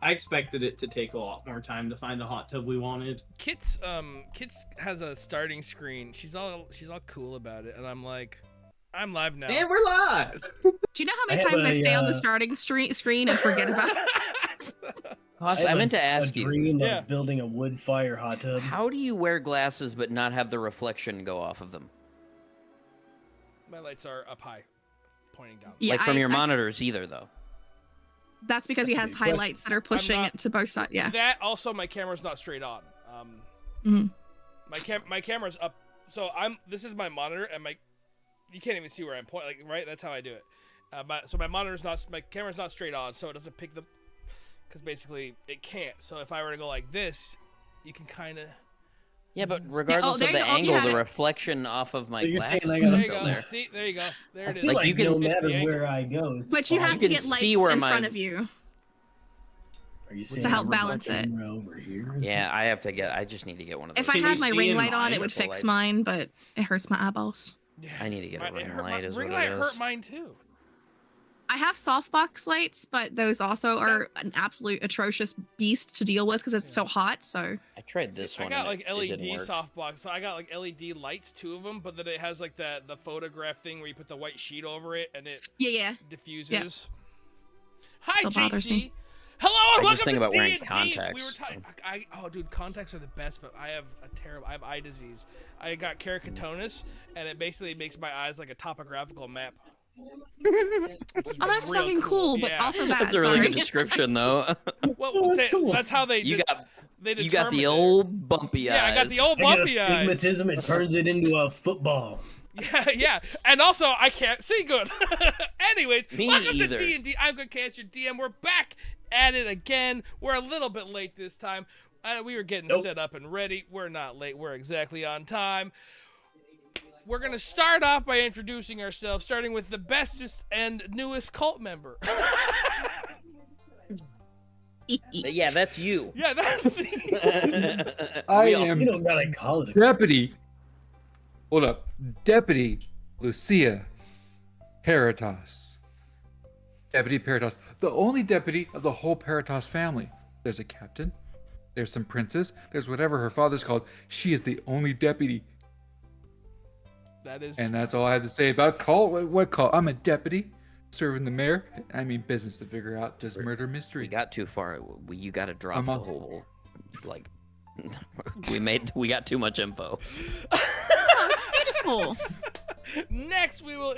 I expected it to take a lot more time to find the hot tub we wanted. Kit's has a starting screen. She's all cool about it, and I'm like, I'm live now. And we're live. Do you know how many times I stay on the starting screen and forget about it? I meant to ask a you. dream of building a wood fire hot tub. How do you wear glasses but not have the reflection go off of them? My lights are up high, pointing down. Yeah, like from your monitors either, though. That's because he has highlights that are pushing it to both sides. Yeah. That also, my camera's not straight on. My camera's up, so this is my monitor, and you can't even see where I'm pointing. Like, right? That's how I do it. So my camera's not straight on, so it doesn't pick the, because basically it can't. So if I were to go like this, you can kind of. Yeah, but regardless of the angle, the reflection off of my glasses is still there. See, there you go. There it is. Like you can, no matter where I go. But you have to get lights in front of you. Are you saying to help balance it? Over here yeah, I just need to get one of those. If I had my ring light on, it would fix mine, but it hurts my eyeballs. Yeah, I need to get a ring light. Ring light hurt mine too. I have softbox lights, but those also are an absolute atrocious beast to deal with because it's so hot. So I tried this one. I got like LED softbox, so I got like LED lights, 2 of them, but then it has like the photograph thing where you put the white sheet over it and it diffuses. Yeah. Hi, JC. Hello, and welcome to D&D. Contacts. We were talking. Oh, dude, contacts are the best, but I have eye disease. I got keratoconus, and it basically makes my eyes like a topographical map. Oh, that's fucking cool, but also bad. That's a really good description, though. Well, that's cool. That's how they. You got the old bumpy eyes. Yeah, I got the old bumpy eyes. Astigmatism, it turns it into a football. Yeah, and also I can't see good. Anyways, welcome to D&D. I'm GoodKhaotic, your DM. We're back at it again. We're a little bit late this time. We were getting set up and ready. We're not late. We're exactly on time. We're going to start off by introducing ourselves, starting with the bestest and newest cult member. Yeah, that's you. Yeah, that's I am you don't gotta call it Deputy. Hold up. Deputy Lucia Peritas. Deputy Peritas. The only deputy of the whole Peritas family. There's a captain. There's some princes. There's whatever her father's called. She is the only deputy. That is. And that's all I have to say about cult. What cult? I'm a deputy serving the mayor. I mean business to figure out just murder mystery. We got too far. You got to drop the whole, like, we got too much info. Oh, it's beautiful. Next we will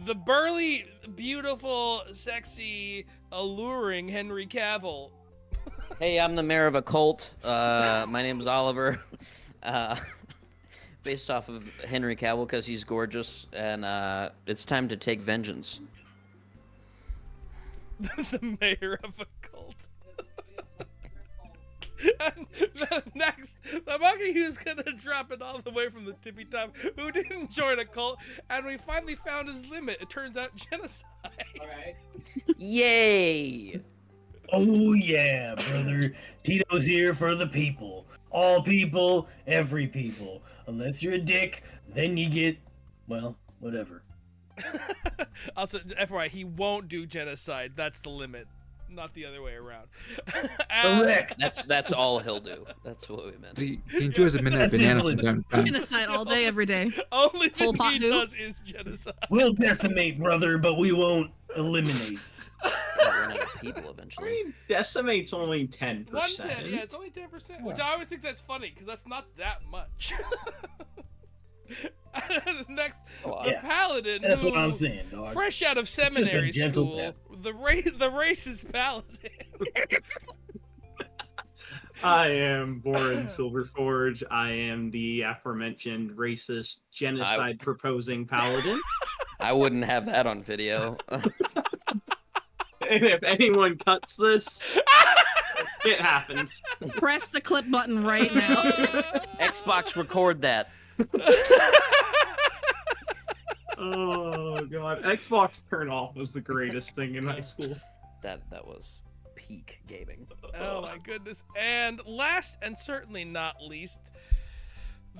the burly, beautiful, sexy, alluring Henry Cavill. Hey, I'm the mayor of a cult. My name's Oliver. Based off of Henry Cavill because he's gorgeous, and it's time to take vengeance. The mayor of a cult. And next, the monkey who's gonna drop it all the way from the tippy top, who didn't join a cult, and we finally found his limit. It turns out genocide. All right. Yay! Oh yeah, brother. Tito's here for the people. All people, every people. Unless you're a dick, then you get, well, whatever. Also, FYI, he won't do genocide. That's the limit, not the other way around. Correct. That's all he'll do. That's what we meant. He enjoys a midnight banana from time to time. Genocide all day, every day. Only thing he does is genocide. We'll decimate, brother, but we won't eliminate. Run out of people eventually. I mean, decimate's only 10%. 1/10, yeah, it's only 10%, which I always think that's funny because that's not that much. Next, the paladin. That's what I'm saying, dog. Fresh out of seminary school, the racist paladin. I am Boren Silverforge. I am the aforementioned racist genocide proposing paladin. I wouldn't have that on video. And if anyone cuts this, it happens. Press the clip button right now. Xbox, record that. Oh god, Xbox turn off was the greatest thing in high school. That was peak gaming. Oh my goodness. And last and certainly not least,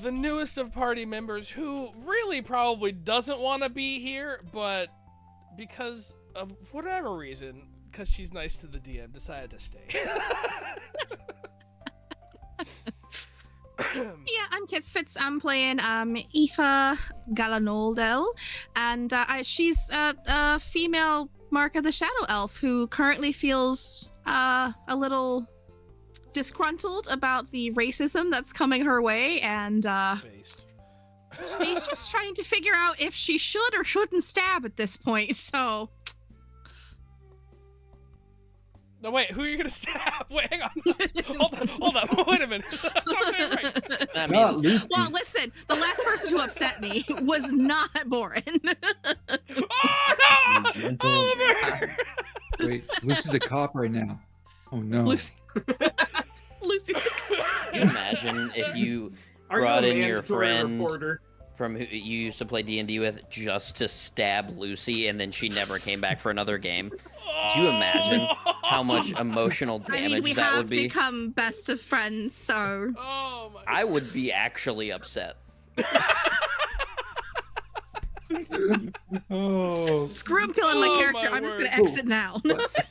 the newest of party members who really probably doesn't want to be here, but because whatever reason, because she's nice to the DM, decided to stay. Yeah, I'm Kitsfitz. I'm playing Aoife Galanoldel, and she's a female Mark of the Shadow Elf who currently feels a little disgruntled about the racism that's coming her way, and she's just trying to figure out if she should or shouldn't stab at this point. So. No, wait, who are you gonna stab? Wait, hang on. Hold on. Wait a minute. Right. Well, listen, the last person who upset me was not Boren. Oh, no! Oliver! Wait, Lucy's a cop right now. Oh, no. Lucy's a cop. Can you imagine if you brought in your friend from who you used to play D&D with just to stab Lucy, and then she never came back for another game? Could you imagine how much emotional damage that would be? We have become best of friends, so... Oh my I would be actually upset. Oh. Screw him killing my character. I'm just going to exit now.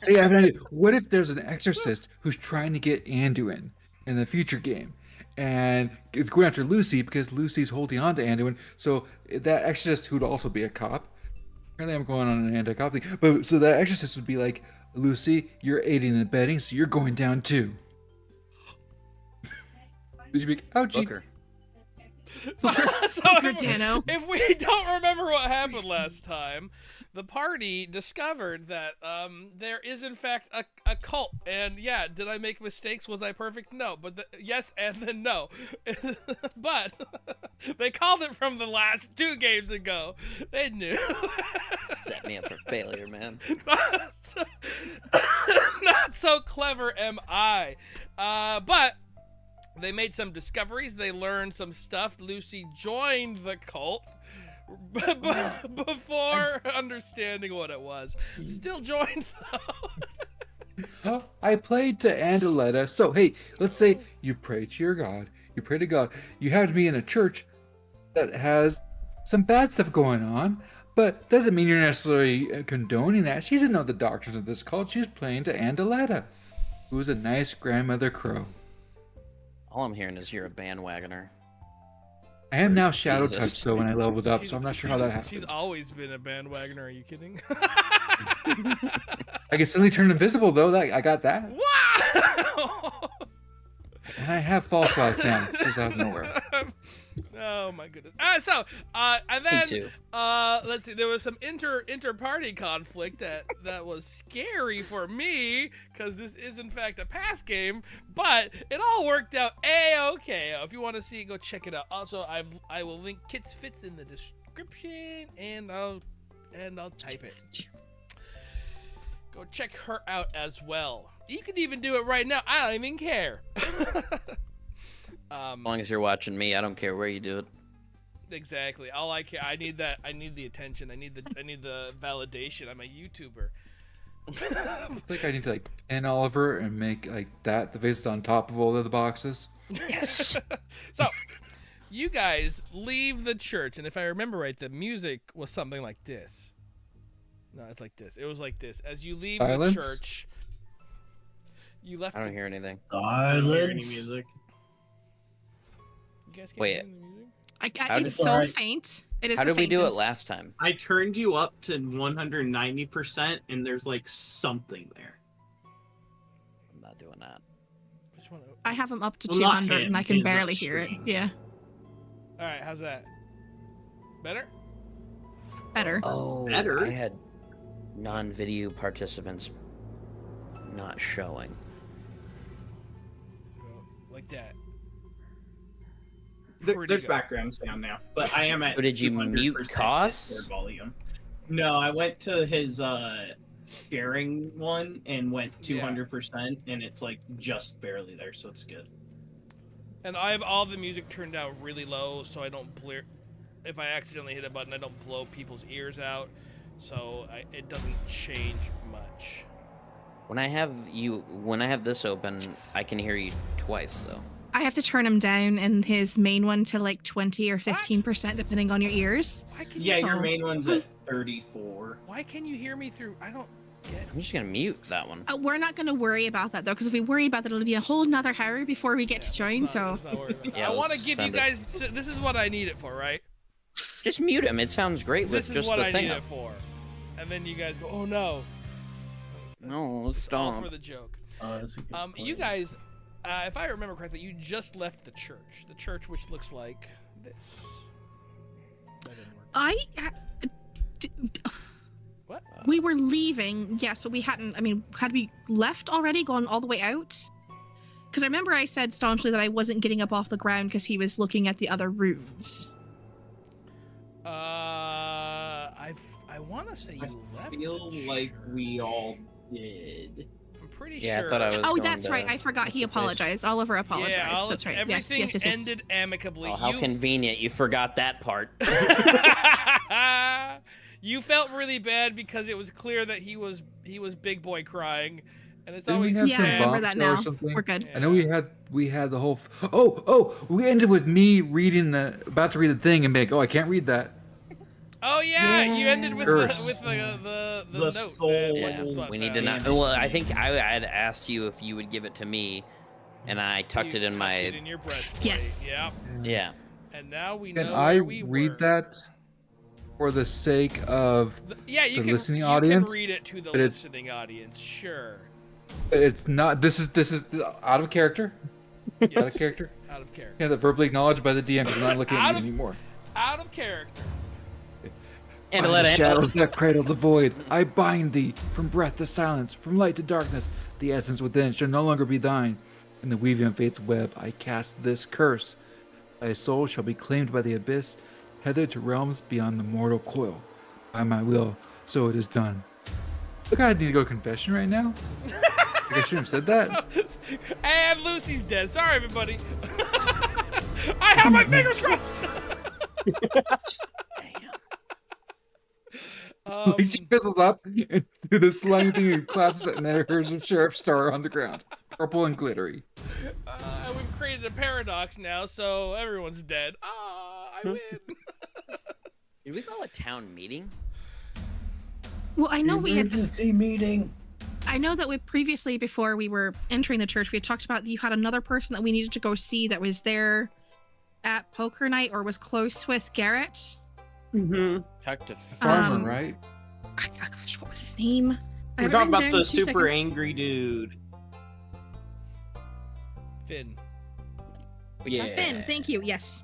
Hey, I have an idea. What if there's an exorcist who's trying to get Anduin in the future game? And it's going after Lucy because Lucy's holding on to Anduin. So that exorcist, who'd also be a cop. Apparently I'm going on an anti-cop thing. But so that exorcist would be like, Lucy, you're aiding and abetting, so you're going down too. Did you be ouchie? Booker. So Dano. if we don't remember what happened last time, the party discovered that there is in fact a cult. And yeah, did I make mistakes? Was I perfect? No. But yes and then no. But they called it from the last 2 games ago. They knew. Set me up for failure, man. Not so clever am I. But they made some discoveries. They learned some stuff. Lucy joined the cult before understanding what it was. Still joined, though. I played to Andaletta. So, hey, let's say you pray to your God. You pray to God. You have to be in a church that has some bad stuff going on, but doesn't mean you're necessarily condoning that. She doesn't know the doctrines of this cult. She's playing to Andaletta, who's a nice grandmother crow. All I'm hearing is you're a bandwagoner. I am now shadow Jesus. touched though when I leveled up, so I'm not sure how that happened. She's always been a bandwagoner. Are you kidding? I can suddenly turn invisible though. I got that. Wow! And I have false life now, just out of nowhere. Oh my goodness. And then let's see. There was some inter-party conflict that was scary for me because this is in fact a past game, but it all worked out a-okay. If you want to see it, go check it out. Also, I will link Kitsfitz in the description, and I'll type it. Go check her out as well. You can even do it right now. I don't even care. As long as you're watching me, I don't care where you do it. Exactly. All I care. I need that. I need the attention. I need the validation. I'm a YouTuber. I think I need to like pin Oliver and make like that the faces on top of all of the boxes. Yes. So, you guys leave the church, and if I remember right, the music was something like this. No, it's like this. It was like this. As you leave the church, you left. I don't hear anything. I don't hear any music. You guys can't Wait. hear the music? It's so faint. It is. How the did we do it faintest. last time? I turned you up to 190%, and there's like something there. I'm not doing that. Which one? I have him up to Well, not 200, him, and I can his barely hear it. stream. Yeah, All right. How's that? Better? better. Oh, Better. I had non-video participants not showing. Like that. There's good. background sound now, but I am at. So did you mute 200% Cos? Discord volume. No, I went to his sharing one and went 200%, and it's like just barely there, so it's good. And I have all the music turned down really low, so I don't blur. If I accidentally hit a button, I don't blow people's ears out, so it doesn't change much. When I have this open, I can hear you twice, though. I have to turn him down in his main one to like 20 or 15%, depending on your ears. Yeah, your main one's at 34. Why can you hear me through? I don't get. I'm just gonna mute that one. We're not going to worry about that though, because if we worry about that, it'll be a whole nother hurry before we get to join. Let's not worry about that. Yeah, I want to let's give you send it. guys. This is what I need it for, right? Just mute him. It sounds great This with is just what the I thing need up. it for. And then you guys go, oh no. No, All stop. for the joke. That's a good point. You guys, if I remember correctly, you just left the church which looks like this. That didn't work. What? We were leaving, yes, but we hadn't. I mean, had we left already, gone all the way out? Because I remember I said staunchly that I wasn't getting up off the ground because he was looking at the other rooms. I want to say you left. I feel the like church. we all did. I'm pretty Yeah, sure. I thought I was. Oh, going that's to- right. I forgot. He apologized. Oliver apologized. Yeah, That's right. Everything Yes. ended amicably. Oh, how convenient! You forgot that part. You felt really bad because it was clear that he was big boy crying, and it's Didn't we always have Yeah, some I remember bumps that or now. something? We're good. I know we had the whole. We ended with me reading about to read the thing and being, oh, I can't read that. Oh yeah, you ended with Curse. the The note. soul. That Yeah, what's his butt we need found. to know. Well, I think I had asked you if you would give it to me, and I tucked You it in tucked my. it in your breastplate. Yes. Yep. Yeah. And now we Can know I where we read were. that for the sake of? Yeah, you the can. listening you audience, can read it to the but it's- listening audience. Sure. It's not. This is out of character. Out Yes. of character. Out of character. Yeah, that verbally acknowledged by the DM because I'm not looking Out at you of- anymore. Out of character. And By let the it. shadows that cradle the void, I bind thee. From breath to silence, from light to darkness, the essence within shall no longer be thine. In the weaving of fate's web, I cast this curse. Thy soul shall be claimed by the abyss, tethered to realms beyond the mortal coil. By my will, so it is done. Look, I need to go to confession right now. Like I shouldn't have said that. And Lucy's dead. Sorry, everybody. I have my fingers crossed. Like she fizzles up and do this slimy thing and claps it, and there here's a sheriff's star on the ground, purple and glittery. We've created a paradox now, so everyone's dead. Ah, I win. Did we call a town meeting? Well, I know we had. Emergency meeting. I know that we previously, before we were entering the church, we had talked about you had another person that we needed to go see that was there at poker night or was close with Garrett. Mm-hmm. Talk to Farmer, right? Oh, gosh, what was his name? I We're have it talking written about down the in 2 super seconds. angry dude. Finn. Yeah. Finn, thank you. Yes.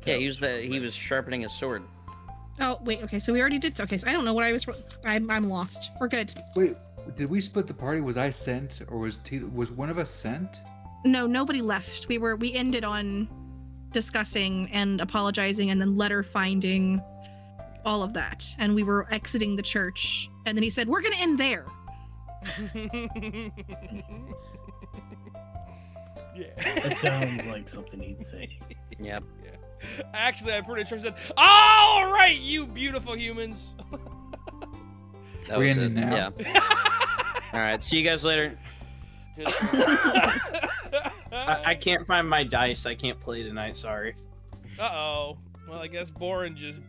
Yeah, he was sharpening his sword. Oh wait, okay. So we already did. Okay, so I don't know what I was. I'm lost. We're good. Wait, did we split the party? Was I sent, or was one of us sent? No, nobody left. We ended on discussing and apologizing, and then letter finding, all of that, and we were exiting the church. And then he said, "We're gonna end there." Yeah. That sounds like something he'd say. Yep. Actually, I'm pretty sure he said, "All right, you beautiful humans." That We're was in it. now. Yeah. All right. See you guys later. I can't find my dice. I can't play tonight. Sorry. Uh-oh. Well, I guess Boren just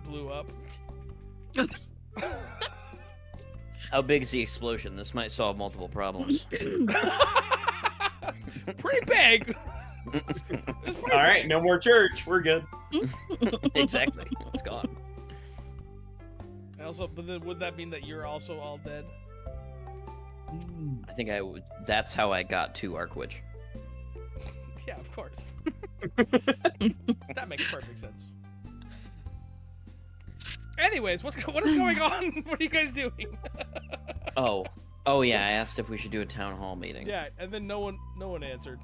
blew up. How big's the explosion? This might solve multiple problems. Pretty big. It's pretty All right, big. no more church. We're good. Exactly. It's gone. Also, but then would that mean that you're also all dead? I think I would. That's how I got to Arkwich. Yeah, of course. That makes perfect sense. Anyways, what is going on? What are you guys doing? Oh yeah. I asked if we should do a town hall meeting. Yeah, and then no one answered.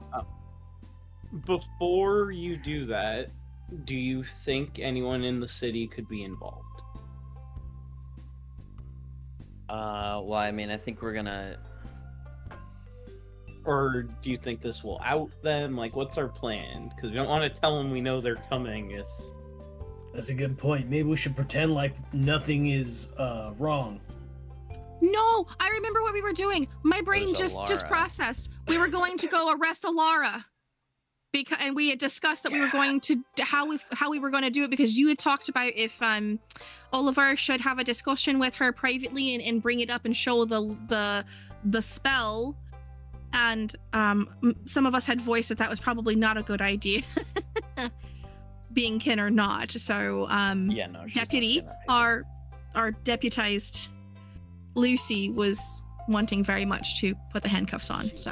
Before you do that, do you think anyone in the city could be involved? Well, I mean, I think we're gonna. Or do you think this will out them? Like, what's our plan? Because we don't want to tell them we know they're coming if... That's a good point. Maybe we should pretend like nothing is wrong. No, I remember what we were doing. My brain There's just Alara. processed. We were going to go arrest Alara because and we had discussed that we were going to how we were going to do it, because you had talked about if Oliver should have a discussion with her privately and bring it up and show the spell, and some of us had voiced that was probably not a good idea. Being kin or not, so deputy, our deputized Lucy was wanting very much to put the handcuffs on. So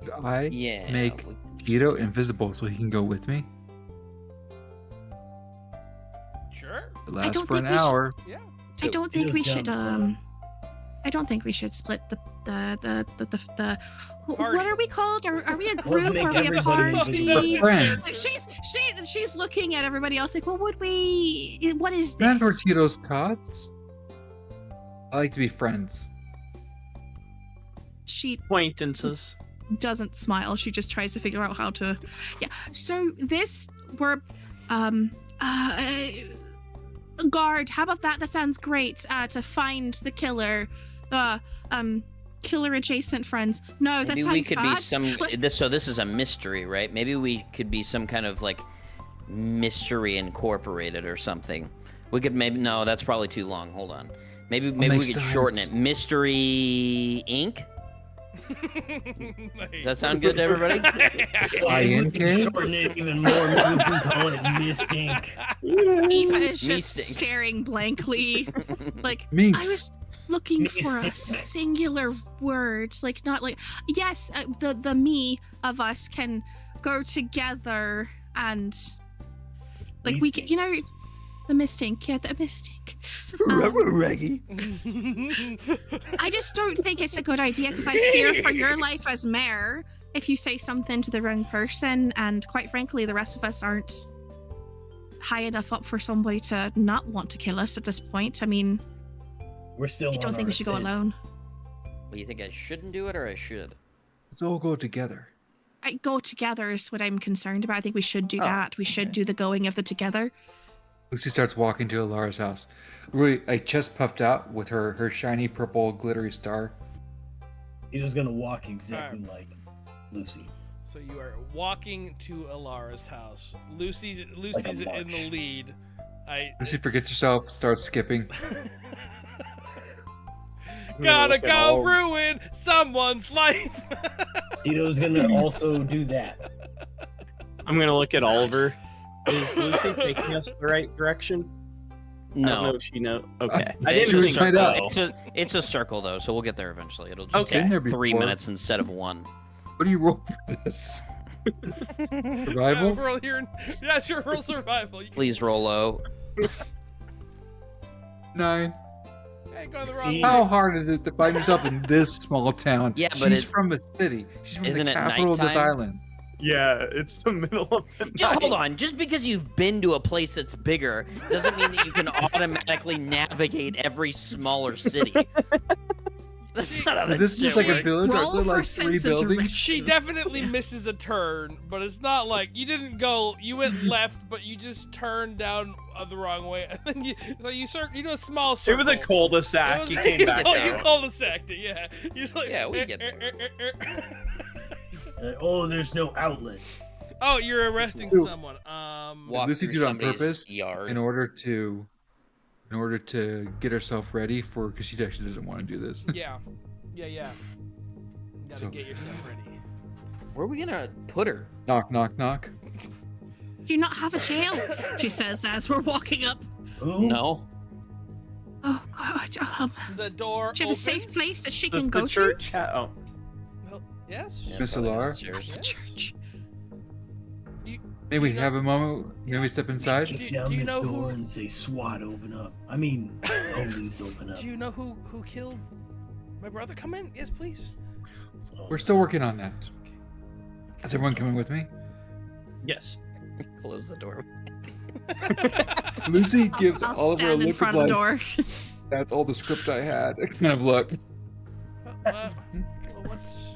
could I make Tito invisible so he can go with me? Sure. It lasts for an hour. Yeah. I don't think we should I don't think we should split the Party. what are we called? Are we a group? make Are we a everybody party? Friends. Like, she's looking at everybody else like, well, what is this? Friends or Tito's tots? I like to be friends. She Acquaintances. doesn't smile. She just tries to figure out how to. Yeah. So we're guard. How about that? That sounds great. To find the killer. Killer adjacent friends. No, Maybe that sounds we could bad. be some. This is a mystery, right? Maybe we could be some kind of like Mystery Incorporated or something. We could maybe no, that's probably too long. Hold on. Maybe we could shorten it. Mystery Inc. Does that sound good to everybody? We can shorten it even more. Maybe we can call it Mist Ink. Eva is just Mist-ink. staring blankly, like Minx. I was looking for a Mist-ink. singular word, like not like yes, the me of us can go together and like we can, Mist-ink. the mistink, yeah, the mistink. Reggie. I just don't think it's a good idea because I fear for your life as mayor if you say something to the wrong person, and quite frankly, the rest of us aren't high enough up for somebody to not want to kill us at this point. I mean, We're still. I don't think we should go alone. Well, you think I shouldn't do it or I should? Let's all go together. I go together is what I'm concerned about. I think we should do that. We should do the going of the together. Lucy starts walking to Alara's house, really like chest puffed out with her shiny purple glittery star. He's gonna walk exactly like Lucy. So you are walking to Alara's house. Lucy's in the lead. Lucy forgets herself, starts skipping. Gotta go ruin someone's life. Tito's gonna also do that. I'm gonna look at Oliver. Is Lucy taking us the right direction? I don't know No. if she knows. Okay. I didn't didn't think find so. out. It's a circle though, so we'll get there eventually. It'll just Okay. Been there take 3 before. minutes instead of 1. What do you roll for this? Survival? Roll your, yeah, sure, roll survival. Please roll low. 9. Hey, go the wrong way. How hard is it to find yourself in this small town? Yeah, but she's from a city. She's from Isn't the it capital of this nighttime? island. Yeah, it's the middle of the night. Hold on, just because you've been to a place that's bigger doesn't mean that you can automatically navigate every smaller city. That's not how But that's this is like a village Roll with for like 3 sense of buildings. direction. She definitely misses a turn, but it's not like you didn't go. You went left, but you just turned down the wrong way, and then you do a small It circle. was a cul-de-sac. It You was- came back you out. cul-de-saced it, yeah. You just like, Yeah, we get there. Oh, there's no outlet. Oh, you're arresting Ooh. someone. Walk Lucy through did it on somebody's purpose yard. in order to get herself ready for, because she actually doesn't want to do this. Yeah. You gotta So- get yourself ready. Where are we gonna put her? Knock, knock, knock. Do you not have a jail? She says as we're walking up. Who? No. Oh God. The door. Do you have a safe opens. place that she Does can the go church oh. Well, yes. Yeah, Miss probably Alar? downstairs. to? Yes. Church. May we have a moment? May we step inside? Kick down do you this know door who- and say, "SWAT, open up." I mean, police, open up. Do you know who killed my brother? Come in. Yes, please. We're still working on that. Is everyone coming with me? Yes. Close the door. Lucy gives I'll Oliver a stand in look front of of the like, door. that's all the script I had. Kind of look. What's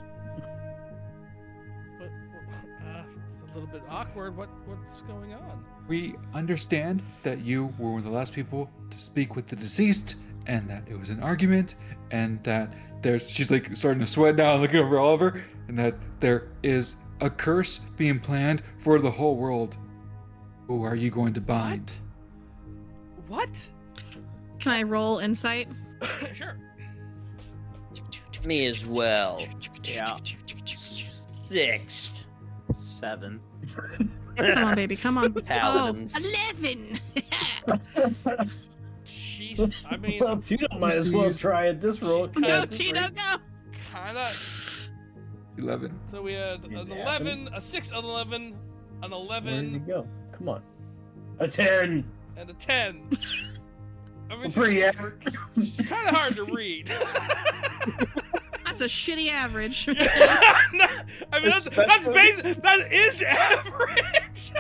it's a little bit awkward. What's going on? We understand that you were one of the last people to speak with the deceased, and that it was an argument, and that she's like starting to sweat now, looking over Oliver, and that there is a curse being planned for the whole world. Who are you going to bind? What? Can I roll insight? Sure. Me as well. Yeah. 6. 7. Come on, baby, come on. Paladins. Oh, 11! Jeez, I mean... Well, Tito might as well try it this roll. Go, Tito, go! Kinda... 11. So we had an 11, a 6, an 11, an Where 11... did you go? Come on. A 10. And a 10. I mean, Pretty average. it's kind of hard to read. That's a shitty average. No, I mean, that's basic. That is average.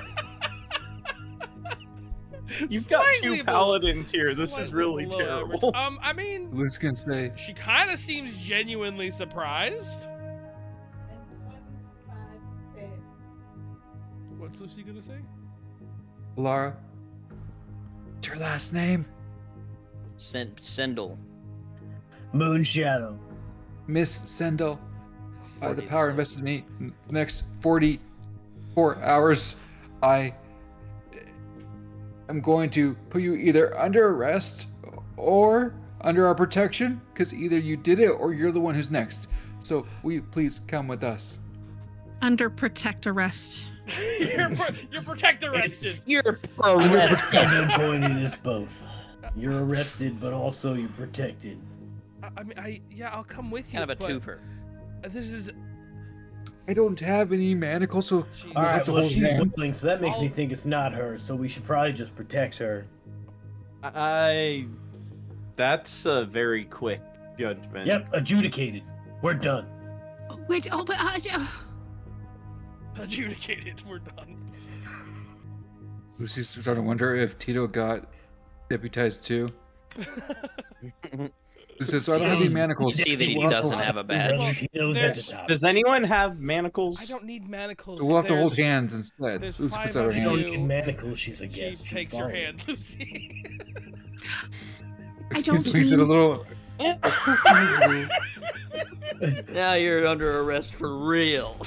You've got Slightly 2 below- paladins here. This is slightly really below terrible. average. I mean, Luke's gonna say, she kind of seems genuinely surprised. What's Lucy gonna say? Laura, what's your last name? Sendel. Moon Shadow. Miss Sendel. By the 40, power so- invested in me, in the next 44 hours, I am going to put you either under arrest or under our protection, because either you did it or you're the one who's next. So will you please come with us? Under protect arrest. You're protect arrested. You're At arrested. some point, it is both. You're arrested, but also you're protected. I mean, yeah, I'll come with you. Kind of a but twofer. This is. I don't have any manacles, so Jeez. you'll All have right, to well, hold she's hands. willing, so that makes me I'll- think it's not her. So we should probably just protect her. That's a very quick judgment. Yep, adjudicated. We're done. Wait, oh, but Adjudicated. We're done. Lucy's starting to wonder if Tito got deputized too. He says, so I don't have any manacles. You see that he We'll doesn't to- have a badge. Brother Tito's at the top. Does anyone have manacles? I don't need manacles. So we'll have to hold There's- hands instead. there's Lucy puts out her five She of don't hand. you. need manacles, she's a She guest. She's takes your following. hand, Lucy. I don't He makes it a mean- little. Now you're under arrest for real.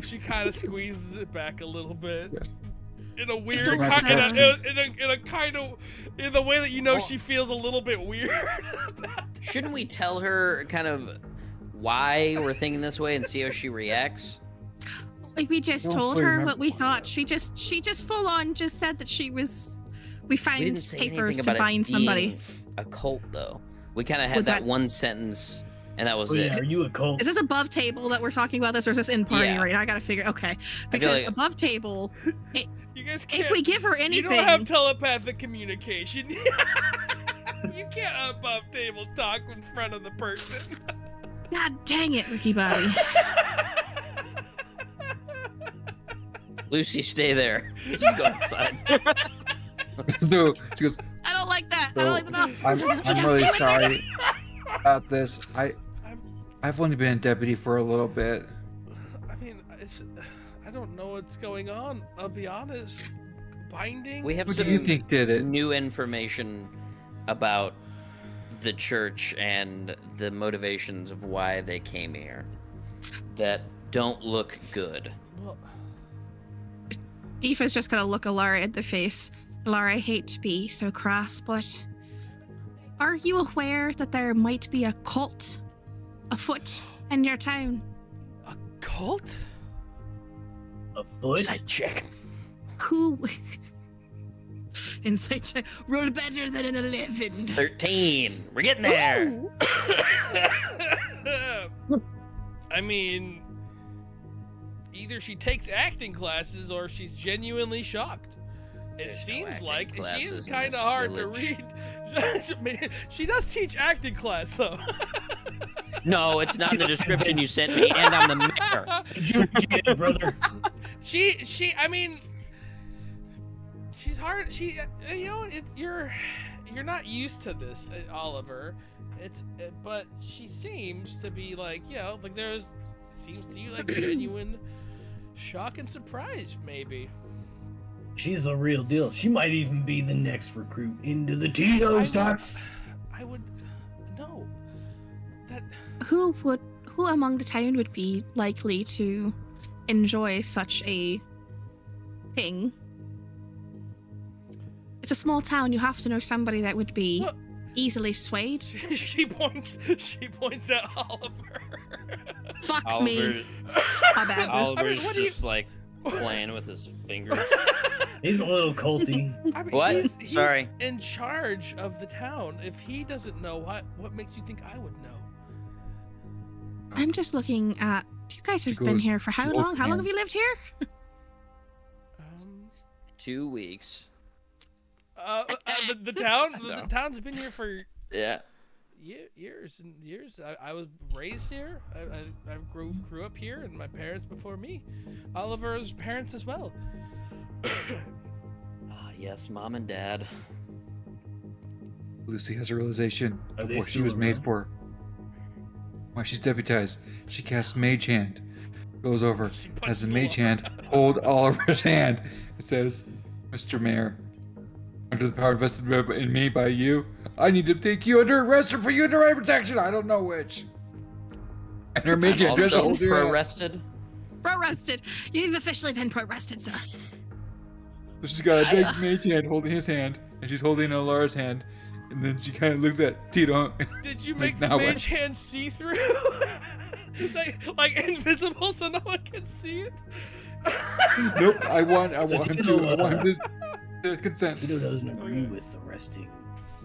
she kind of squeezes it back a little bit. In a weird don't kind have- in the way that you know she feels a little bit weird. Shouldn't we tell her kind of why we're thinking this way and see how she reacts? Like we just Don't told fully her remember what we why. thought. She just full on just said that she was. We We found didn't say papers anything to about it bind somebody. being a cult, though. We kind of had Would that that- one sentence, and that was Oh, yeah, it. are you a cult? Is this above table that we're talking about this, or is this in party Yeah. right now? I gotta figure. Okay, feel because like- above table, You guys can't. if we give her you anything, don't have telepathic communication. You can't above table talk in front of the person. God dang it, Ricky Bobby. Lucy, stay there. Just go outside. So she goes, I don't like that. I So, don't like that. I'm Just really stay with sorry about this. I'm- I've only been a deputy for a little bit. I mean, I don't know what's going on. I'll be honest. Binding. We have Who do some you think did it? new information about the church and the motivations of why they came here that don't look good. Well, Aoife's just gonna look Alara in the face. Alara, I hate to be so crass, but are you aware that there might be a cult afoot in your town? a cult? A foot? Side check. Who? Insight check. Roll better than an 11. 13. We're getting there. I mean, either she takes acting classes or she's genuinely shocked. It There's no seems acting like she classes is in kind of this hard village. to read. She does teach acting class though. No, it's not in the description you sent me, and I'm the mayor. Adjudicated, brother. I mean, she's hard. You're not used to this, Oliver. But she seems to be like, like seems to you like genuine shock and surprise, maybe. She's the real deal. She might even be the next recruit into the Tito's Tots. I would. Who among the town would be likely to enjoy such a thing? It's a small town. You have to know somebody that would be easily swayed. She points at Oliver. Fuck me. My bad. Oliver's just like playing with his fingers. He's a little culty. I mean, What? He's Sorry. in charge of the town. If he doesn't know, what makes you think I would know? I'm just looking at. You guys have been here for how long? How long have you lived here? 2 weeks. The town's been here for years and years. I was raised here. I grew up here, and my parents before me. Oliver's parents as well. Yes, Mom and Dad. Lucy has a realization Are of they what she still was made around? for. While she's deputized, she casts Mage Hand, goes over, She has punches the Mage Oliver. Hand hold Oliver's hand. It says, Mr. Mayor, under the power vested in me by you, I need to take you under arrest or for you under my protection. I don't know which. And her Mage Hand just holds her hand. Arrested. Pro-arrested. You've officially been pro-arrested, sir. So she's got a big Mage Hand holding his hand, and she's holding Alara's hand, and then she kind of looks at Tito. Did you Like, make the now mage hand see through? like invisible so no one can see it? Nope, I want him Tito, to consent. Tito doesn't agree with arresting.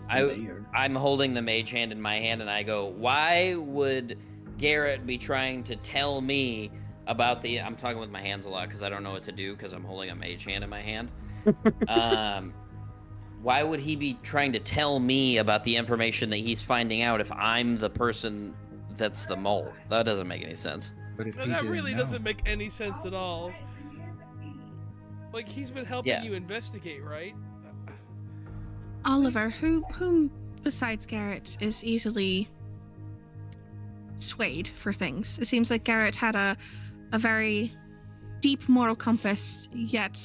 I'm holding the Mage Hand in my hand, and I go, why would Garrett be trying to tell me about the... I'm talking with my hands a lot because I don't know what to do because I'm holding a Mage Hand in my hand. Why would he be trying to tell me about the information that he's finding out if I'm the person that's the mole? That doesn't make any sense. But if No, he that didn't really know. doesn't make any sense at all. Like, he's been helping Yeah. you investigate, right? Oliver, whom besides Garrett is easily swayed for things? It seems like Garrett had a very deep moral compass, yet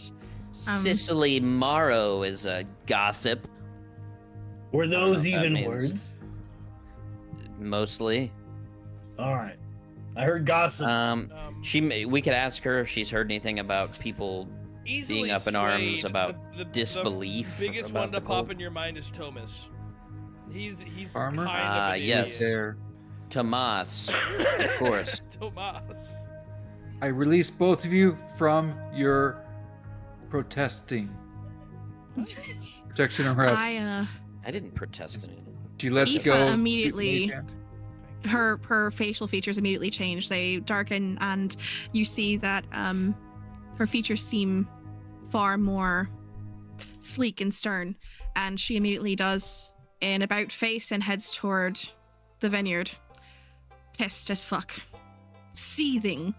Cicely Morrow is a gossip, Were those I don't know what that even means. words? mostly. All right. I heard gossip. We could ask her if she's heard anything about people Easily being up in arms swayed. about the disbelief The biggest about one to the pop cult. in your mind is Thomas. He's Farmer? kind of an yes. idiot. There. Tomas, of course. Tomas. I release both of you from your protesting. Protection arrest. I didn't protest anything. She lets Aoife go. immediately- her facial features immediately change. They darken, and you see that her features seem far more sleek and stern. And she immediately does an about face and heads toward the vineyard, pissed as fuck, seething.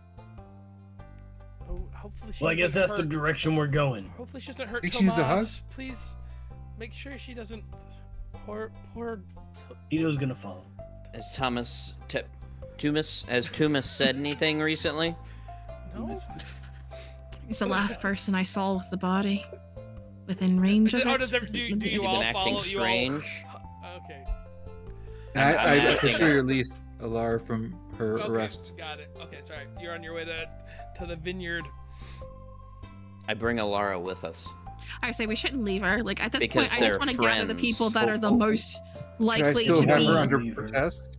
Oh, hopefully she Well, I guess doesn't that's the hurt- direction we're going. Hopefully she doesn't hurt Think she needs a hug? Tomas. Please make sure she doesn't. Poor. Tito's gonna follow. Has Tumas said anything recently? No. He's the last person I saw with the body within range of Oh, it. do Has you he all been acting follow? strange? Okay. And I'm I asking officially her. released Alara from her Okay, arrest. got it. Okay, sorry. You're on your way to the vineyard. I bring Alara with us. I say we shouldn't leave her. Like at this Because point, I just they're want to gather the friends. people that are the most Should I likely still to have be. her under Leave her. protest?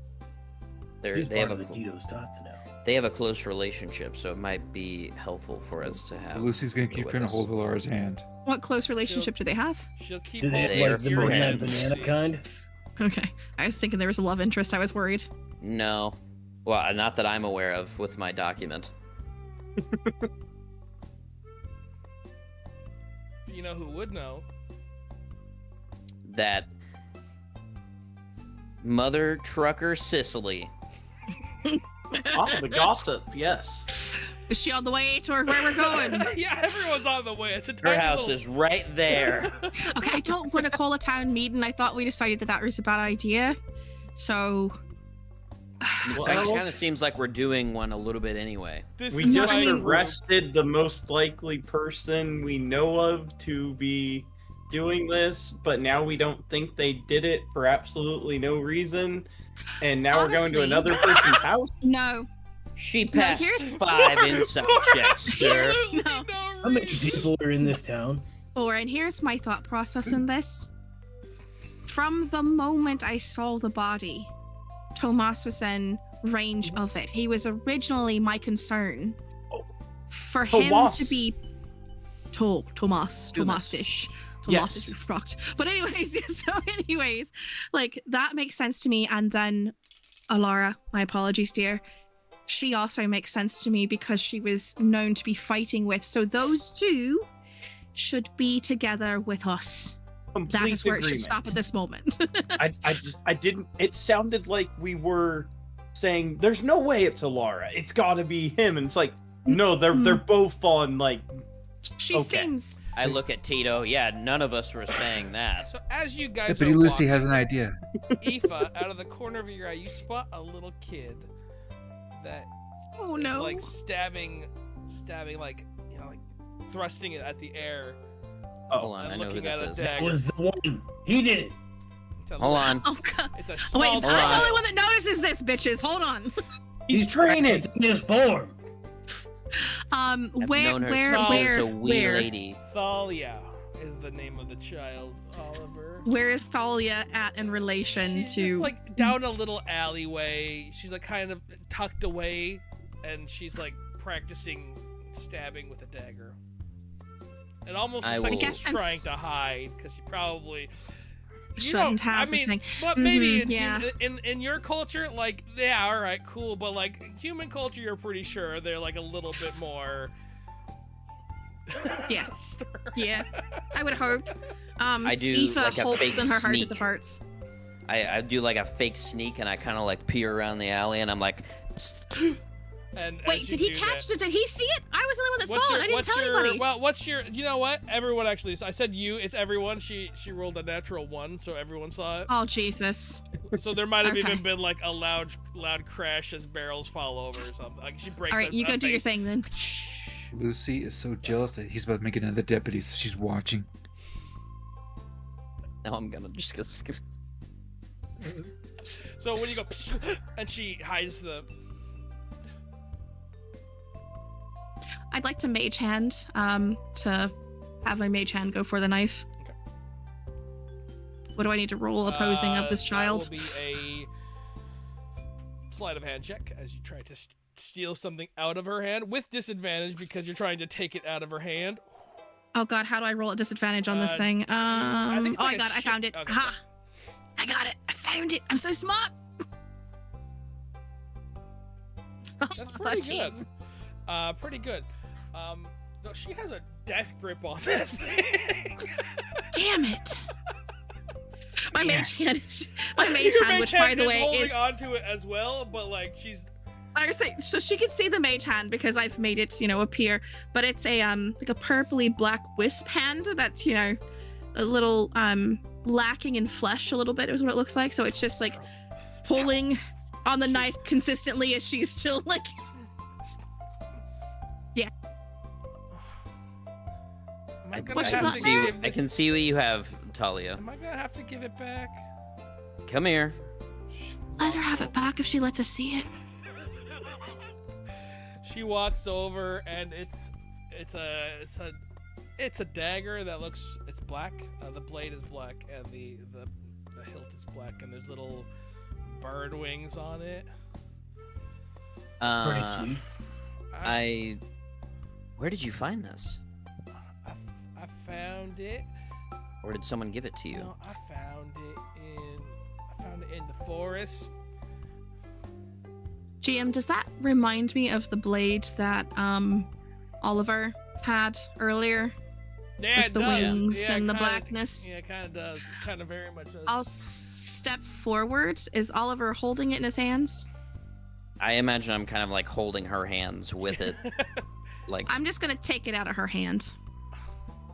He's They have part a of the Tito's tots now. they have a close relationship, so it might be helpful for us to have. Lucy's gonna her keep with trying to us. hold Alara's hand. What close relationship do they have? She'll keep. Do they They're have like the your banana friends. banana kind? Okay, I was thinking there was a love interest. I was worried. No, well, not that I'm aware of with my document. You know who would know? That mother trucker Sicily. Oh, the gossip, yes. Is she on the way toward where we're going? Yeah, everyone's on the way. It's a Her tiny house little- is right there. Okay, I don't want to call a town meeting. I thought we decided that was a bad idea. So It kind of seems like we're doing one a little bit anyway. This We is just my- arrested the most likely person we know of to be doing this, but now we don't think they did it for absolutely no reason, and now we're going to Honestly. another person's house? No. She passed here's- 5 insight checks, sir. Absolutely No. no How many reason. people are in this town? And here's my thought process in this. From the moment I saw the body, Tomas was in range of it. He was originally my concern. Oh. For him Tomas. to be Tomasish. Yes. Tomasish fucked. But anyways, like that makes sense to me. And then Alara, my apologies, dear. She also makes sense to me because she was known to be fighting with. So those two should be together with us. Complete That is where it should agreement. stop at this moment. I didn't. It sounded like we were saying, "There's no way it's Alara. It's got to be him." And it's like, no, they're both on like. She Okay. seems. I look at Tito. Yeah, none of us were saying that. So as you guys Deputy are Lucy walking, has an idea. Aoife, out of the corner of your eye, you spot a little kid that Oh is no. like stabbing, like like thrusting it at the air. Hold on, and I know who looking this at a is. dagger. That was the one. He did it. It's a Hold little- on. Oh god. It's a Oh, small wait, I'm child. the only one that notices this, bitches. Hold on. He's training. practicing his form. I've known her since she was a wee lady. Thalia is the name of the child, Oliver. Where is Thalia at in relation She's to? just like down a little alleyway. She's like kind of tucked away, and she's like practicing stabbing with a dagger. It almost I looks like will- she's I guess since- trying to hide because she probably Shouldn't have I mean, the thing. but maybe Mhm, yeah. in your culture, like, yeah, all right, cool, but like human culture, you're pretty sure they're like a little bit more. Yeah. stern. Yeah, I would hope. I do, Aoife like, a hopes fake in her heart sneak. of hearts. I do like a fake sneak, and I kind of like peer around the alley, and I'm like, "Psst." And as Wait, you did he do catch that- it? Did he see it? I was the only one that What's saw your- it. I didn't what's tell your- anybody. Well, what's your? You know what? Everyone actually. I said you. It's everyone. She rolled a natural 1, so everyone saw it. Oh Jesus. So there might have Okay. even been like a loud crash as barrels fall over or something. Like she breaks. All right, you go do your thing then. Lucy is so jealous that he's about to make another deputy, so she's watching. now I'm gonna just go skip. So when you go, and she hides the. I'd like to mage hand, to have my mage hand go for the knife. Okay. What do I need to roll opposing of this child? That will be a sleight of hand check as you try to steal something out of her hand with disadvantage because you're trying to take it out of her hand. Oh god, how do I roll at disadvantage on this Uh, thing? think it's Oh, like I a got it. I found it. okay, Ha! I got it. I found it. I'm so smart. That's pretty 13. good. Pretty good. No, she has a death grip on that thing. Damn it. My Yeah. mage hand is my mage Your hand, mage which by hand the is way holding is onto it as well, but like she's I was saying, so she can see the mage hand because I've made it, appear, but it's a like a purpley black wisp hand that's, a little lacking in flesh a little bit is what it looks like. So it's just like pulling on the knife consistently as she's still like Am I gonna What you have got to there? give I this- can see what you have, Talia. Am I gonna have to give it back? Come here. let her have it back if she lets us see it. She walks over and it's a dagger that looks it's black. The blade is black and the hilt is black and there's little bird wings on it. Pretty sweet. Where did you find this? I found it. Or did someone give it to you? No, I found it in the forest. GM, does that remind me of the blade that Oliver had earlier? Yeah, With it the does. wings Yeah, and the kinda- blackness? Yeah, it kind of does. It kind of very much does. I'll step forward. Is Oliver holding it in his hands? I imagine I'm kind of like holding her hands with it. Like, I'm just gonna take it out of her hand.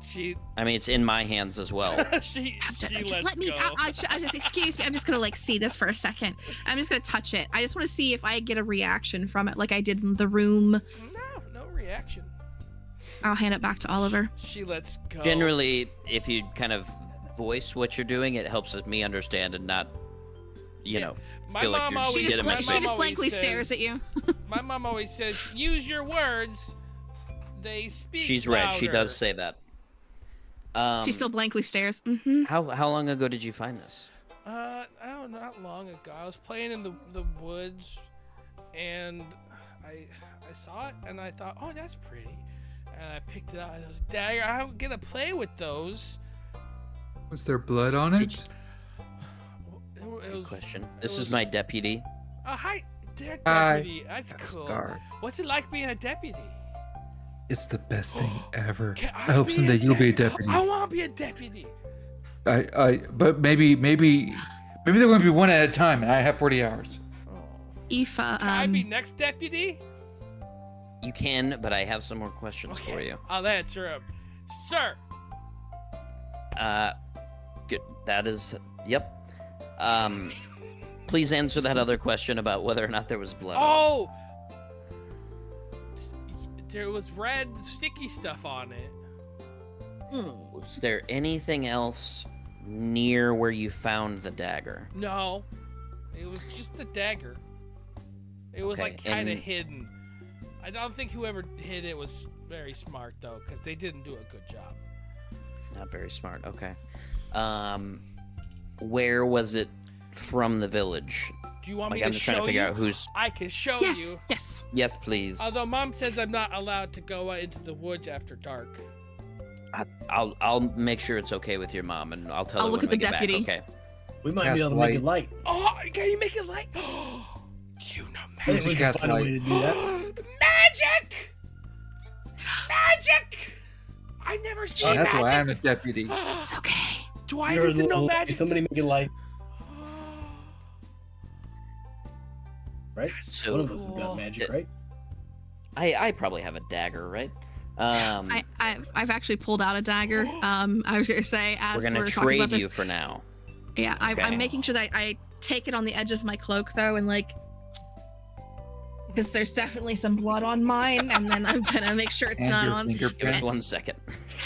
She I mean, it's in my hands as well. she Just lets let me. go. I just excuse me. I'm just gonna see this for a second. I'm just gonna touch it. I just want to see if I get a reaction from it, like I did in the room. No reaction. I'll hand it back to Oliver. She lets go. Generally, if you kind of voice what you're doing, it helps me understand and not, you know, My feel like mom you're always- She getting just, my she just always blankly says- stares at you. My mom always says, use your words. They speak She's right. She louder. does say that. She still blankly stares. How long ago did you find this? Not long ago. I was playing in the woods, and I saw it, and I thought, oh, that's pretty. And I picked it up. And I was like, dagger, I'm going to play with those. Was there blood on it? It Good was, question. it This is was- my deputy. Oh, hi. They're Hi. deputy. That's cool. Star. What's it like being a deputy? It's the best thing ever. Can I hope be someday you'll be a deputy. I want to be a deputy. But maybe they're going to be one at a time, and I have 40 hours. Aoife, Can I be next deputy? You can, but I have some more questions for you. I'll answer him. Sir. Good. That is, yep. Please answer that other question about whether or not there was blood. Oh! There was red sticky stuff on it. Was there anything else near where you found the dagger? No. It was just the dagger. It was Okay, like kind of and- hidden. I don't think whoever hid it was very smart though, because they didn't do a good job. Not very smart. Okay. Where was it from the village? Do you want Like, me I'm to just show trying to figure you? out who's. I can show yes, you. yes. Yes, please. Although Mom says I'm not allowed to go into the woods after dark. I'll make sure it's okay with your mom, and I'll tell I'll her look when at we the get back. deputy. Okay. We might Cast be able to make it light. light. Oh, can you make it light? Do you know I think Easy we can cast find a way light. to do that. magic? Magic! I've never seen That's magic. why I'm a deputy. It's okay. Do I You're need to know the- magic? Somebody make it light, right? So- One of us has got Cool. magic, right? I probably have a dagger, right? I've actually pulled out a dagger. I was gonna say as we're gonna talking about trade this. you for now. Yeah, Okay. I'm making sure that I take it on the edge of my cloak though, and like, because there's definitely some blood on mine, and then I'm gonna make sure it's And not your on. Give us Yes. 1 second.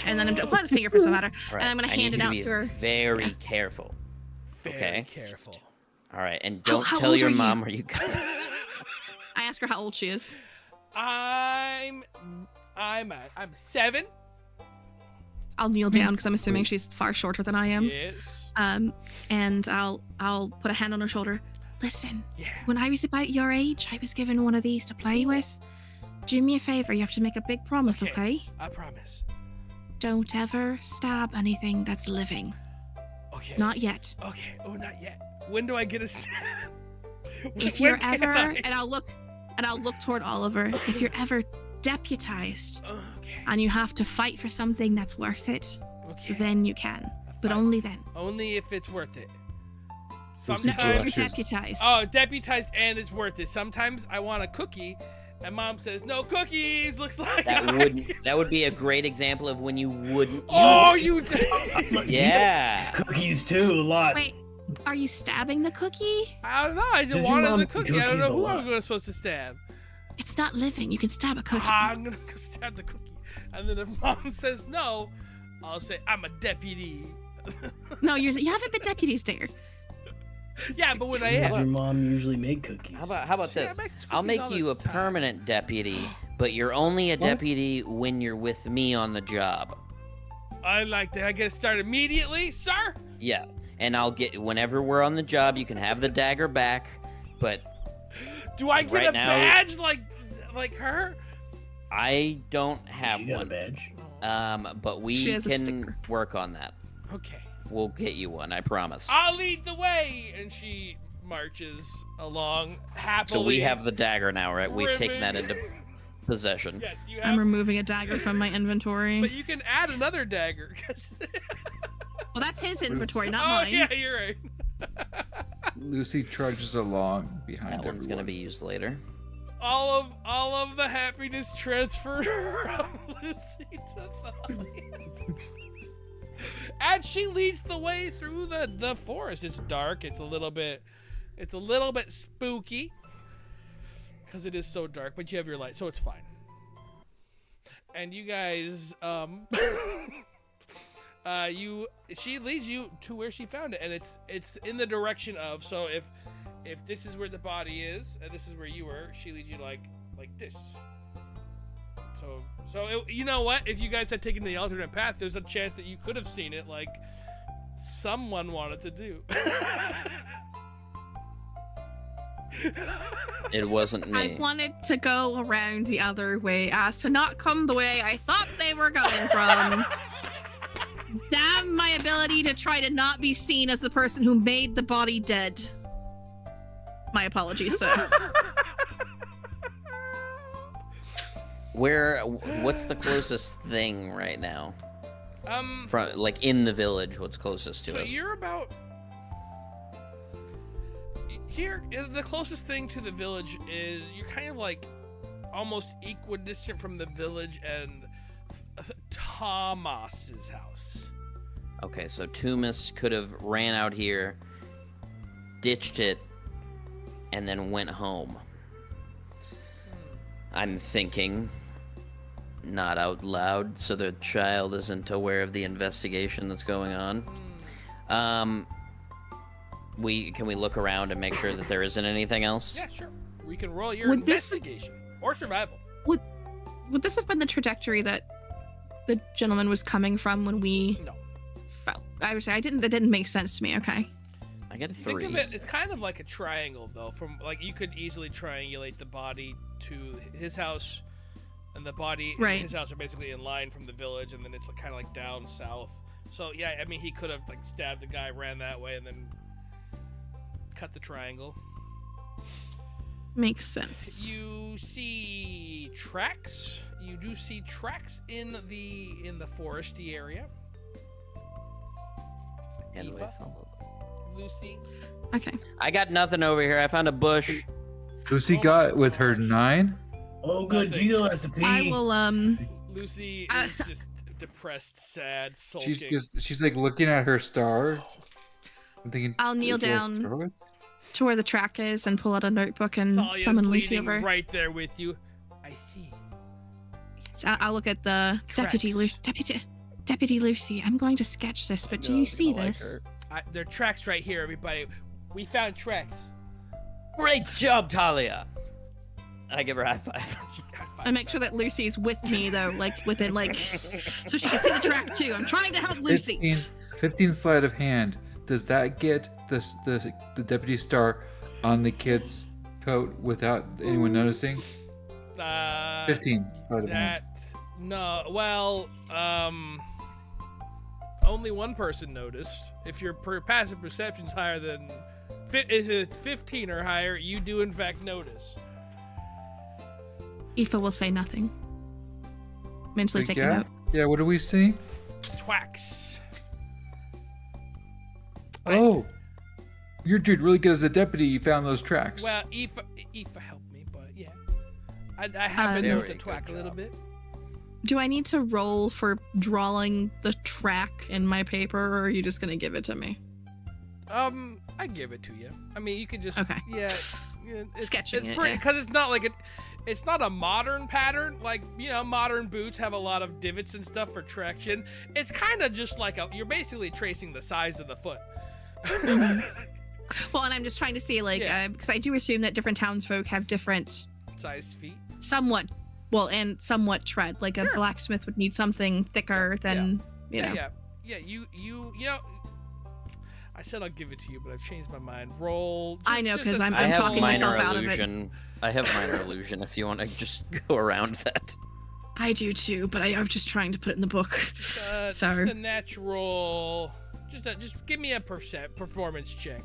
And then I'm what fingerprints don't matter. All right. And I'm gonna I need hand it you to out be to her. Very Yeah. careful. Very Okay. careful. All right, and don't how tell old your are you? mom where you got this. I ask her how old she is. I'm 7. I'll kneel down because I'm assuming she's far shorter than I am. Yes. And I'll put a hand on her shoulder. Listen, Yeah. when I was about your age, I was given one of these to play with. Do me a favor, you have to make a big promise, Okay. okay? I promise. Don't ever stab anything that's living. Okay. Not yet. Okay. Oh, not yet. When do I get a stab? If When you're can ever I? and I'll look toward Oliver. If you're ever deputized Okay. and you have to fight for something that's worth it, Okay. then you can. But Fine. only then. Only if it's worth it. No, if Sometimes. you're Just- deputized. Oh, deputized and it's worth it. Sometimes I want a cookie, and Mom says no cookies. Looks like That would be a great example of when you wouldn't. Oh, use it. you. Look, Yeah. These cookies too, a lot. Wait, are you stabbing the cookie? I don't know. I just Does your wanted mom the eat cookie. I don't cookies know a who lot? I'm supposed to stab. It's not living. You can stab a cookie. I'm gonna go stab the cookie, and then if Mom says no, I'll say I'm a deputy. No, you haven't been deputies, dear. Yeah, but when I Does am, your mom usually make cookies? How about See, I this? make I'll cookies make all you the a time. permanent deputy, but you're only a What? deputy when you're with me on the job. I like that. I get to start immediately, sir. Yeah. And I'll get whenever we're on the job, you can have the dagger back, but Do I get Right a now- badge like her? I don't have She got a one. badge. But we She has a can sticker. work on that. Okay. We'll get you one, I promise. I'll lead the way, and she marches along happily. So we have the dagger now, right? We've taken that Ribbon. into possession. Yes, you I'm have. removing a dagger from my inventory. But you can add another dagger. 'cause- Well, that's his inventory, not oh mine. yeah, you're right. Lucy trudges along behind That one's everyone. gonna be used later. All of the happiness transferred from Lucy to Thalia. And she leads the way through the forest. It's dark. It's a little bit spooky because it is so dark. But you have your light, so it's fine. and you guys, she leads you to where she found it, and it's in the direction of. So if this is where the body is, and this is where you were, she leads you like this. So you know what? If you guys had taken the alternate path, there's a chance that you could have seen it like someone wanted to do. It wasn't me. I wanted to go around the other way as to not come the way I thought they were going from. Damn my ability to try to not be seen as the person who made the body dead. My apologies, sir. What's the closest thing right now? From like in the village, what's closest to us? So you're about here. The closest thing to the village is you're kind of like almost equidistant from the village and Thomas's house. Okay, so Tumas could have ran out here, ditched it, and then went home. I'm thinking, not out loud, so the child isn't aware of the investigation that's going on. Can we look around and make sure that there isn't anything else? Yeah, sure. We can roll your investigation or survival. Would this have been the trajectory that the gentleman was coming from when we? No. Fell? I would say that didn't make sense to me. Okay. I get a Think 3. of it, it's kind of like a triangle, though. From like you could easily triangulate the body to his house, and the body and his house are basically in line from the village, and then it's kind of like down south. So yeah, I mean, he could have like stabbed the guy, ran that way, and then cut the triangle. Makes sense. You see tracks. You do see tracks in the foresty area. How do I follow? Lucy. Okay. I got nothing over here. I found a bush. Lucy got with her 9. Oh, good. Tito has to pee. I will. Lucy is just depressed, sad, sulking. She's like looking at her star. I'm thinking. I'll kneel down to where the track is and pull out a notebook and Thalia's summon Lucy leaning over. right there with you. I see. So I'll look at the Deputy Lucy. I'm going to sketch this, but do you see this? There are tracks right here, everybody. We found tracks. Great job, Talia. I give her a high five. I make sure that Lucy's with me though, like within like, so she can see the track too. I'm trying to help Lucy. 15 sleight of hand. Does that get the deputy star on the kid's coat without anyone noticing? 15 sleight of hand. No, well, only one person noticed. If your passive perception's higher than, if it's 15 or higher, you do in fact notice. Aoife will say nothing. Mentally taking note. Yeah, what do we see? Twax. Oh, you're doing really good as a deputy. You found those tracks. Well, Aoife helped me, but yeah. I have been able to twack a little bit. Do I need to roll for drawing the track in my paper, or are you just gonna give it to me? I give it to you. I mean, you can just sketching it because it's not like it's not a modern pattern. Like, you know, modern boots have a lot of divots and stuff for traction. It's kind of just like you're basically tracing the size of the foot. Well, and I'm just trying to see because I do assume that different townsfolk have different sized feet. Somewhat tread. Like a blacksmith would need something thicker than you know. Yeah. You know. I said I'll give it to you, but I've changed my mind. Roll. I know, because I'm talking myself out of it. I have minor illusion if you want to just go around that. I do too, but I'm just trying to put it in the book. Just a natural. Just give me a performance check.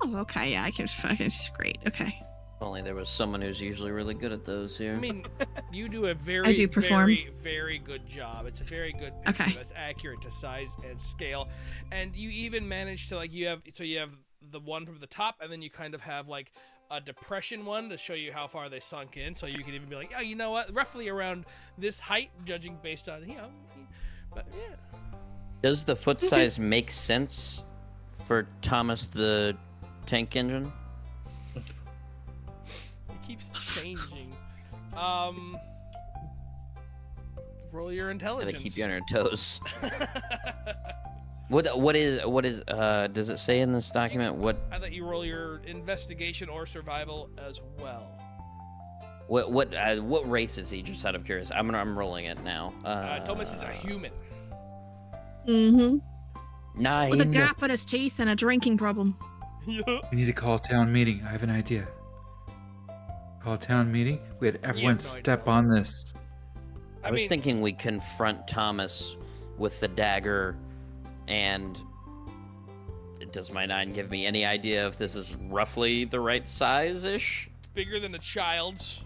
Oh, okay. Yeah, I can. It's great. Okay. Only there was someone who's usually really good at those here. I mean, you do a very, very good job. It's a very good picture that's accurate to size and scale. And you even manage to you have the one from the top, and then you kind of have like a depression one to show you how far they sunk in. So you can even be like, oh, you know what? Roughly around this height, judging based on, but yeah. Does the foot size make sense for Thomas the Tank Engine? Keeps changing. Roll your intelligence. Gotta keep you on your toes. What is does it say in this document what I thought you roll your investigation or survival as well. what race is he, just out of curiosity? I'm rolling it now. Thomas is a human. Mm-hmm. 9. With a gap in his teeth and a drinking problem. We need to call a town meeting. I have an idea. Call a town meeting. We had everyone step on this. I was thinking we confront Thomas with the dagger, and does my 9 give me any idea if this is roughly the right size-ish? Bigger than a child's.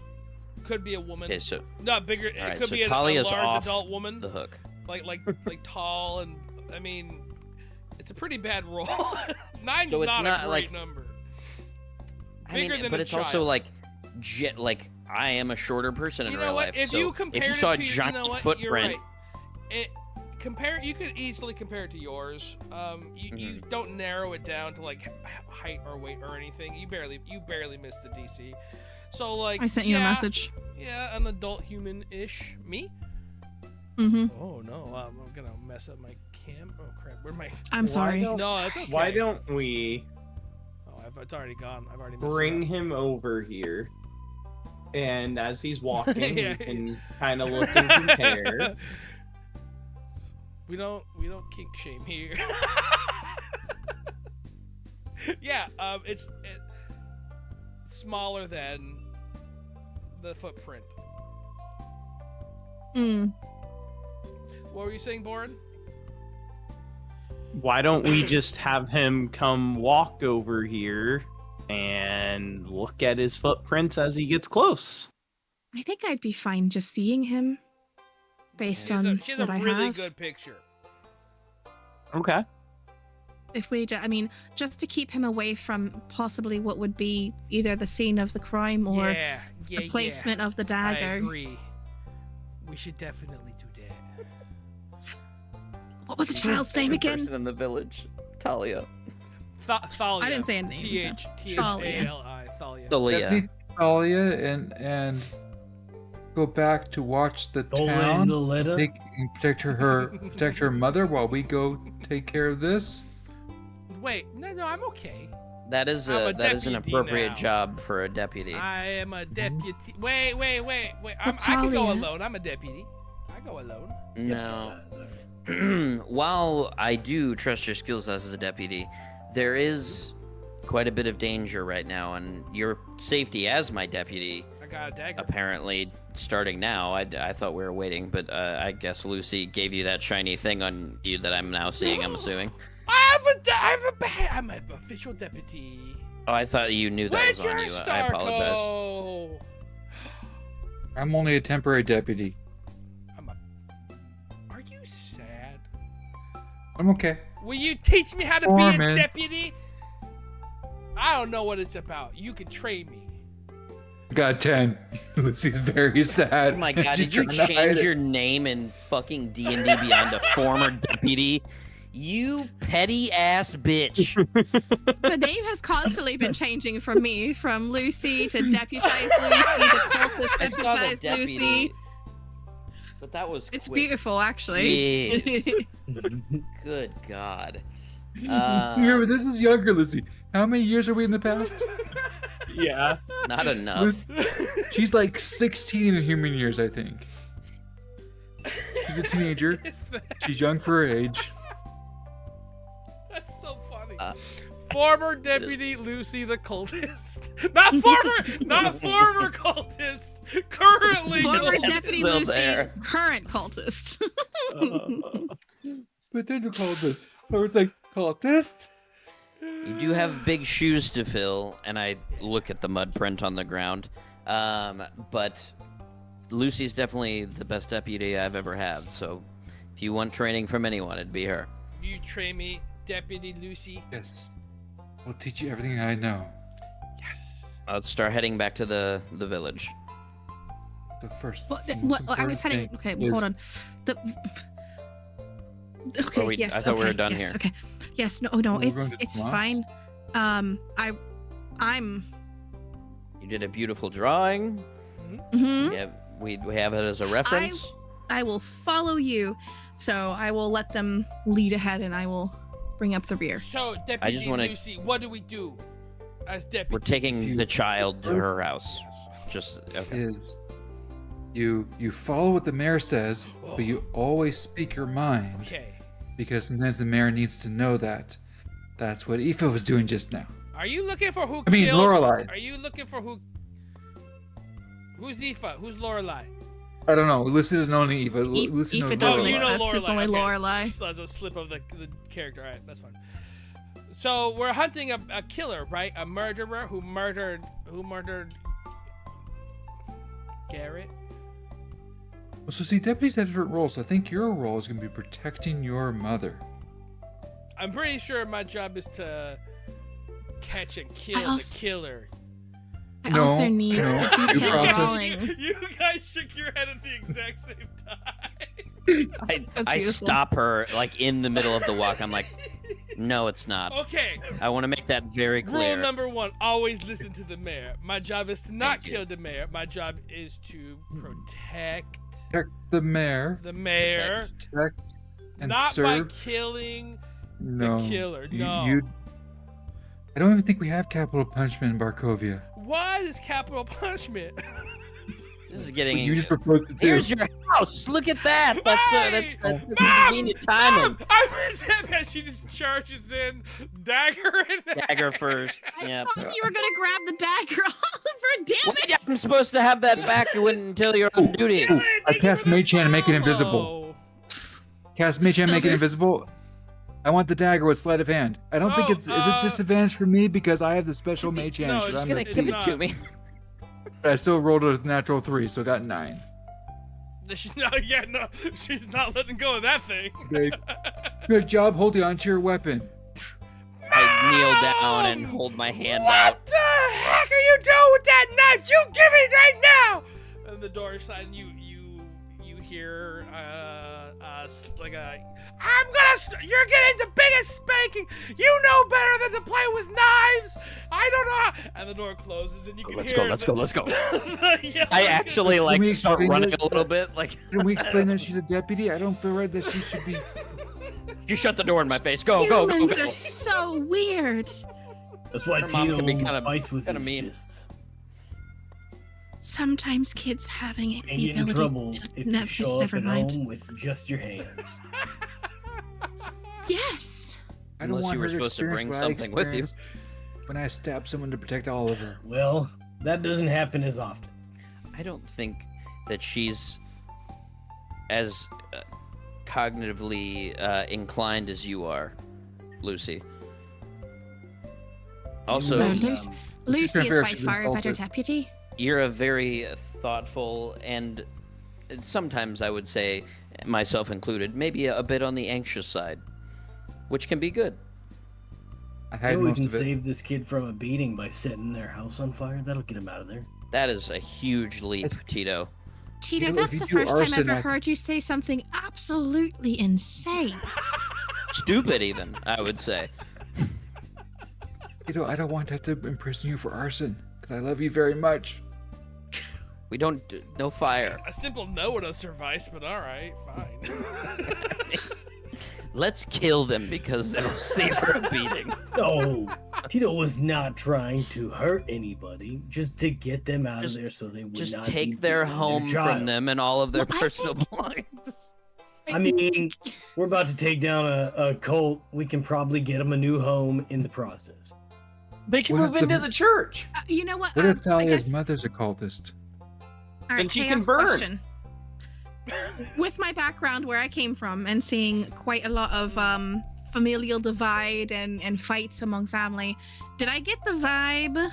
Could be a woman. Okay, so not bigger. all right, It could so be a Talia's large off adult woman. the hook. Like tall, and I mean, it's a pretty bad roll. 9's So it's not not a great like- number. I mean, Bigger than but a it's also child. like I am a shorter person in You real know what? life. If so you compare if you it saw to, a giant you know what? footprint, You're right. You could easily compare it to yours. You don't narrow it down to like height or weight or anything. You barely missed the DC. So like I sent you a message. Yeah, an adult human-ish. Me? Mm-hmm. Oh no, I'm gonna mess up my cam. Oh crap, where'd my? I'm sorry. don't- No, that's okay. Why don't we Oh, it's already gone. I've already messed bring it up. him over here? And as he's walking, Yeah. we can kind of look and compare. We don't kink shame here. Yeah, it's smaller than the footprint. Mm. What were you saying, Boren? Why don't we just have him come walk over here and look at his footprints as he gets close? I think I'd be fine just seeing him, based on She has what a I really have. good picture. Okay. If we, I mean, just to keep him away from possibly what would be either the scene of the crime or the placement of the I dagger. agree. We should definitely do that. What was the child's name again? person in the village, Talia. Thalia. I didn't say a name, so- T-H-A-L-I. Thalia. Talia. Deputy Talia and go back to watch the town. Thalia. And protect her mother while we go take care of this. Wait, no, I'm okay. That is I'm a that is an deputy appropriate now. job for a deputy. I am a deputy. Wait. I can go Natalia. alone. I'm a deputy. I go alone. No. While I do trust your skills as a deputy, there is quite a bit of danger right now, and your safety as my deputy, I got a dagger. apparently starting now. I thought we were waiting, but I guess Lucy gave you that shiny thing on you that I'm now seeing, I'm assuming. I'm an official deputy. Oh, I thought you knew that Where's was on your you. star I apologize. code? I'm only a temporary deputy. Are you sad? I'm okay. Will you teach me how to be Foreman. a deputy? I don't know what it's about. You can train me. Got 10. Lucy's very sad. Oh my god, She's did you trying to hide change it. your name in fucking D&D Beyond to former deputy? You petty ass bitch. The name has constantly been changing from me, from Lucy to deputized Lucy to cultist I saw the deputized deputy, Lucy. but that was It's quick. beautiful, actually. Yes. Good god. Remember, this is younger Lucy. How many years are we in the past? Yeah. Not enough. Lucy- She's like 16 in human years, I think. She's a teenager. She's young for her age. That's so funny. Uh, Former deputy Lucy the cultist. Not former cultist. Currently Former cultist. deputy still Lucy, there. current cultist. But then you call this. So it's like, cultist? You do have big shoes to fill, and I look at the mud print on the ground. But Lucy's definitely the best deputy I've ever had, so if you want training from anyone, it'd be her. You train me, Deputy Lucy. Yes. I'll teach you everything I know. Yes. Let's start heading back to the village. The first. What, most I was important heading. thing Okay, is- hold on. Okay, Oh, yes. I thought we were okay, done yes, here. Okay. Yes. No. No. We're going It's to it's Tomas? fine. I'm. You did a beautiful drawing. Mhm. Yeah, we have it as a reference. will follow you. So I will let them lead ahead, and I will bring up the rear. So, Deputy Lucy, what do we do as deputy? We're taking the child to her house. Just okay. Is you follow what the mayor says, but you always speak your mind. Okay. Because sometimes the mayor needs to know that. That's what Aoife was doing just now. Are you looking for who I mean, killed? Lorelai. Are you looking for who? Who's Aoife? Who's Lorelai? I don't know. Lucy doesn't know any Aoife. Lucy knows Aoife doesn't Lorelai. you know exist. It's only Lorelai. Lorelai. So that's a slip of the character. All right, that's fine. So we're hunting a killer, right? A murderer who murdered Garrett. So see, deputies have different roles. So I think your role is going to be protecting your mother. I'm pretty sure my job is to catch and kill the killer. I also need no. a detailed drawing. You guys shook your head at the exact same time. I stop her like in the middle of the walk. I'm like, no, it's not. Okay. I want to make that very clear. Rule number 1: always listen to the mayor. My job is to not kill the mayor. My job is to protect the mayor. The mayor. Protect and not serve. by killing No. the killer. No. I don't even think we have capital punishment in Barkovia. What is capital punishment? This is getting. What you just proposed to do. Here's your house. Look at that. That's Mom! convenient timing. I'm that man. She just charges in, dagger in. Dagger first. Yeah. I thought you were gonna grab the dagger, Oliver. Damn it! I'm supposed to have that back until you're on duty. Ooh, I cast Mage Hand and make it invisible. Cast Mage Hand, make it invisible. I want the dagger with sleight of hand. I don't think it's. Is it disadvantage for me because I have the special Mage Hand? No, so it's I'm gonna the give thief. it to me. But I still rolled a natural 3, so I got 9. She's not letting go of that thing. Okay. Good job holding onto your weapon. I kneel down and hold my hand out. What the heck are you doing with that knife? You give it right now! And the door is shut, and you hear like a, you're getting the biggest spanking. You know better than to play with knives. I don't know. And the door closes, and you can hear. Let's go. I actually start running a little bit. Like, can we explain that she's a deputy? I don't feel right that she should be. You shut the door in my face. Go. Humans are so weird. That's why Her mom Tito can be kinda fights with his mean. fists. Sometimes kids having And the get in ability trouble to if you show up never at mind. home with just your hands. Yes. I don't Unless want you were her to supposed to bring experience what I something with you. experienced when I stabbed someone to protect Oliver. Well, that doesn't happen as often. I don't think that she's as cognitively inclined as you are, Lucy. Also, No, Lucy is by she's far a better insulted. deputy. you're a very thoughtful and sometimes I would say, myself included, maybe a bit on the anxious side, which can be good. I had Maybe we most can of it. save this kid from a beating by setting their house on fire. That'll get him out of there. That is a huge leap, Tito. Tito, You know, that's if the you do first time arson, I've ever I- heard you say something absolutely insane. Stupid, even, I would say. You know, I don't want to have to imprison you for arson, because I love you very much. We don't no fire. A simple no would have sufficed, but all right, fine. Let's kill them because it'll save her a beating. No, Tito was not trying to hurt anybody, just to get them out of there so they would Just not take be their beating home child. from them and all of their Well, I personal think- belongings. I mean, we're about to take down a cult. We can probably get them a new home in the process. They can What move if into the- the church. You know what? What if I Talia's guess, mother's a cultist? all then right, she can chaos burn. question. With my background, where I came from, and seeing quite a lot of familial divide and fights among family, did I get the vibe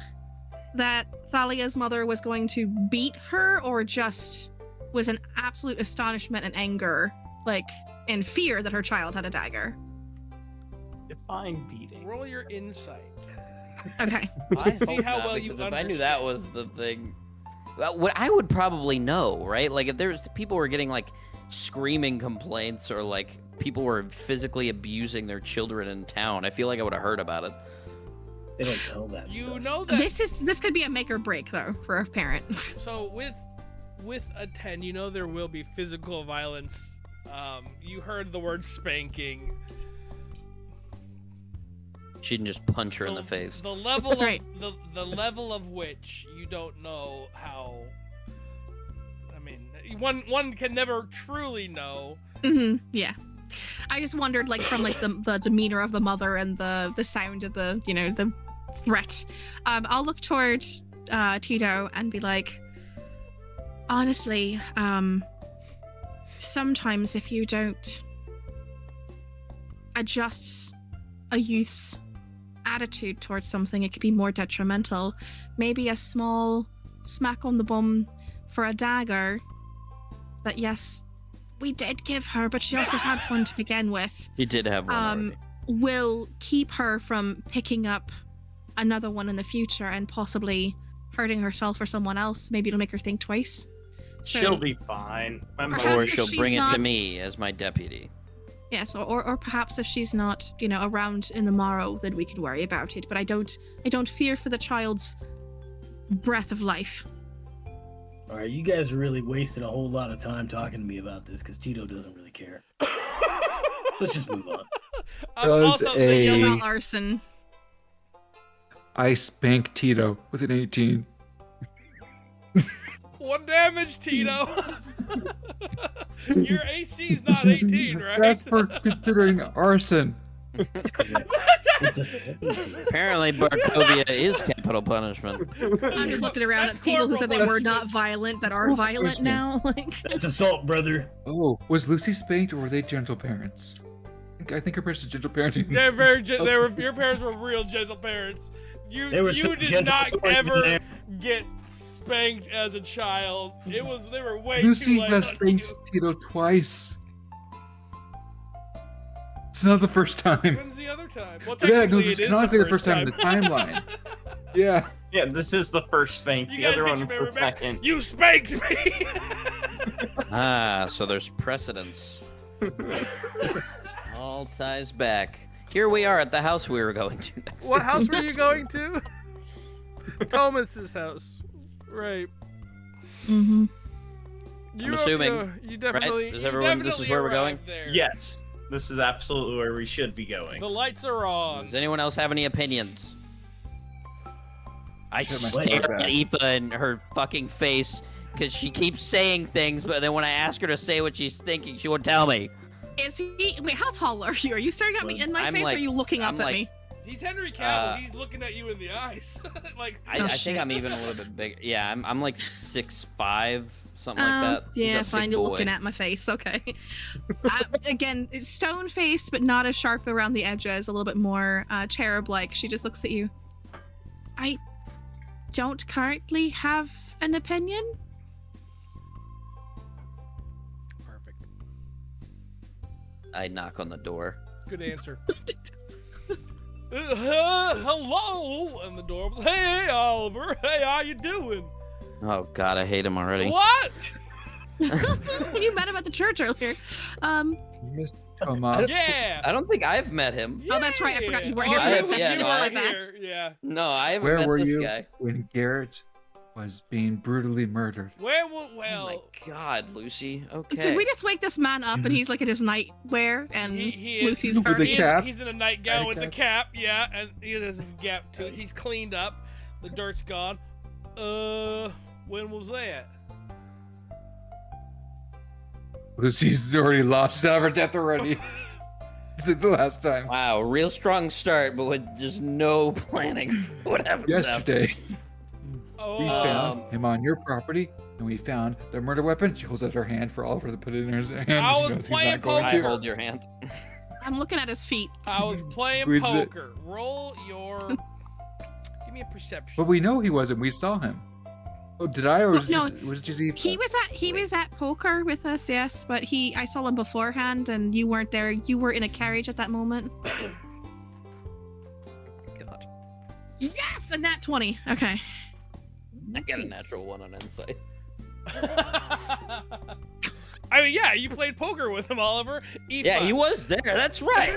that Thalia's mother was going to beat her, or just was an absolute astonishment and anger, like, and fear that her child had a dagger? Define beating. Roll your insight. Okay. I See hope how not, well you because if I knew that understand. was the thing, well, what I would probably know, right? Like if there's people were getting like screaming complaints or like people were physically abusing their children in town, I feel like I would have heard about it. They don't tell that You stuff. know that. This could be a make or break though for a parent. So with with a 10, you know there will be physical violence. You heard the word spanking. She can just punch her in the face. The level Right. of the level of which you don't know how. I mean, one can never truly know. Yeah. I just wondered, like, from like the demeanor of the mother and the sound of the the threat. I'll look towards Tito and be like, honestly, sometimes if you don't adjust a youth's attitude towards something, it could be more detrimental. Maybe a small smack on the bum for a dagger that, yes, we did give her, but she also had one to begin with. He did have one already. Will keep her from picking up another one in the future and possibly hurting herself or someone else. Maybe it'll make her think twice. So, she'll be fine. Perhaps Or if she'll she's bring it to not- me as my deputy. yes, or perhaps if she's not, around in the morrow, then we can worry about it. But I don't fear for the child's breath of life. All right, you guys are really wasting a whole lot of time talking to me about this because Tito doesn't really care. Let's just move on. Does Also, a- It's the about arson. I spank Tito with an 18. 1 damage, Tito. Your AC is not 18, right? That's for considering arson. That's correct. It's a 17. Apparently, Barkovia is capital punishment. I'm just looking around That's at people who said they were corporal not violent that are violent now. Like, That's assault, brother. Oh, was Lucy spanked or were they gentle parents? I think her parents are gentle parenting. They're very. Your parents were real gentle parents. They were so You did gentle not towards me ever there. get spanked as a child. They were way Lucy too light has on spanked you. Tito twice. It's not the first time. When's the other time? Well, Yeah, no, technically this is it is canonically the first time in the timeline. Yeah. Yeah, this is the first spank. You The guys other get one your was memory the back? second. You spanked me. So there's precedence. All ties back. Here we are at the house we were going to next. What house were you going to? Thomas's house. Right. mm-hmm. You assuming, you definitely. Right? Is you everyone- this is definitely where we're going? arrived there. Yes, this is absolutely where we should be going. The lights are on. Does anyone else have any opinions? I Shut my stare fuck at up. Aoife in her fucking face because she keeps saying things, but then when I ask her to say what she's thinking, she won't tell me. Is he? Wait, how tall are you? Are you staring at me in my I'm face, or like- are you looking up I'm at like- me? He's Henry Cavill. He's looking at you in the eyes. Like. I Oh, think shit. I'm even a little bit bigger. Yeah, I'm like 6'5", something like that. He's Yeah, a fine. big You're boy. looking at my face. Okay. Again, stone faced, but not as sharp around the edges. A little bit more cherub-like. She just looks at you. I don't currently have an opinion. Perfect. I knock on the door. Good answer. Hello, and the door was, "Hey, Oliver. Hey, how you doing?" Oh God, I hate him already. What? You met him at the church earlier. Mr. Thomas. Yeah. I don't think I've met him. Oh, that's right, I forgot you weren't Oh, here for you, that session. you My weren't bad. here. Yeah. No, I haven't Where met were this you guy. when Garrett was being brutally murdered? Oh my Well, God, Lucy. Okay. Did we just wake this man up and he's like in his nightwear and he is- Lucy's With the hurting? cap? he's in a nightgown with the Cap. cap, yeah, and he has his gap too. He's cleaned up. The dirt's gone. When was that? Lucy's already lost. She's out of her depth already. This is the last time. Wow, real strong start, but with just no planning for what happens after. Yesterday, Oh, we found him on your property, and we found the murder weapon. She holds out her hand for Oliver to put it in her hand. I She was knows he's playing not going I to. hold your hand. I'm looking at his feet. I was playing Who is it? poker. Roll your. Give me a perception. But we know he wasn't. We saw him. Oh, did I? Or was, No, was it just Eva? He was at poker with us, yes, but I saw him beforehand and you weren't there. You were in a carriage at that moment. God. Yes, a nat 20. Okay. I got a natural 1 on insight. I mean, yeah, you played poker with him, Oliver. Yeah, he was there. That's right.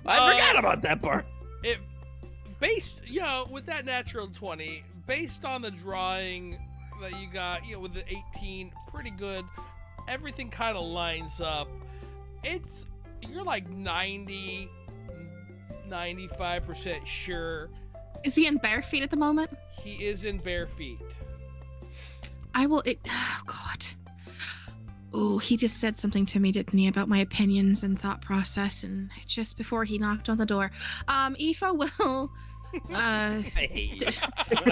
I forgot about that part. Based, with that natural 20, based on the drawing that you got, with the 18, pretty good. Everything kind of lines up. You're like 95% sure. Is he in bare feet at the moment? He is in bare feet. Oh, God. Oh, he just said something to me, didn't he, about my opinions and thought process, and just before he knocked on the door. Aoife will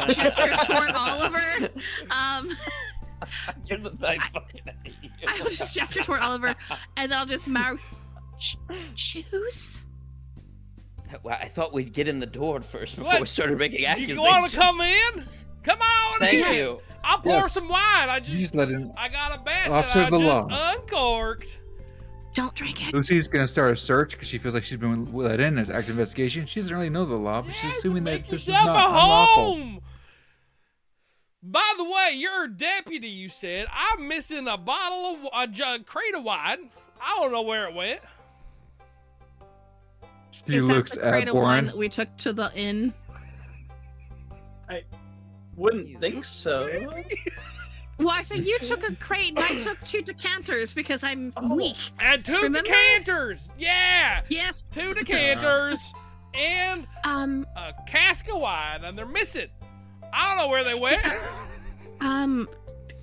gesture toward Oliver. You're the I fucking hate you. I will just gesture toward Oliver, and then I'll just mouth, choose? Well, I thought we'd get in the door first before we started making accusations. You want to come in? Come on Thank in. you. I'll pour some wine. I just let him. I got a batch Officer that of the I just law. uncorked. Don't drink it. Lucy's gonna start a search because she feels like she's been let in as active investigation. She doesn't really know the law, but she's assuming that this is yourself not a unlawful. home. By the way, you're a deputy, you said. I'm missing a crate of wine. I don't know where it went. She Is looks that the crate at of wine Boren. that we took to the inn? Wouldn't think so. Why? So you took a crate and I took 2 decanters because I'm weak. And 2 Remember? decanters. Yeah. Yes. 2 decanters and a cask of wine, and they're missing. I don't know where they went.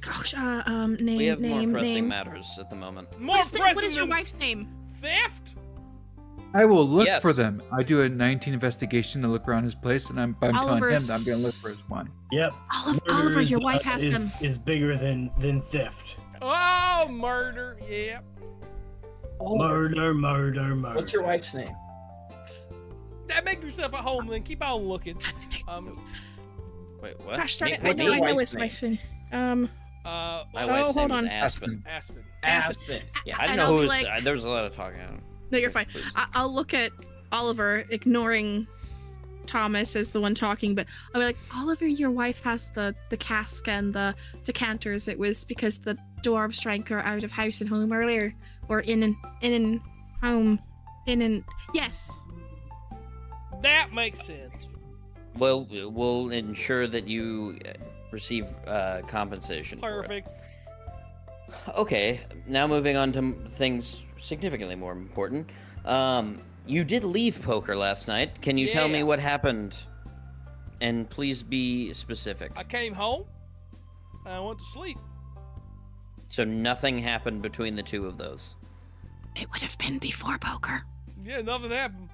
Gosh, name, We have more name, pressing name. matters at the moment. More What pressing is your than wife's name? theft. I will look Yes. for them. I do a 19 investigation to look around his place, and I'm telling him Oliver's- that I'm gonna look for his wine. Yep. Oliver, your wife Murder has is, them. is bigger than theft. Oh, murder. Yep. Murder. What's your wife's name? That make yourself at home, then keep on looking. Wait, what? Gosh darn it, I What's know your his wife's wife. My wife's hold name on. is Aspen. Aspen. Aspen. Yeah, I And didn't know I'll who be was. like- There was a lot of talking. No, you're fine. Please. I'll look at Oliver, ignoring Thomas as the one talking, but I'll be like, Oliver, your wife has the cask and the decanters. It was because the dwarves drank her out of house and home earlier, or in and home, yes. That makes sense. Well, we'll ensure that you receive compensation. For it. Perfect. Okay, now moving on to things significantly more important. You did leave poker last night. Can you tell me Yeah. what happened? And please be specific. I came home and I went to sleep. So nothing happened between the two of those. It would have been before poker. Yeah, nothing happened.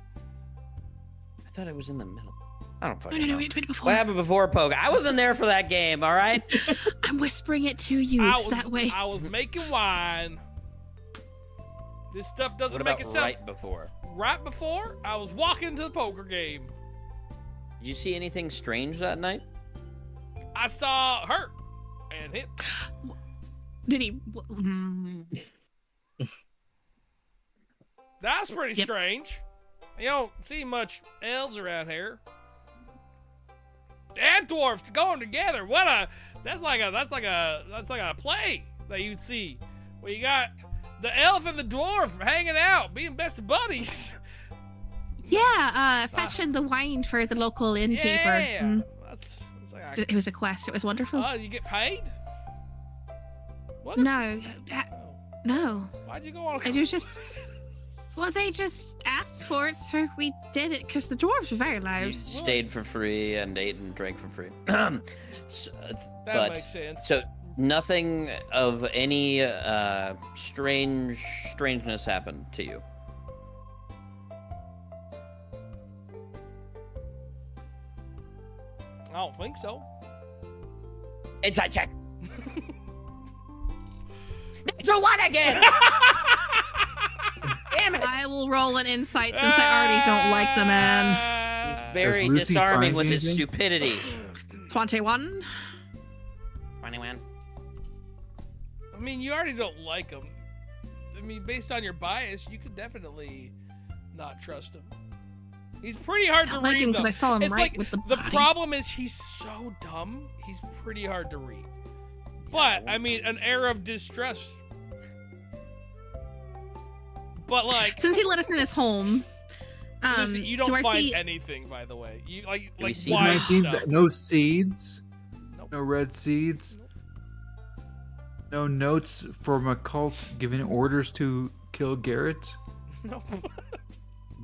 I thought it was in the middle. I don't No, fucking know. it been before. What happened before poker? I wasn't there for that game, all right? I'm whispering it to you. It's that way. I was making wine. This stuff doesn't What make about it sound right before? Right before I was walking to the poker game. Did you see anything strange that night? I saw her and him. Did he? That's pretty Yep. strange. You don't see much elves around here. And dwarves going together. That's like a play that you'd see. Where you got the elf and the dwarf hanging out, being best of buddies. Yeah, fetching the wine for the local innkeeper. Yeah. Mm. It's It was a quest. It was wonderful. Oh, you get paid? What? No, no. Why'd you go on? It was just. Well, they just asked for it, so we did it because the dwarves were very loud. You stayed for free and ate and drank for free. That makes sense. So nothing of any strangeness happened to you. I don't think so. Inside check. It's a one again. Damn it! I will roll an insight since I already don't like the man. He's very Does Lucy disarming find with his anything? stupidity. 21. 21. I mean, you already don't like him. I mean, based on your bias, you could definitely not trust him. He's pretty hard I to like read, him because though. I saw him It's right like, with the the body. problem is he's so dumb, he's pretty hard to read. But, I mean, an air of distrust. But, like, Since he let us in his home, listen, you don't do I find see? anything, by the way. You we like see wine 19, stuff. no seeds, Nope. no red seeds, No notes from a cult giving orders to kill Garrett? No.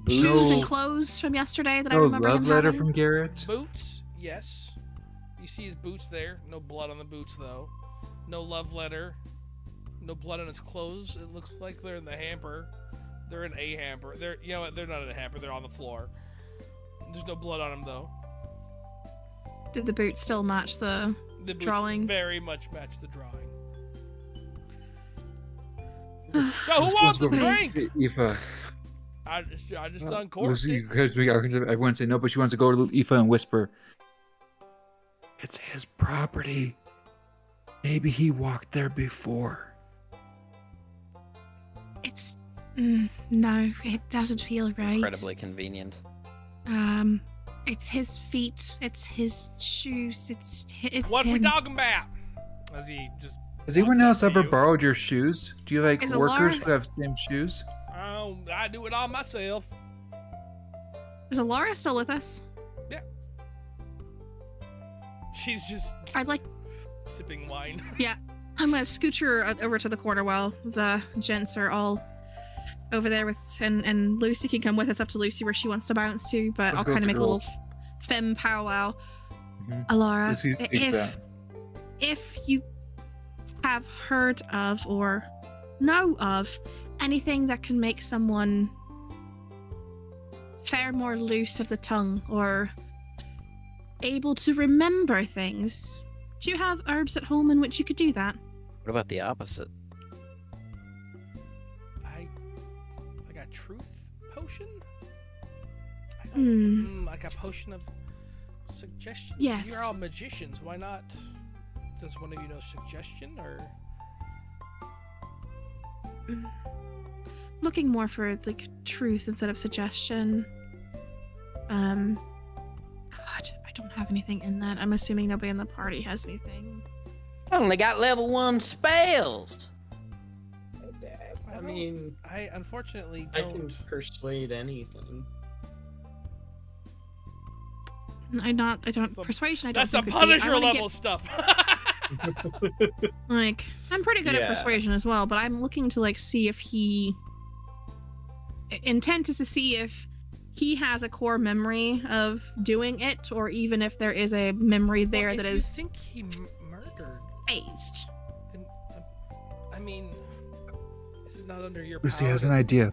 Shoes and clothes from yesterday that I No remember love him letter having. from Garrett? Boots, yes. You see his boots there. No blood on the boots, though. No love letter. No blood on his clothes. It looks like they're in the hamper. They're in a hamper. You know what? They're not in a hamper. They're on the floor. There's no blood on them, though. Did the boots still match the boots drawing? Very much match the drawing. So who wants a drink? Aoife. I just done course. Everyone say no, but she wants to go to Aoife and whisper. It's his property. Maybe he walked there before. It's no, it doesn't feel right. Incredibly convenient. It's his feet. It's his shoes. It's what him. we talking about? As he just. Has anyone else ever borrowed your shoes? Do you have Is workers Alara- who have same shoes? Oh, I do it all myself. Is Alara still with us? Yeah. She's just. I'd like. Sipping wine. Yeah, I'm gonna scooch her over to the corner while the gents are all over there with, and Lucy can come with us up to Lucy where she wants to bounce to, but I'll kind of make a little femme powwow. Alara, if you have heard of or know of anything that can make someone fare more loose of the tongue or able to remember things, do you have herbs at home in which you could do that? What about the opposite? I got truth potion? Like a potion of suggestion? Yes. You're all magicians. Why not? Does one of you know suggestion or? Looking more for like truth instead of suggestion. God, I don't have anything in that. I'm assuming nobody in the party has anything. I only got level 1 spells. I mean, I unfortunately don't. I can persuade anything. I don't persuasion. I don't. That's a think would be- I Punisher wanna level get- stuff. Like, I'm pretty good at Yeah. persuasion as well, but I'm looking to like see if he. Intent is to see if he has a core memory of doing it, or even if there is a memory there that is. I think he murdered. Phased. Then, I mean, this is not under your. Lucy power has to- an idea.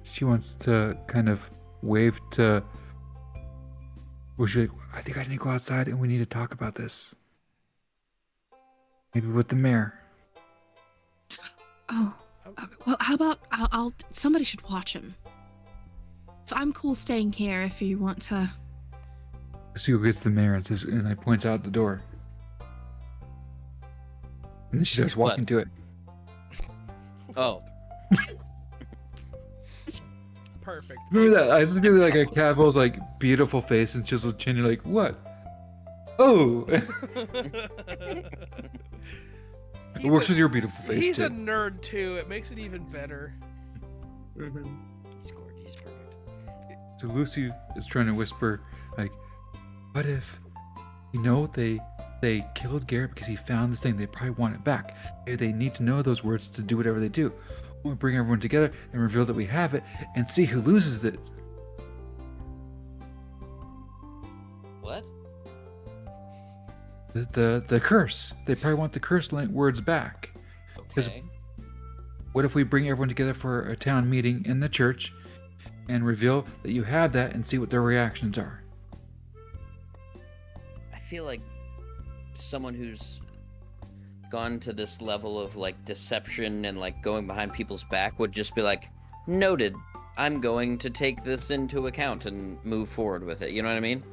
She wants to kind of wave to. Well, she's like, I think I need to go outside and we need to talk about this. Maybe with the mayor. Oh. Okay. Well, how about I'll somebody should watch him. So I'm cool staying here if you want to. Lucy gets the mayor and says, and I points out the door. And then she starts walking What? to it. Oh. Perfect. Remember that? I just feel like a Cavill's like beautiful face and chiseled chin. You're like, what? Oh, it works with your beautiful face He's too. a nerd too. It makes it even better. He's perfect. So Lucy is trying to whisper, like, what if, they killed Garrett because he found this thing. They probably want it back. Maybe they need to know those words to do whatever they do. We bring everyone together and reveal that we have it and see who loses it. What? The curse. They probably want the curse words back. Okay. What if we bring everyone together for a town meeting in the church and reveal that you have that and see what their reactions are? I feel like someone who's gone to this level of like deception and like going behind people's back would just be like, noted, I'm going to take this into account and move forward with it. You know what I mean?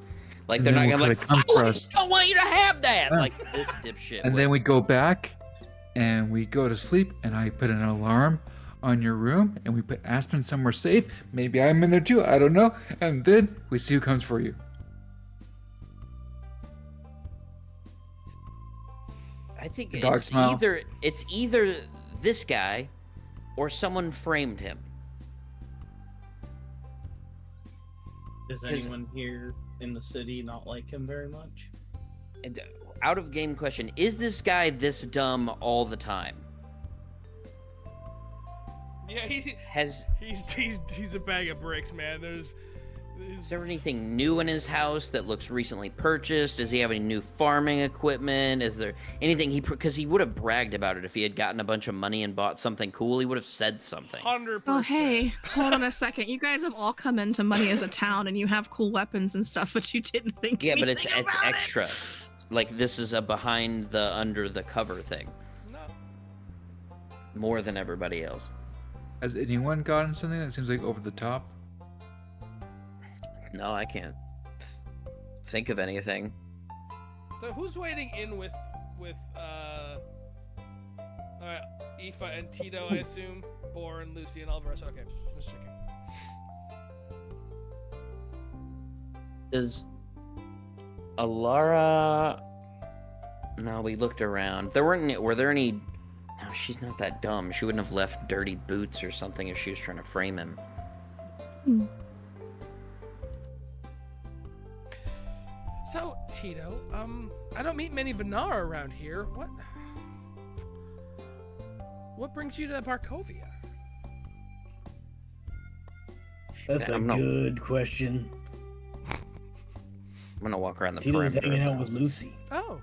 Like And they're then not we'll gonna try to come for I us. don't want you to have that. Yeah. Like this dipshit. And then we go back and we go to sleep and I put an alarm on your room and we put Aspen somewhere safe. Maybe I'm in there too. I don't know. And then we see who comes for you. I think Dog it's smile. either this guy or someone framed him. Does anyone here in the city not like him very much? And out of game question, is this guy this dumb all the time? Yeah, he's a bag of bricks, man. Is there anything new in his house that looks recently purchased? Does he have any new farming equipment? Is there anything because he would have bragged about it if he had gotten a bunch of money and bought something cool. He would have said something. 100%. Oh, hey, hold on a second. You guys have all come into money as a town, and you have cool weapons and stuff, but you didn't think. Yeah, but it's about extra. Like this is a behind the under the cover thing. No. More than everybody else. Has anyone gotten something that seems like over the top? No, I can't think of anything. So who's waiting in with Aoife and Tito, I assume? Bor and Lucy and all of us. Okay, just checking. Does Alara? No, we looked around. Were there any? No, she's not that dumb. She wouldn't have left dirty boots or something if she was trying to frame him. So, Tito, I don't meet many Vanar around here. What brings you to Barkovia? That's a good question. I'm gonna walk around the Tito's perimeter. hanging out with Lucy. Oh.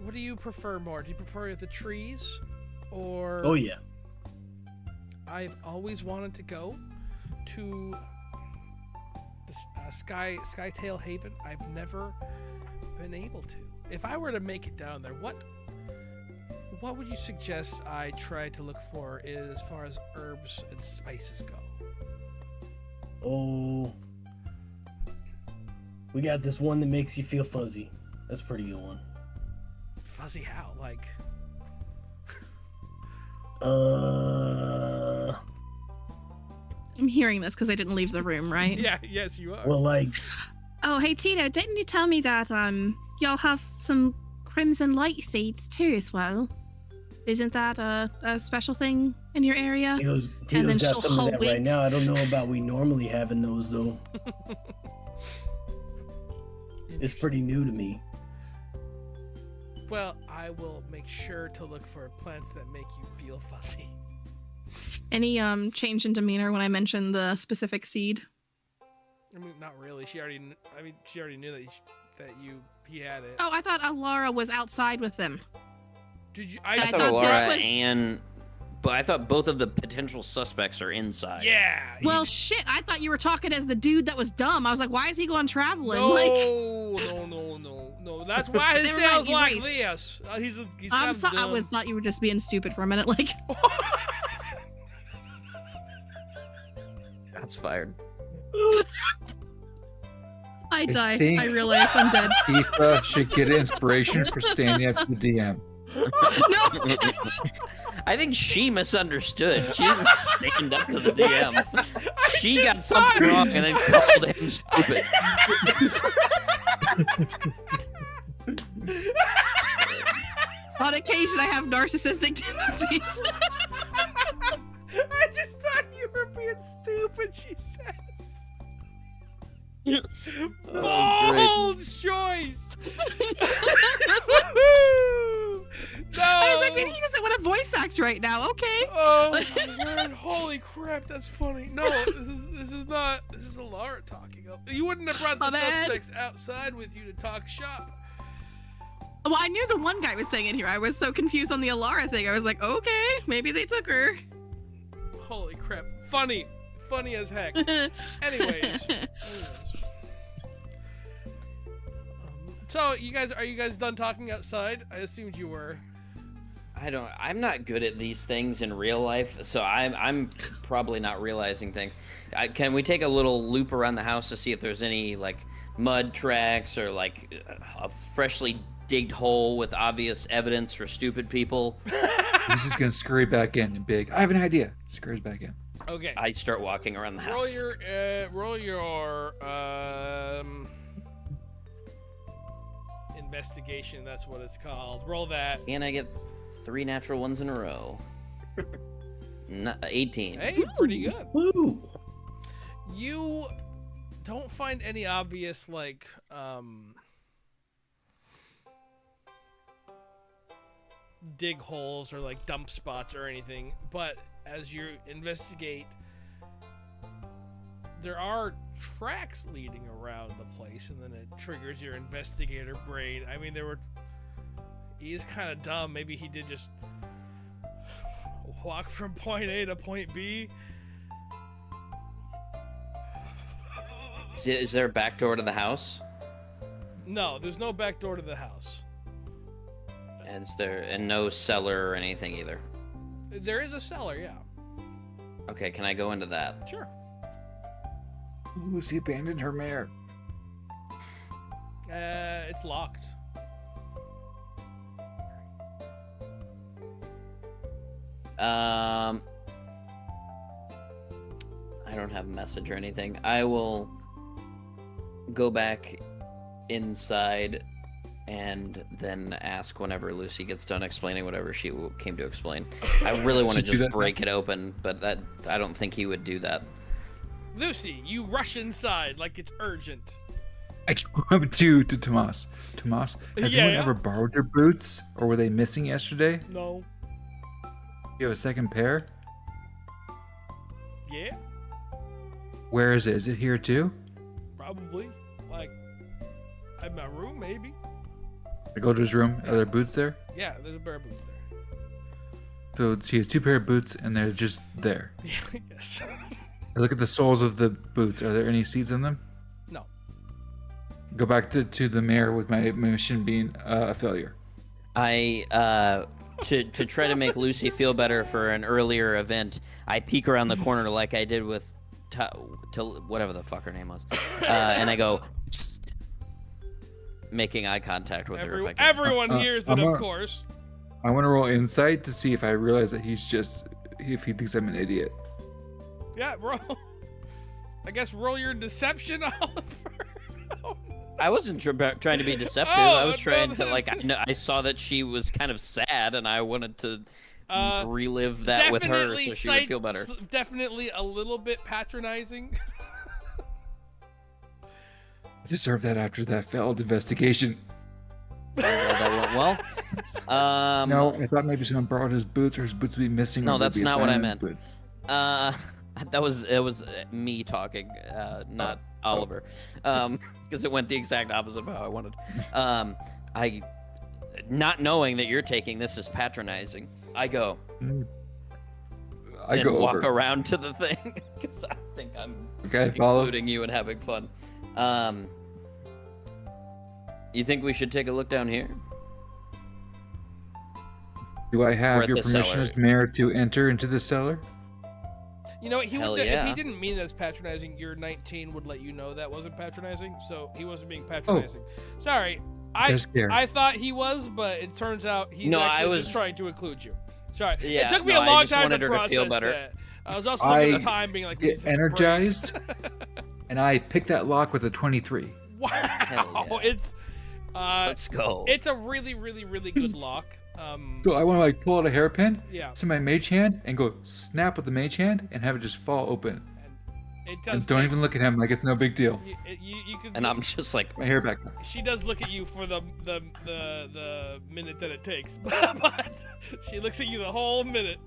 What do you prefer more? Do you prefer the trees, or? Oh yeah. I've always wanted to go to the Skytail Haven. I've never been able to. If I were to make it down there, what would you suggest I try to look for as far as herbs and spices go? Oh, we got this one that makes you feel fuzzy. That's a pretty good one. Fuzzy how? Like? I'm hearing this because I didn't leave the room, right? Yeah, yes, you are. Well, like. Oh, hey Tito, didn't you tell me that y'all have some crimson light seeds too as well? Isn't that a special thing in your area? Tito's then got she'll some of that wink. right now. I don't know about we normally having those though. It's pretty new to me. Well, I will make sure to look for plants that make you feel fuzzy. Any change in demeanor when I mentioned the specific seed? I mean, not really. She already knew that he had it. Oh, I thought Alara was outside with them. Did you? I I thought thought Alara this was- but I thought both of the potential suspects are inside. Yeah. Well, shit, I thought you were talking as the dude that was dumb. I was like, why is he going traveling? No, Like, no. That's why his Never mind, sounds like erased. this. He's I'm kinda sorry, I dumb. thought you were just being stupid for a minute. Like, That's fired. I die. think- I realize I'm dead. Aoife should get inspiration for standing up to the DM. No. I think she misunderstood. She didn't stand up to the DM. She got something wrong and then called him stupid. On occasion, I have narcissistic tendencies. I just thought you were being stupid, she says. Bold choice! No! I was like, maybe he doesn't want to voice act right now. Okay. Oh my word! Holy crap, that's funny. No, this is Alara talking. You wouldn't have brought the My bad. suspects outside with you to talk shop. Well, I knew the one guy was staying in here. I was so confused on the Alara thing. I was like, okay, maybe they took her. Holy crap. Funny as heck. Anyways. So, are you guys done talking outside? I assumed you were. I'm not good at these things in real life, so I'm probably not realizing things. Can we take a little loop around the house to see if there's any, like, mud tracks or, like, a freshly digged hole with obvious evidence for stupid people? He's just gonna scurry back in and big. I have an idea. Scurries back in. Okay. I start walking around the house. Roll your investigation. That's what it's called. Roll that. Can I get 3 natural ones in a row? 18. Hey, pretty good. Woo! You don't find any obvious, like, dig holes or like dump spots or anything, but as you investigate, there are tracks leading around the place, and then it triggers your investigator brain. I mean, he's kind of dumb. Maybe he did just walk from point A to point B. Is there a back door to the house? No, there's no back door to the house. And no cellar or anything either? There is a cellar, yeah. Okay, can I go into that? Sure. Lucy abandoned her mare. It's locked. I don't have a message or anything. I will go back inside and then ask whenever Lucy gets done explaining whatever she came to explain. I really want to just break it open, but I don't think he would do that. Lucy, you rush inside like it's urgent. I go up to Tomas. Tomas, has anyone ever borrowed your boots, or were they missing yesterday? No. You have a second pair? Yeah. Where is it? Is it here too? Probably. Like, in my room, maybe. I go to his room. Are there boots there? Yeah, there's a pair of boots there. So she has 2 pair of boots, and they're just there. Yeah, I guess. I look at the soles of the boots. Are there any seeds in them? No. Go back to the mayor with my mission being a failure. To try to make Lucy feel better for an earlier event, I peek around the corner like I did with whatever the fuck her name was, and I go, psst, making eye contact with her. If I can. Everyone hears it, of course. I want to roll insight to see if I realize that if he thinks I'm an idiot. Yeah, roll. I guess roll your deception, Oliver. I wasn't trying to be deceptive. I was trying to I saw that she was kind of sad, and I wanted to relive that with her so she would feel better. Definitely a little bit patronizing. I deserve that after that failed investigation. That went well. No, I thought maybe someone borrowed his boots, or his boots would be missing. No, that's not what I meant. It was me talking, not Oliver, because it went the exact opposite of how I wanted. I, not knowing that you're taking this as patronizing, I go. I go walk around to the thing because I think I'm including you and having fun. You think we should take a look down here? Do I have your permission as mayor to enter into the cellar? You know what? If he didn't mean it as patronizing, your 19 would let you know that wasn't patronizing, so he wasn't being patronizing. Oh. Sorry, I thought he was, but it turns out he's just trying to include you. Sorry, it took me a long time to process that. I was also looking at the time, being like, get energized, and I picked that lock with a 23. Wow, yeah. It's let's go. It's a really, really, really good lock. So I want to pull out a hairpin, to my mage hand, and go snap with the mage hand, and have it just fall open. And it does. And don't even look at him like it's no big deal. You could. And I'm just like my hair back. She does look at you for the minute that it takes, but she looks at you the whole minute.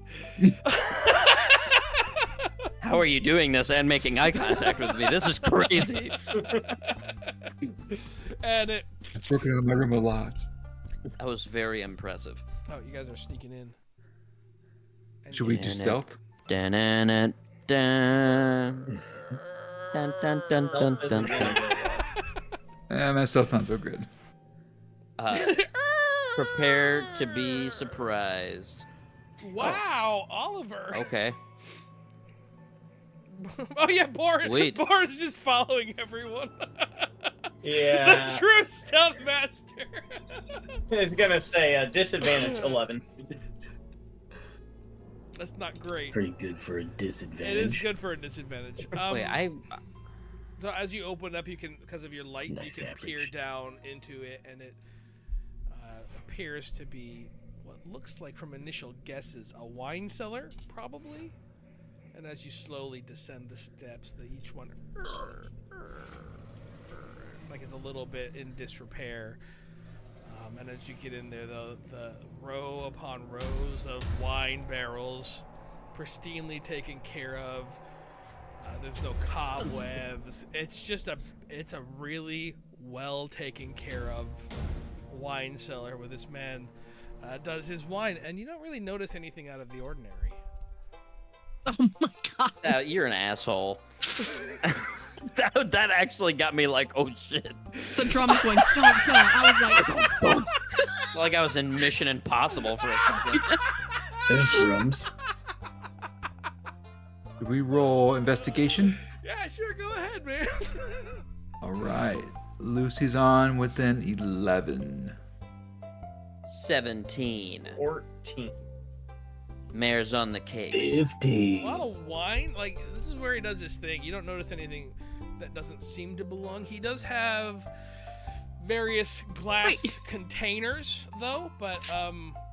How are you doing this and making eye contact with me? This is crazy. And it's working in my room a lot. That was very impressive. Oh, you guys are sneaking in. Should we do stealth? Dun dun dun dun dun dun dun dun dun. My stealth's not so good. Prepare to be surprised. Wow, Oliver. Okay. Oh yeah, Boris is just following everyone. Yeah. The true stealth master. It's gonna say disadvantage 11. That's not great. Pretty good for a disadvantage. It is good for a disadvantage. Wait, So as you open up, you can, because of your light, nice you can average. peer down into it, and it appears to be what looks like, from initial guesses, a wine cellar, probably. And as you slowly descend the steps, each one like it's a little bit in disrepair. And as you get in there, the row upon rows of wine barrels, pristinely taken care of. There's no cobwebs. It's a really well taken care of wine cellar where this man does his wine, and you don't really notice anything out of the ordinary. Oh my god. You're an asshole. that actually got me like, oh shit. The drums going dun, dun. I was like, dun. Like I was in Mission Impossible for a second. There's drums. Do we roll investigation? Yeah, sure. Go ahead, man. All right. Lucy's on with an 11. 17. 14. Mayor's on the case. 15. A lot of wine. Like, this is where he does his thing. You don't notice anything that doesn't seem to belong. He does have various glass containers, though. But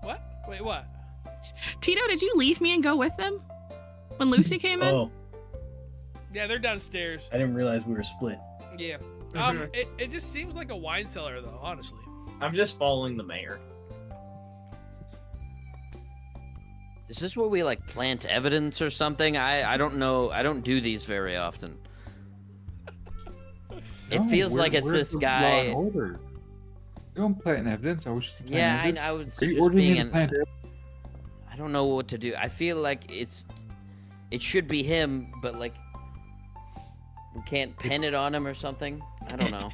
what? Wait, what? Tito, did you leave me and go with them when Lucy came in? Oh, Yeah, they're downstairs. I didn't realize we were split. Yeah. It just seems like a wine cellar, though. Honestly. I'm just following the mayor. Is this where we like plant evidence or something? I don't know. I don't do these very often. It feels like it's this guy. Law and order. You don't plant evidence. I was just Yeah, I was Are you just ordering being me to plant evidence? I don't know what to do. I feel like it should be him, but like we can't pin it on him or something. I don't know.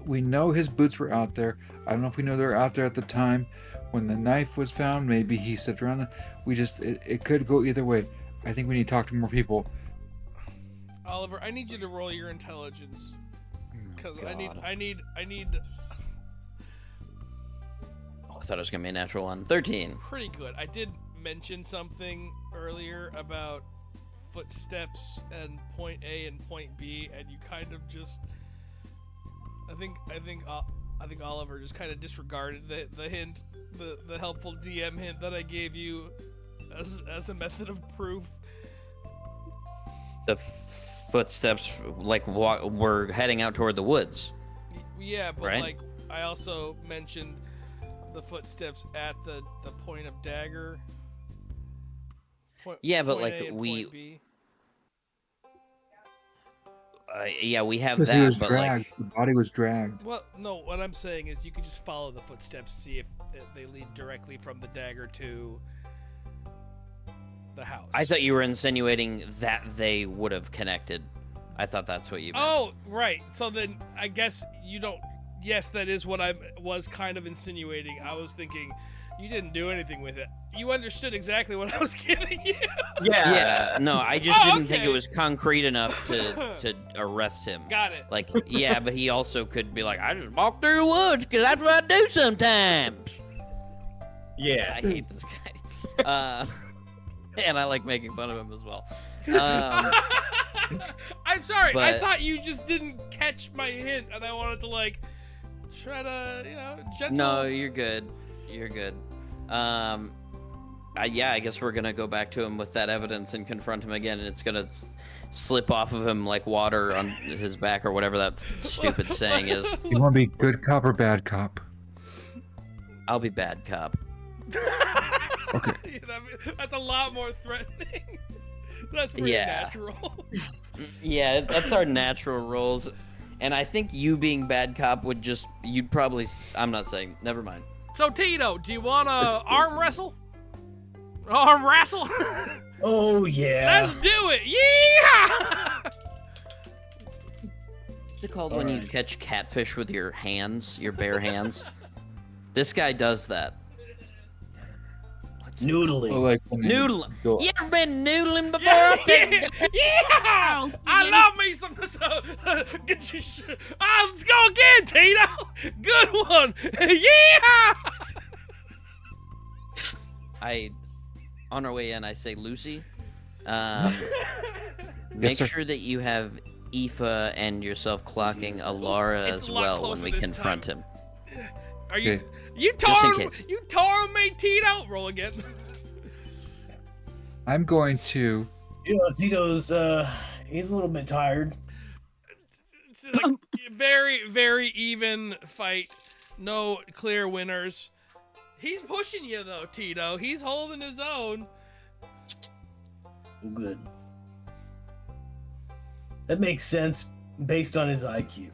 We know his boots were out there. I don't know if we know they were out there at the time when the knife was found. Maybe he stepped around. It could go either way. I think we need to talk to more people. Oliver, I need you to roll your intelligence. Because I need. Oh, I thought it was gonna be a natural one. 13. Pretty good. I did mention something earlier about footsteps and point A and point B, and you kind of just. I think Oliver just kind of disregarded the hint, the helpful DM hint that I gave you as a method of proof. The footsteps, like, we're heading out toward the woods. Yeah, but right? like I also mentioned the footsteps at the point of dagger. Yeah, but point like A and we. point B. Yeah, we have Because that, he was but dragged. like. The body was dragged. Well, no, what I'm saying is you could just follow the footsteps, see if they lead directly from the dagger to the house. I thought you were insinuating that they would have connected. I thought that's what you meant. Oh, right. So then I guess you don't. Yes, that is what I was kind of insinuating. I was thinking you didn't do anything with it. You understood exactly what I was giving you. Yeah. No, I just didn't think it okay. was concrete enough to arrest him. Got it. Like, yeah, but he also could be like, I just walk through the woods because that's what I do sometimes. Yeah. I hate this guy. And I like making fun of him as well. I'm sorry. I but- thought you just didn't catch my hint, and I wanted to like try to, gentle. No, you're good. You're good. Yeah, I guess we're gonna go back to him with that evidence and confront him again, and it's gonna slip off of him like water on his back or whatever that stupid saying is. You want to be good cop or bad cop? I'll be bad cop. Okay. That's a lot more threatening. That's pretty natural. Yeah, that's our natural roles. And I think you being bad cop you'd probably, I'm not saying, never mind. So, Tito, do you want to arm wrestle? Arm wrestle? Oh, yeah. Let's do it. Yeah! What's it called when you catch catfish with your hands, your bare hands? This guy does that. Noodling. Well, like when you Noodling. go- You ever been noodling before? Yeah! I love me some. Get your shit. Let's go again, Tito. Good one. Yeah! On our way in, I say, Lucy, Yes, make sir. sure that you have Aoife and yourself clocking Alara It's as a lot well closer when we this confront time. him. Are you? Okay. You Just in tore case. You tore me, Tito. Roll again. I'm going to. Tito's, he's a little bit tired. It's like very, very even fight. No clear winners. He's pushing you though, Tito. He's holding his own. Good. That makes sense based on his IQ.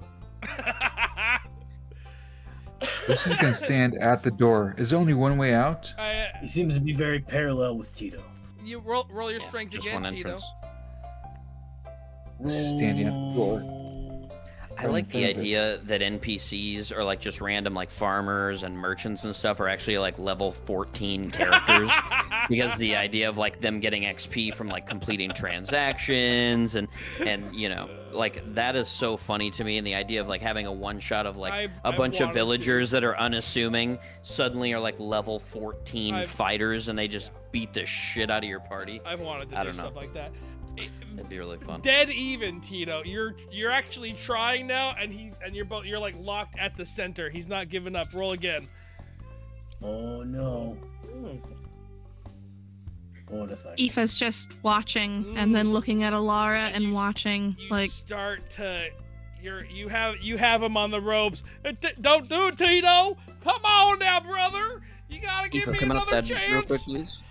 Lucy's gonna stand at the door. Is there only one way out? He seems to be very parallel with Tito. You roll your strength just again, one Tito. entrance. Lucy's standing at the door. I like the idea that NPCs are like just random like farmers and merchants and stuff are actually like level 14 characters because the idea of like them getting XP from like completing transactions and you know like that is so funny to me, and the idea of like having a one shot of like a bunch of villagers that are unassuming suddenly are like level 14 fighters and they just beat the shit out of your party. I've wanted to do stuff like that. That'd be really fun. Dead even, Tito. You're actually trying now, and you're like locked at the center. He's not giving up. Roll again. Oh no. What if I... Aoife's just watching and then looking at Alara and watching. You Like, start to, you have him on the ropes. Don't do it, Tito. Come on now, brother. You gotta give me come another outside chance. real quick, please.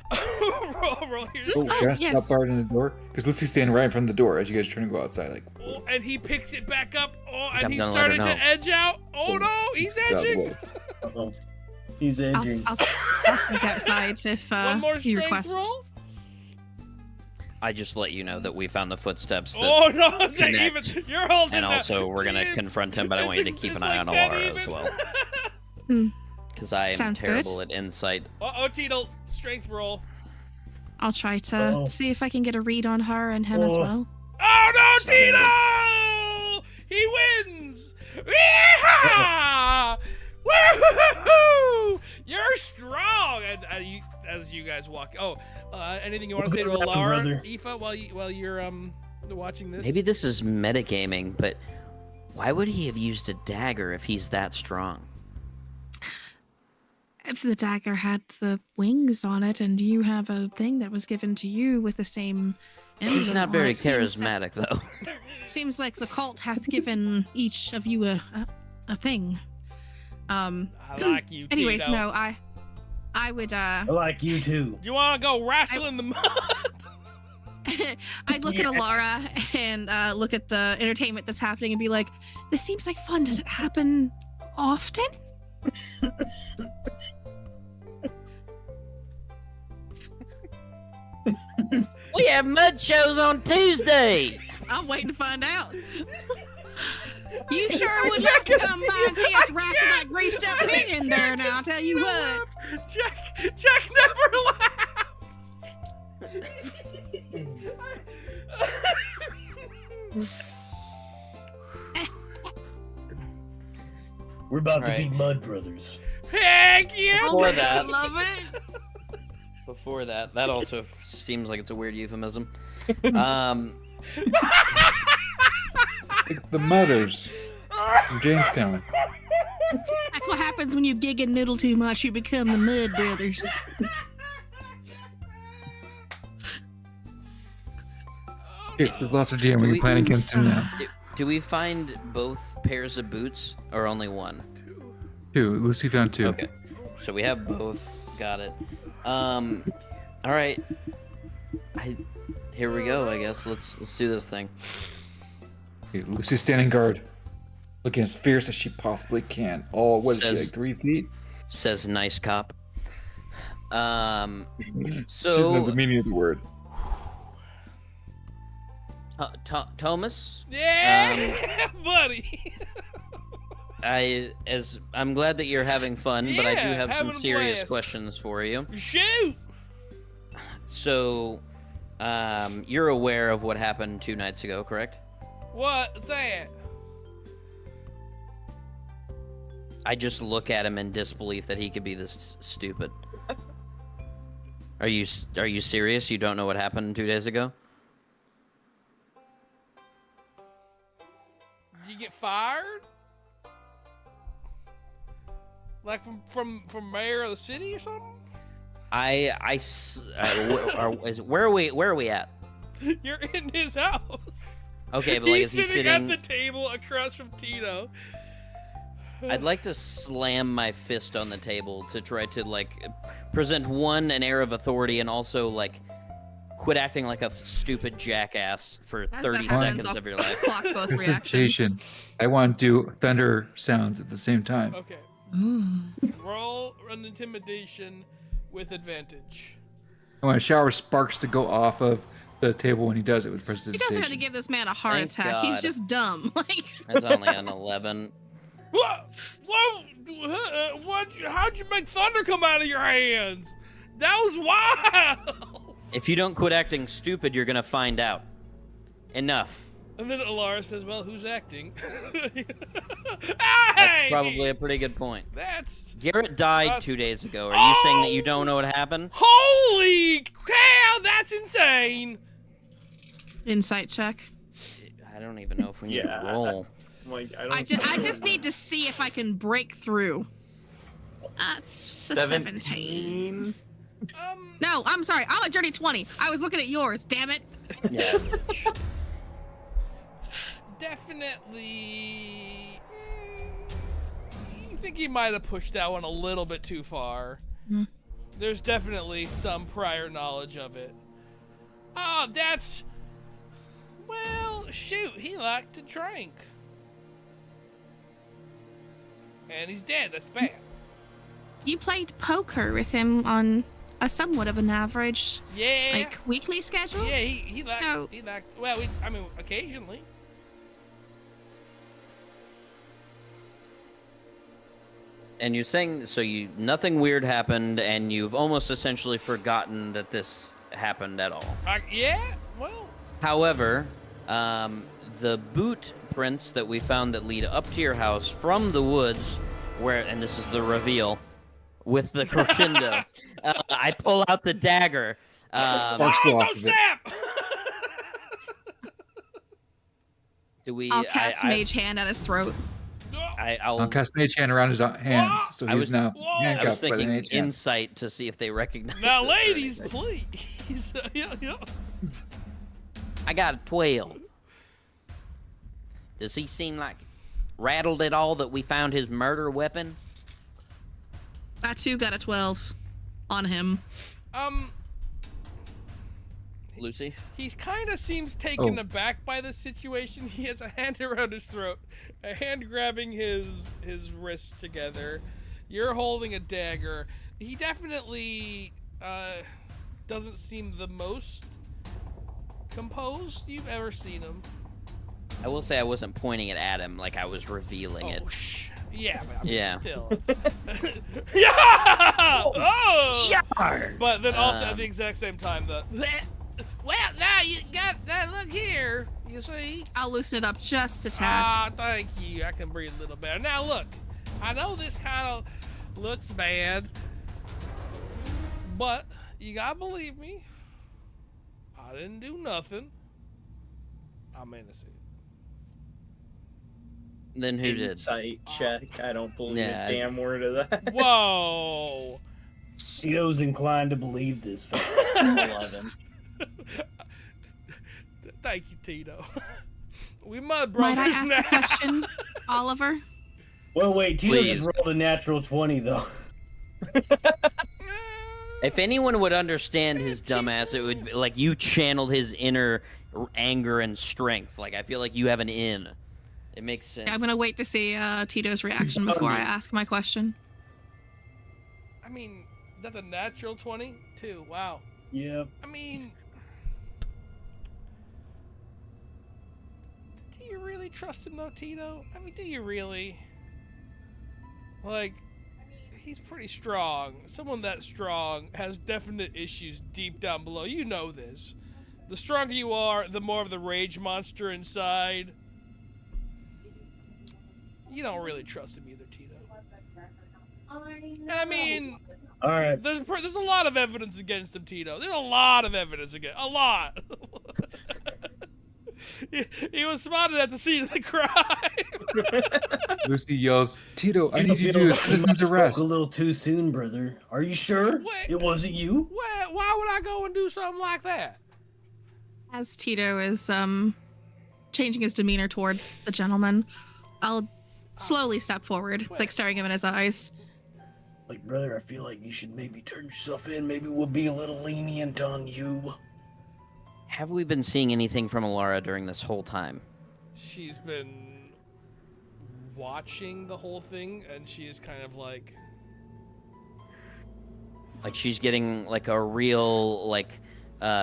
roll your Oh, strength. should I yes. stop guarding the door? Because Lucy's standing right in front of the door as you guys are trying to go outside. Like, Oh, and he picks it back up. Oh, and I'm he's gonna let her starting to know. edge out. Oh no, he's edging. Uh-oh. He's I'll edging. sneak outside if One more you strength request. roll. I just let you know that we found the footsteps that Oh no, it's connect. even. You're holding. and that. also we're gonna confront him, but I want you to keep an eye on Alara as well. Because I am Sounds terrible good. at insight. Tito, strength roll. I'll try to see if I can get a read on her and him as well. Oh no, Sorry. Tito! He wins! Yeehaw! Woo-hoo-hoo-hoo! You're strong! And you, as you guys walk. Anything you want to say to What happened, Alara, brother? Aoife, while you're watching this? Maybe this is metagaming, but why would he have used a dagger if he's that strong? If the dagger had the wings on it and you have a thing that was given to you with the same emblem He's not on very it, charismatic, though. Seems like the cult hath given each of you a thing. I like you, Anyways, Tito. no, I would I like you too. You want to go wrestle in the mud? I'd look at Alara and look at the entertainment that's happening and be like, this seems like fun. Does it happen often? We have mud shows on Tuesday. I'm waiting to find out. You sure would like to come by and see us wrestle that greased up pig in there now, I'll tell you what. Jack never laughs. We're about to Right. be Mud Brothers. Heck yeah! Before I that, love it. before that also seems like it's a weird euphemism. like the Mudders from Jamestown. That's what happens when you gig and noodle too much. You become the Mud Brothers. Here, we've lost our GM. We can plan against him now. Do we find both pairs of boots or only one? 2. Lucy found 2. Okay, so we have both. Got it. All right. Here we go. I guess let's do this thing. Okay, Lucy's standing guard, looking as fierce as she possibly can. Oh, what is she, like 3 feet? Says nice cop. She doesn't know So the meaning of the word. Thomas, Yeah, buddy. I'm glad that you're having fun, but I do Yeah, have some having a serious blast. questions for you. Shoot! So, you're aware of what happened 2 nights ago, correct? What's that? I just look at him in disbelief that he could be this stupid. Are you serious? You don't know what happened 2 days ago? Did you get fired? Like from mayor of the city or something? Where are we at? You're in his house. Okay, but like, He's is he sitting sitting? at the table across from Tito. I'd like to slam my fist on the table to try to, like, present, one, an air of authority, and also, like, quit acting like a stupid jackass for 30 seconds of your life. Clock both Precipitation. reactions. I want to do thunder sounds at the same time. Okay. Roll an intimidation with advantage. I want a shower sparks to go off of the table when he does it with You precipitation. guys are gonna give this man a heart Thank attack. He's God. just dumb. Like. That's only an 11. Whoa! How'd you make thunder come out of your hands? That was wild! If you don't quit acting stupid, you're gonna find out. Enough. And then Alara says, well, who's acting? Hey! That's probably a pretty good point. That's... Garrett died 2 days ago. Are you saying that you don't know what happened? Holy cow, that's insane! Insight check. I don't even know if we need to roll. Like, I just need to see if I can break through. That's a 17. No, I'm sorry. I'm a dirty 20. I was looking at yours. Damn it. Yeah. Definitely. I think he might have pushed that one a little bit too far. There's definitely some prior knowledge of it. Oh, that's... Well, shoot, he liked to drink. And he's dead, that's bad. You played poker with him on a somewhat of an average, Yeah. like, weekly schedule? Yeah, he liked, So- he liked, well, I mean, occasionally. And you're saying, so nothing weird happened, and you've almost essentially forgotten that this happened at all. Yeah, well. However, the boot prints that we found that lead up to your house from the woods, and this is the reveal, with the crescendo, I pull out the dagger. Sparks go off of it. Snap! Do we? I'll cast Mage Hand at his throat. I'll cast Mage Hand around his hands, so I he's was- now Whoa! handcuffed I was by the thinking Mage Hand. insight to see if they recognize Now, it or ladies, anything. please. Yeah. I got a 12. Does he seem like rattled at all that we found his murder weapon? I too got a 12 on him. Lucy? He kind of seems taken aback by the situation. He has a hand around his throat, a hand grabbing his wrists together. You're holding a dagger. He definitely doesn't seem the most composed you've ever seen him. I will say I wasn't pointing it at him like I was revealing it. Yeah, but I mean, Yeah. still. Yeah! Oh! Yar! But then also at the exact same time, well, now you got that. Look here. You see? I'll loosen it up just a tad. Ah, thank you. I can breathe a little better. Now, look. I know this kind of looks bad, but you gotta believe me. I didn't do nothing. I'm innocent. Then who did? Insight check. I don't believe Yeah, a damn word of that. Whoa. Tito's inclined to believe this. 11. Thank you, Tito. We mud Might brothers I ask now. a question, Oliver? Well, wait, Tito Please. just rolled a natural 20, though. If anyone would understand his dumbass, it would like you channeled his inner anger and strength. Like I feel like you have an in. It makes sense. I'm gonna wait to see Tito's reaction before I ask my question. I mean, that's a natural 20 too. Wow. Yep. I mean, do you really trust him though, Tito? I mean, do you really? Like, he's pretty strong. Someone that strong has definite issues deep down below. You know this. The stronger you are, the more of the rage monster inside. You don't really trust him either, Tito. And I mean, All right. there's a lot of evidence against him, Tito. There's a lot of evidence against. A lot. he was spotted at the scene of the crime. Lucy yells, Tito, I need you to feel do a like you citizen's spoke arrest. a little too soon, brother. Are you sure? Wait. It wasn't you? Why would I go and do something like that? As Tito is changing his demeanor toward the gentleman, I'll slowly step forward, like staring him in his eyes. Like, brother, I feel like you should maybe turn yourself in. Maybe we'll be a little lenient on you. Have we been seeing anything from Alara during this whole time? She's been watching the whole thing, and she is kind of like she's getting like a real like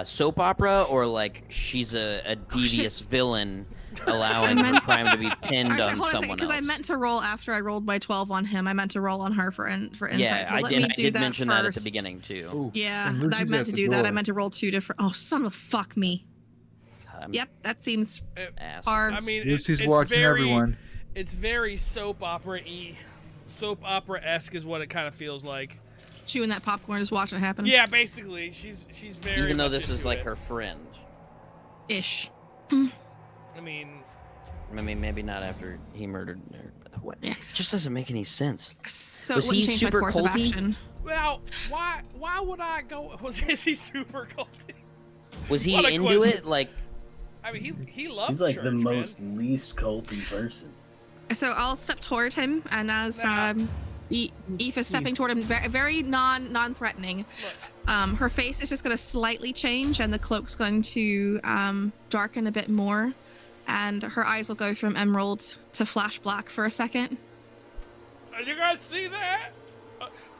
soap opera, or like she's a devious villain allowing her crime to be pinned on someone else. Because I meant to roll after I rolled my 12 on him. I meant to roll on her for insight. Yeah, so I did that mention first. that at the beginning too. Ooh, Yeah, and I Lucy's meant at to the do that. I door. meant to roll 2 different. Oh, son of fuck me. Yep, that seems Ass. hard. I mean, Lucy's it's watching very, everyone. It's very soap opera-y. Soap opera-esque is what it kind of feels like. Chewing that popcorn, just watching it happen. Yeah, basically, she's very. Even though much this is into like it. her friend. Ish. I mean, maybe not after he murdered her. What? Yeah. It just doesn't make any sense. So Was it wouldn't he change super my course of culty? action. well, why would I go? Is he super culty? Was he What a into question. it? Like, I mean, he loves He's like church, the man. most least culty person. So I'll step toward him, and as Aoife is stepping toward him, very non-threatening. Her face is just going to slightly change, and the cloak's going to darken a bit more, and her eyes will go from emerald to flash black for a second. You guys see that?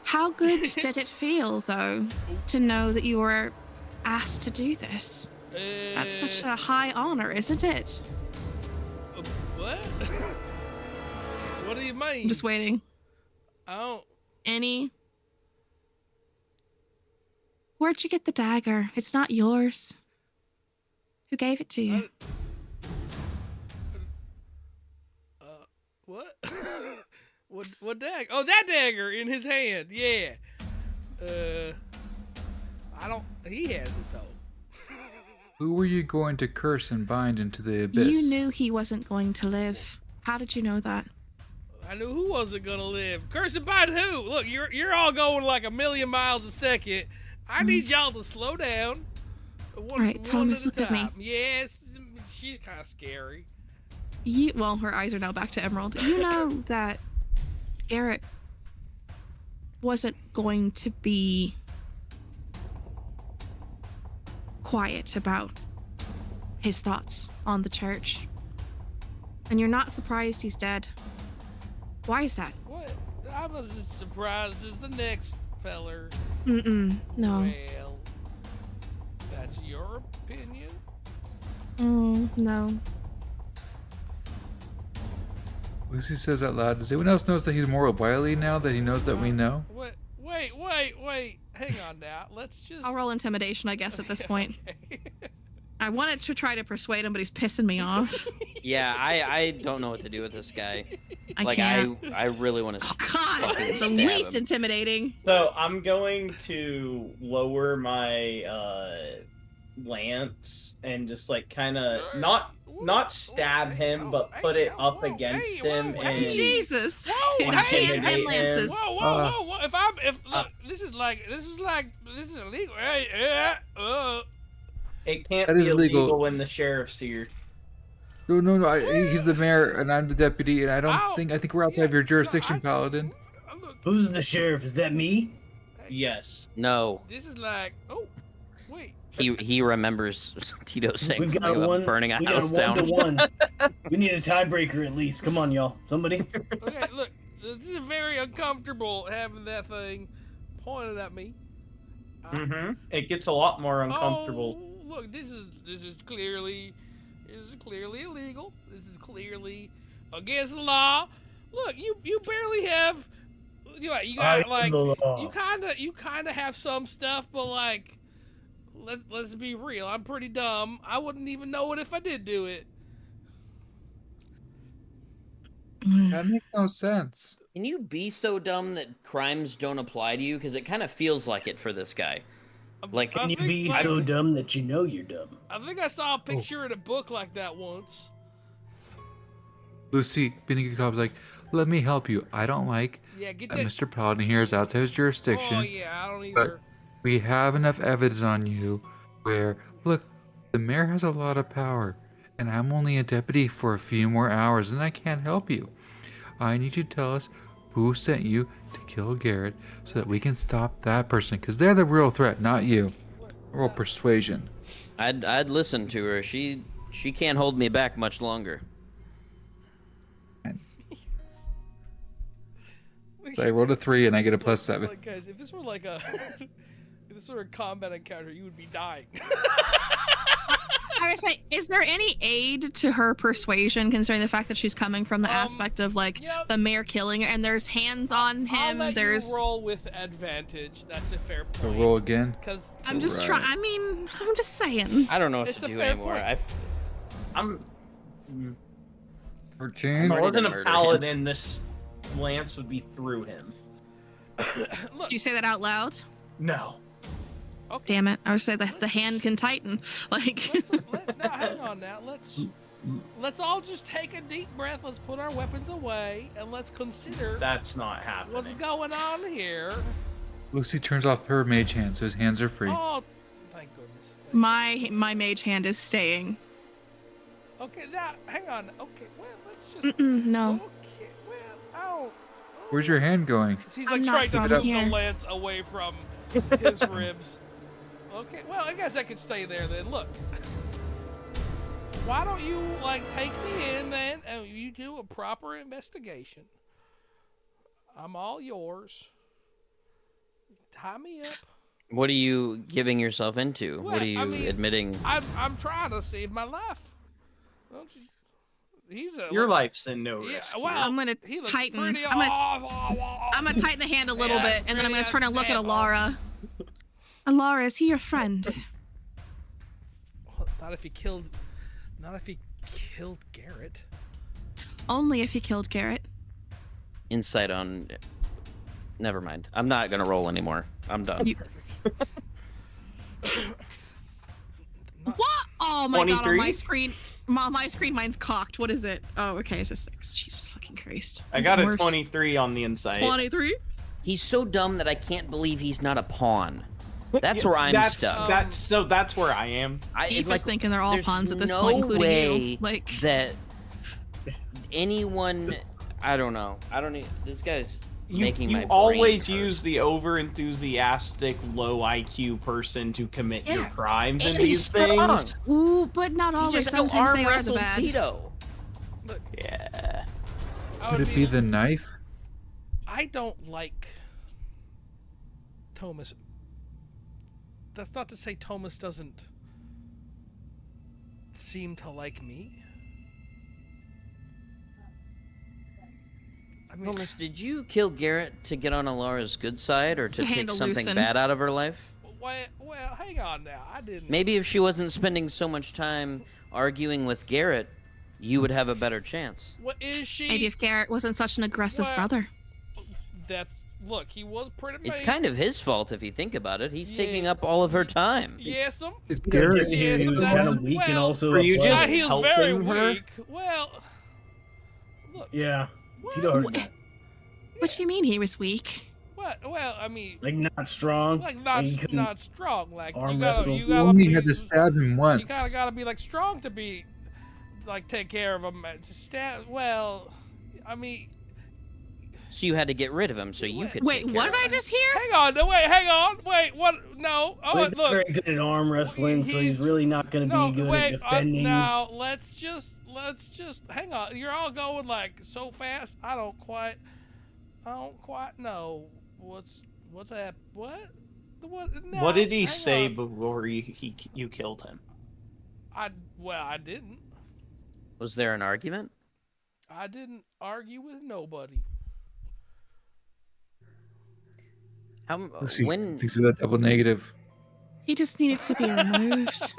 How good did it feel, though, to know that you were asked to do this? That's such a high honor, isn't it? What? What do you mean? I'm just waiting. Oh, Any? Where'd you get the dagger? It's not yours. Who gave it to you? what? what dagger? Oh, that dagger in his hand. Yeah. I don't. He has it though. Who were you going to curse and bind into the abyss? You knew he wasn't going to live. How did you know that? I knew who wasn't gonna live. Cursing by who? Look, you're all going like a million miles a second. I need y'all to slow down. One, Right, Thomas, one look at me. time. Yes, she's kind of scary. Well, her eyes are now back to emerald. You know that Garrett wasn't going to be quiet about his thoughts on the church. And you're not surprised he's dead. Why is that? What? I'm as surprised as the next feller. No. Well, that's your opinion. No. Lucy says out loud, does anyone else notice that he's more wily now that he knows that we know? Wait. Hang on now. Let's just. I'll roll intimidation, I guess, at this point. Okay. I wanted to try to persuade him, but he's pissing me off. yeah, I don't know what to do with this guy. I can't. I really want to. Oh, God! fucking The stab least him. intimidating. So I'm going to lower my lance and just like kind of not stab him, but put it up against him and Jesus! Whoa, He's got hands and lances. Whoa. Look, this is illegal. Hey, it can't That be is illegal legal. when the sheriff's here. No, he's the mayor and I'm the deputy, and I Ow. think we're outside of your jurisdiction, Paladin. Look, Who's the sheriff? Is that me? Yes. No, this is like, oh, wait. he remembers Tito saying We've got something a about one. burning a We got house a down. 1-to-1. We need a tiebreaker at least. Come on, y'all. Somebody. Okay, look, this is very uncomfortable having that thing pointed at me. It gets a lot more uncomfortable. Oh, look, this is clearly illegal. This is clearly against the law. Look, you barely have. You I got am like the law. you kind of have some stuff, but like, let's be real. I'm pretty dumb. I wouldn't even know it if I did do it. That makes no sense. Can you be so dumb that crimes don't apply to you? Because it kind of feels like it for this guy. Like, Can you think, be like, so dumb that you know you're dumb? I think I saw a picture in a book like that once. Lucy, being a good cop, is like, let me help you. I don't like Yeah, get that that. Mr. Paladin here is outside his jurisdiction. Oh yeah, I don't But either. we have enough evidence on you where, look, the mayor has a lot of power, and I'm only a deputy for a few more hours, and I can't help you. I need you to tell us who sent you to kill Garrett so that we can stop that person, because they're the real threat, not you. Real persuasion. I'd listen to her. She can't hold me back much longer. So I rolled a 3 and I get a +7. Like, guys, if this were like a if this were a combat encounter, you would be dying. I would say, is there any aid to her persuasion, considering the fact that she's coming from the aspect of like the mayor killing her, and there's hands on him? I'll let there's you roll with advantage. That's a fair point. So roll again. Because I'm just trying. I mean, I'm just saying. I don't know what It's to a do fair anymore. point. I'm If more than a murder him. paladin. This lance would be through him. look, Do you say that out loud? No. okay. Damn it! I would say that the hand can tighten. Like. Now, hang on now. Let's all just take a deep breath. Let's put our weapons away and let's consider That's not happening. what's going on here. Lucy turns off her mage hand so his hands are free. Oh, thank goodness. My mage hand is staying. Okay, now hang on. Okay, well, let's just. No. Okay, well, I don't. Where's your hand going? She's I'm like not trying to from move the here. lance away from his ribs. Okay, well, I guess I could stay there then. Look. Why don't you, like, take me in then and you do a proper investigation? I'm all yours. Tie me up. What are you giving yourself into? Well, What are you I mean, admitting? I'm trying to save my life. Don't you? He's a Your life's in no Yeah, risk. well, I'm gonna he looks tighten. pretty I'm gonna I'm tighten the hand a little Yeah, bit, and then I'm really gonna turn and look at understand. Alara. Alara, is he your friend? Not if he killed Garrett. Only if he killed Garrett. Insight on. Never mind. I'm not gonna roll anymore. I'm done. You- What? Oh my god! On 23? my screen, my screen, mine's cocked. What is it? Oh, okay, it's a 6. Jesus fucking Christ! I got a Worse. 23 on the inside. 23. He's so dumb that I can't believe he's not a pawn. That's where I'm that's, stuck. That's where I am. Eva's thinking they're all there's pawns at this no point, including way you. Like, that anyone. I don't know. I don't. This guy's making my You brain always hurt. use the over-enthusiastic, low IQ person to commit your Yeah, crimes in and he's these strong. things. ooh, but not He always. just Sometimes they are the arm-wrestled bad. Tito. Yeah. Could it be the knife? I don't like Thomas. That's not to say Thomas doesn't seem to like me. I mean, Thomas, did you kill Garrett to get on Alara's good side, or to The take hand to something loosen. bad out of her life? well, hang on now. I didn't. Maybe if she wasn't spending so much time arguing with Garrett, you would have a better chance. What is she? Maybe if Garrett wasn't such an aggressive Well, brother. Look, he was pretty. It's kind of his fault if you think about it. He's Yeah. taking up all of her time. Yes, If You know, Garrett, Yes, he was that's- kind of weak and well, also. Were you a just- player. he was very helping her? weak. Well, look. Yeah. What? Tito heard that. What do you mean he was weak? What? Well, I mean, Like not strong. like he couldn't not strong. Like you arm gotta wrestle. you you gotta only be, had to stab him once. you gotta be like strong to be like take care of him. Well, I mean, So you had to get rid of him so you could Wait, take what care did of I him. just hear? hang on, no, wait, hang on, wait, what? No, oh, But he's look, very good at arm wrestling, so he's he's- really not going to no, be good wait, at defending. now let's just hang on. You're all going like so fast. I don't quite know what's that. What? No, What did he hang say on. before you killed him? I didn't. Was there an argument? I didn't argue with nobody. How? Lucy When? thinks of that double negative. He just needed to be removed.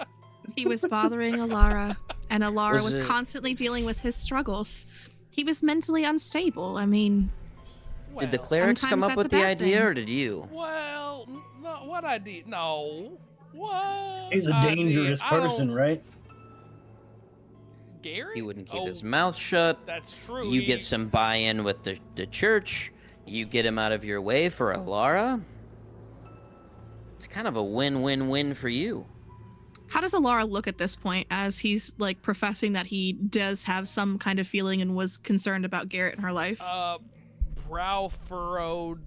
He was bothering Alara, and Alara Was was it- constantly dealing with his struggles. He was mentally unstable. I mean, Did the Well, clerics come sometimes up that's with a the bad idea, thing. or did you? Well, no, what I did? No. What? He's a I dangerous did, I don't- person, right? Gary? He wouldn't keep Oh, his mouth shut. That's true. You he- get some buy-in with the church. You get him out of your way for Alara. It's kind of a win-win-win for you. How does Alara look at this point as he's like professing that he does have some kind of feeling and was concerned about Garrett in her life? Brow furrowed.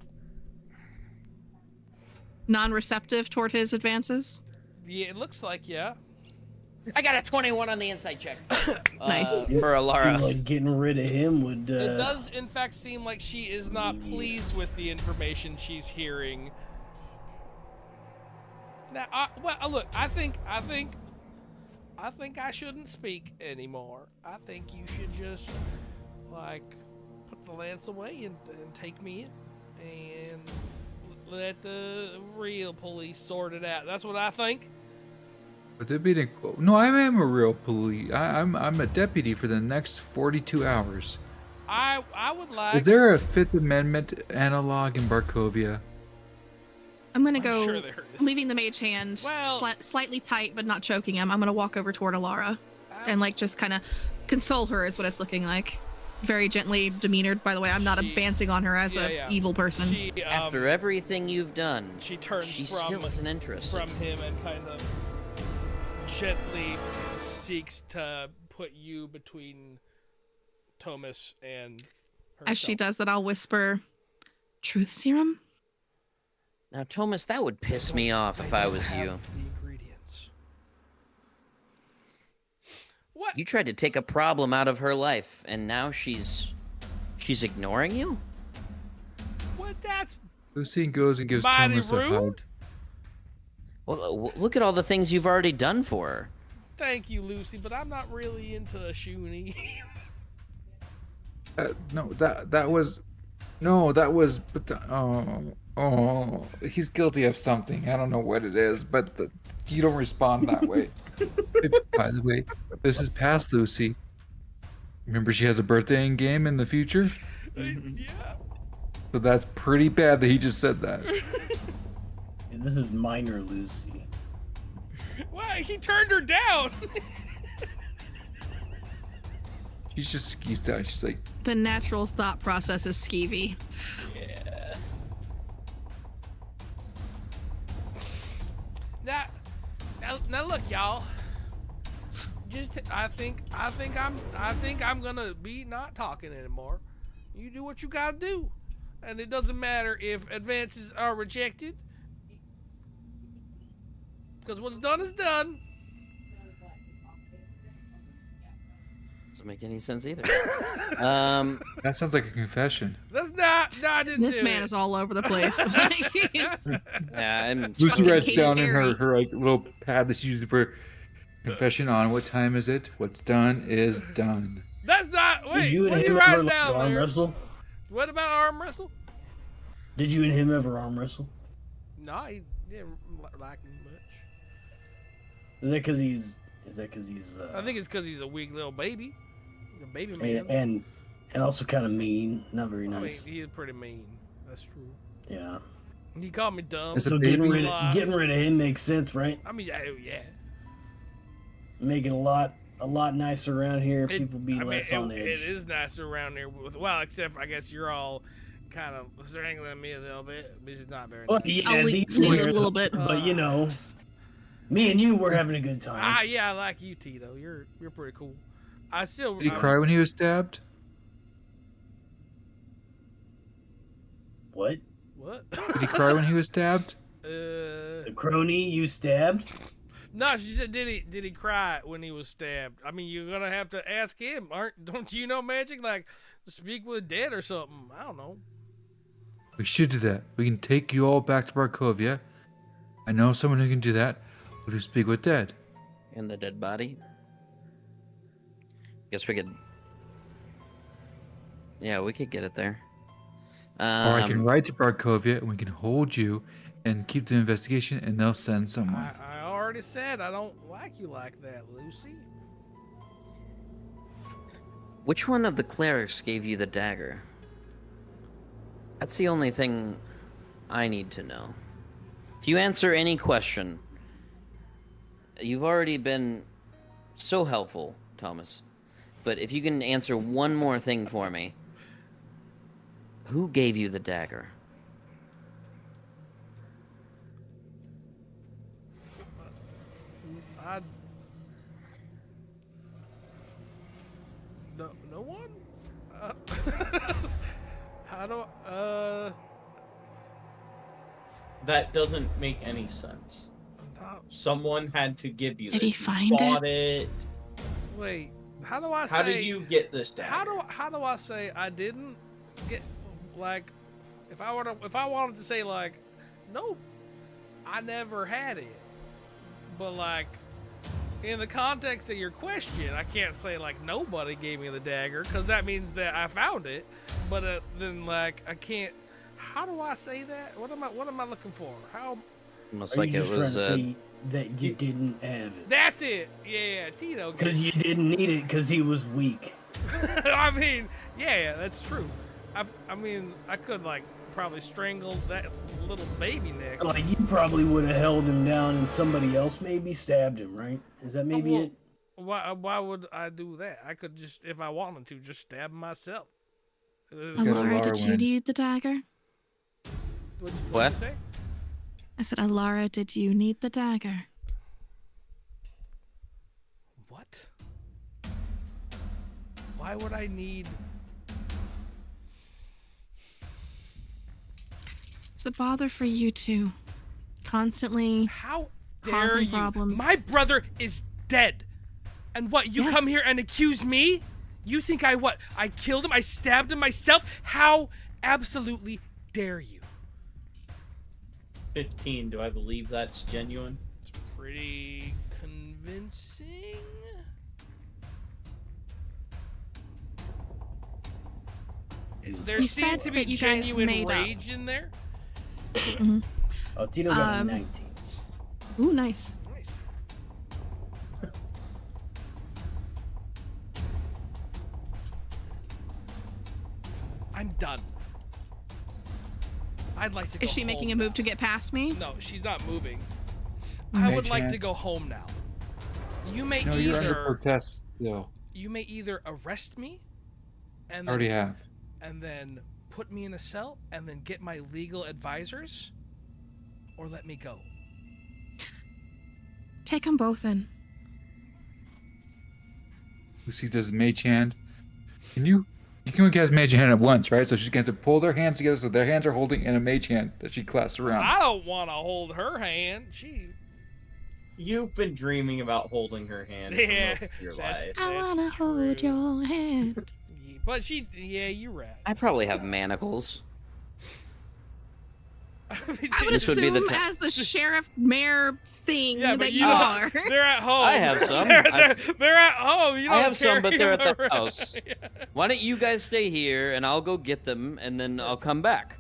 Non-receptive toward his advances? Yeah, it looks like, yeah. I got a 21 on the insight check. Nice. For Alara. Seems like getting rid of him would. It does, in fact, seem like she is not pleased with the information she's hearing. Now, look, I think I shouldn't speak anymore. I think you should just, like, put the lance away and take me in and let the real police sort it out. That's what I think. But they're being no, I am a real police. I'm a deputy for the next 42 hours. I would like. Is there a Fifth Amendment analog in Barkovia? I'm gonna go, sure there is. leaving the mage hand slightly tight, but not choking him. I'm gonna walk over toward Alara and like just kind of console her is what it's looking like. Very gently demeanored, by the way. I'm not advancing on her as a evil person. She, After everything you've done, she turns she from, still isn't interested. from him and kind of gently seeks to put you between Thomas and herself. As she does that, I'll whisper, "Truth serum." Now, Thomas, that would piss me off if I was you. The ingredients. What? You tried to take a problem out of her life, and now she's ignoring you? What? That's Lucy goes and gives mighty Thomas a rude. hug. Well, look at all the things you've already done for her. Thank you, Lucy, but I'm not really into Shuni. That was. But he's guilty of something. I don't know what it is, but you don't respond that way. By the way, this is past Lucy. Remember, she has a birthday in game in the future. Yeah. So that's pretty bad that he just said that. And this is minor Lucy. Why? He turned her down. She's just skeezed out. She's like, The natural thought process is skeevy. Yeah. Now look, y'all. I think I'm gonna be not talking anymore. You do what you gotta do, and it doesn't matter if advances are rejected, because what's done is done. Doesn't make any sense either. that sounds like a confession. That's not. No, I didn't. This man is all over the place. Yeah, I'm. Lucy writes Katy down in Perry. her like little pad that she uses for confession on what time is it? What's done is done. That's not. Wait. Did you and What are him you ever writing like, down arm there? wrestle? What about arm wrestle? Did you and him ever arm wrestle? No, he didn't like me much. Is that because he's? I think it's because he's a weak little baby. He's a baby man. and also kind of mean, not very I mean, nice. he is pretty mean. That's true. Yeah. He called me dumb. It's a So baby. getting rid of him makes sense, right? I mean, yeah. Make it a lot nicer around here. People be less on edge. It is nicer around here. Except I guess you're all kind of strangling me a little bit, which is not very Well, nice. yeah, I'll these leave were- a little bit. But you know, me and you were having a good time. Yeah, I like you, Tito. You're pretty cool. Did he cry when he was stabbed? What? What? Did he cry when he was stabbed? The crony you stabbed? No, she said, did he cry when he was stabbed? I mean, you're gonna have to ask him. Don't you know magic? Like, speak with dead or something. I don't know. We should do that. We can take you all back to Barkovia. I know someone who can do that. We'll do speak with dead. And the dead body. Guess we could. Yeah, we could get it there. Or I can ride to Barkovia and we can hold you and keep the investigation and they'll send someone. I already said I don't like you like that, Lucy. Which one of the clerics gave you the dagger? That's the only thing I need to know. If you answer any question, you've already been so helpful, Thomas. But if you can answer one more thing for me, who gave you the dagger? No one? How do That doesn't make any sense. Someone had to give you Did this. he find bought it? Wait, how do I say? How did you get this dagger? How do I say I didn't get, like, if I wanted to say, like, nope, I never had it, but like in the context of your question, I can't say like nobody gave me the dagger, because that means that I found it, but then like I can't. How do I say that? What am I looking for? How? Almost Are like you it just trying was. to say that you didn't have it? That's it. Yeah, Tito. Because you didn't need it because he was weak. I mean, yeah, that's true. I mean, I could like probably strangle that little baby neck. Like, you probably would have held him down and somebody else maybe stabbed him, right? Is that maybe it? Why would I do that? I could just, if I wanted to, just stab myself. Alara, did you need the dagger? What? You say? I said, Alara, did you need the dagger? What? Why would I need? It's a bother for you two. Constantly How dare causing you? problems. My brother is dead. And what, you come Yes. here and accuse me? You think I killed him? I stabbed him myself? How absolutely dare you? 15. Do I believe that's genuine? It's pretty convincing. There You seemed said to be that you guys genuine made up. rage in there. Oh, Tito got a 19. Ooh, nice. Nice. I'm done. I'd like to go Is she making a home move now. to get past me? No, she's not moving. I would like to go home now. You may No, you're under either protest still. you may either arrest me and Already then, have. and then put me in a cell and then get my legal advisors, or let me go. Take them both in. Lucy does mage hand. You can only cast mage hand at once, right? So she's going to pull their hands together so their hands are holding in a mage hand that she clasps around. I don't want to hold her hand. You've been dreaming about holding her hand for Yeah, most of your that's- life. I wanna hold true. your hand. But yeah, you're right. I probably have manacles. I would This would be the assume ti- as the sheriff mayor thing Yeah, but that you you don't- are. They're at home. I have some. They're at home. You don't I have some, but carry they're at them the around. house. Why don't you guys stay here and I'll go get them and then I'll come back.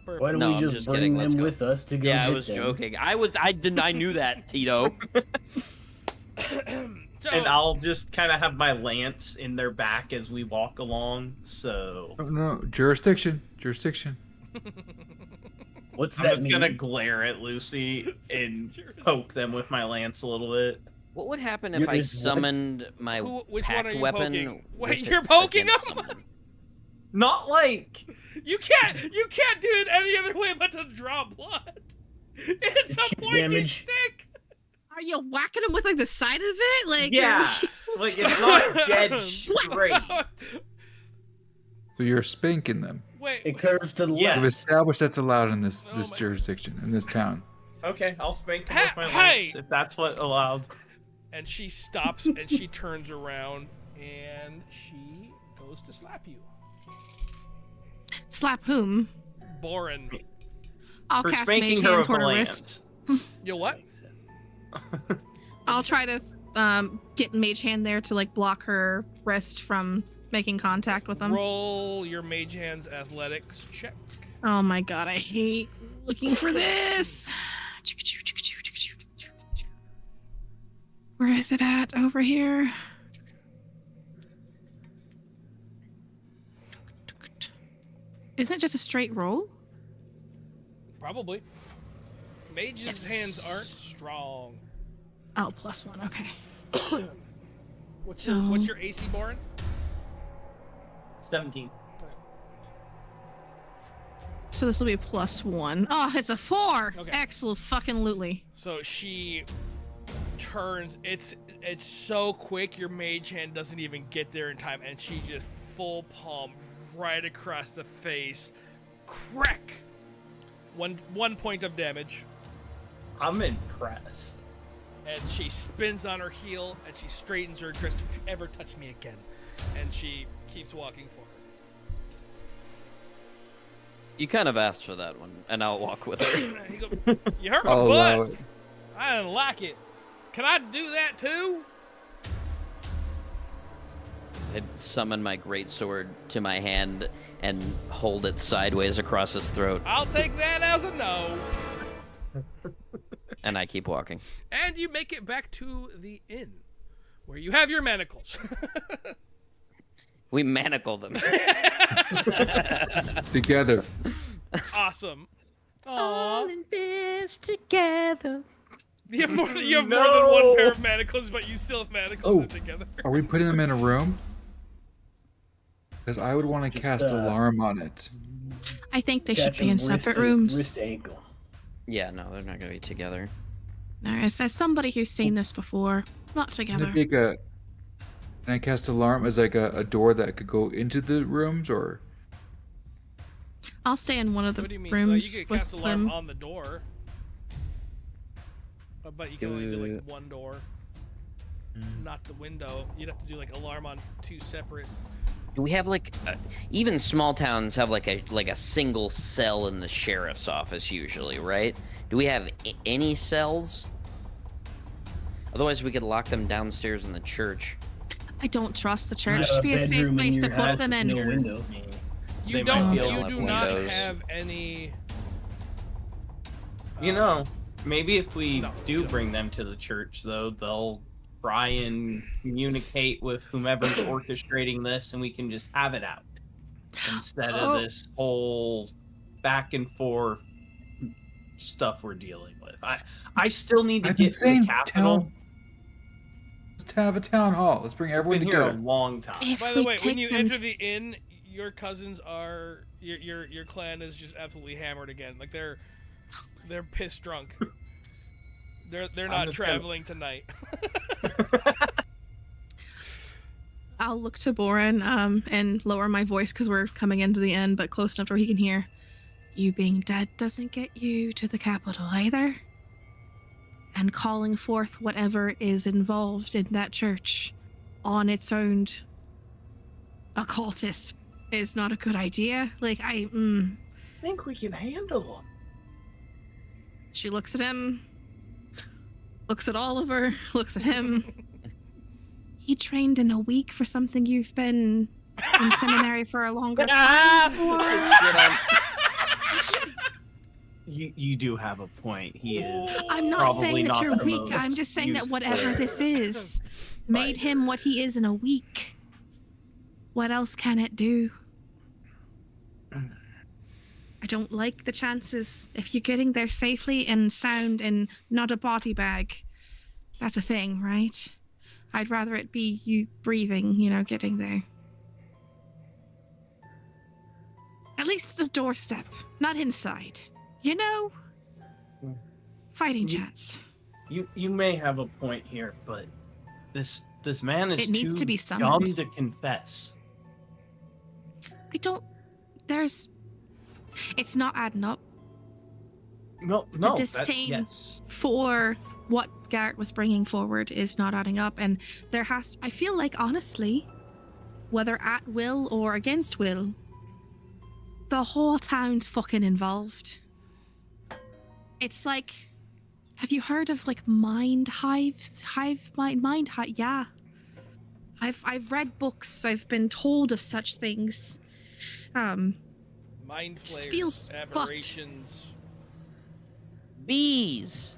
Perfect. Why don't No, we I'm just just bring kidding. Let's them go. with us to go Yeah, I get was them? joking. I knew that, Tito. So, And I'll just kind of have my lance in their back as we walk along. So No, jurisdiction. What's I'm that just mean? gonna glare at Lucy and poke them with my lance a little bit. What would happen if You're I just- summoned my which one pact are you weapon? poking? with Wait, you're its poking against them? someone? Not like you can't do it any other way but to draw blood. It's It's a cheap pointy damage. stick. Are you whacking him with like the side of it? Like yeah, like it's not dead straight. So you're spanking them. Wait. It curves to the Yeah. We've left. established that's allowed in this Oh my- jurisdiction, in this town. Okay, I'll spank him with my Hey! lance if that's what allowed. And she stops and she turns around and she goes to slap you. slap whom? Boren. I'll For cast Mage spanking her Hand with toward a her wrist. lance. You what? I'll try to get Mage Hand there to like block her wrist from making contact with them. Roll your mage hand's athletics check. Oh my god, I hate looking for this. Where is it at? Over here. Isn't it just a straight roll? Probably. Mage's Yes. hands aren't strong. Oh, +1. Okay. What's So- your AC, Boren? 17. So this will be +1. Oh, it's a 4. Okay. Excellent fucking lootly. So she turns. It's so quick. Your mage hand doesn't even get there in time, and she just full palm right across the face. Crack. One point of damage. I'm impressed. And she spins on her heel, and she straightens her dress. Don't you ever touch me again. And she keeps walking forward. You kind of asked for that one, and I'll walk with her. You hurt my butt. I didn't like it. Can I do that too? I'd summon my greatsword to my hand and hold it sideways across his throat. I'll take that as a no. And I keep walking. And you make it back to the inn, where you have your manacles. We manacle them. Together. Awesome. Aww. All in this together. You have more than one pair of manacles, but you still have manacles together. Are we putting them in a room? Because I would want to cast alarm on it. I think they should be in separate rooms. Wrist ankle. Yeah, no, they're not going to be together. No, as somebody who's seen this before, not together. Can I cast alarm as like a door that could go into the rooms, or? I'll stay in one of the What do you mean? rooms You can with cast alarm them. on the door. But you can only do like one door. Not the window. You'd have to do like alarm on two separate. Do we have like even small towns have like a single cell in the sheriff's office usually, right? Do we have any cells? Otherwise, we could lock them downstairs in the church. I don't trust the church to be a safe place to put them in. No window. You They don't. might be You able to do have not windows. have any. You know, maybe if we No, do you don't. bring them to the church, though, they'll try and communicate with whomever's orchestrating this, and we can just have it out instead of this whole back and forth stuff we're dealing with. I still need to get to the capital. Let's have a town hall. Let's bring everyone Been here a together. long time. If By the we way, when take you them- enter the inn, your cousins are your clan is just absolutely hammered again. Like they're pissed drunk. They're not just traveling tonight. I'll look to Boren and lower my voice because we're coming into the end, but close enough where he can hear. You being dead doesn't get you to the capital either. And calling forth whatever is involved in that church on its own occultist is not a good idea. Like, I think we can handle them. She looks at him, looks at Oliver, looks at him. He trained in a week for something you've been in seminary for a longer time for. You do have a point. He is. I'm not Probably saying that not you're the weak. most I'm just saying that useful whatever this is made him what he is in a week. What else can it do? I don't like the chances. If you're getting there safely and sound and not a body bag, that's a thing, right? I'd rather it be you breathing, getting there. At least at the doorstep, not inside. Fighting chance. You may have a point here, but this man is It needs too to be dumb summoned. to confess. It's not adding up. No. disdain. Yes. For what Garrett was bringing forward is not adding up, and I feel like, honestly, whether at will or against will, the whole town's fucking involved. It's like, have you heard of like mind hives? Mind hive? Yeah. I've read books. I've been told of such things. Mind Just flayers, feels fucked. aberrations. Bees.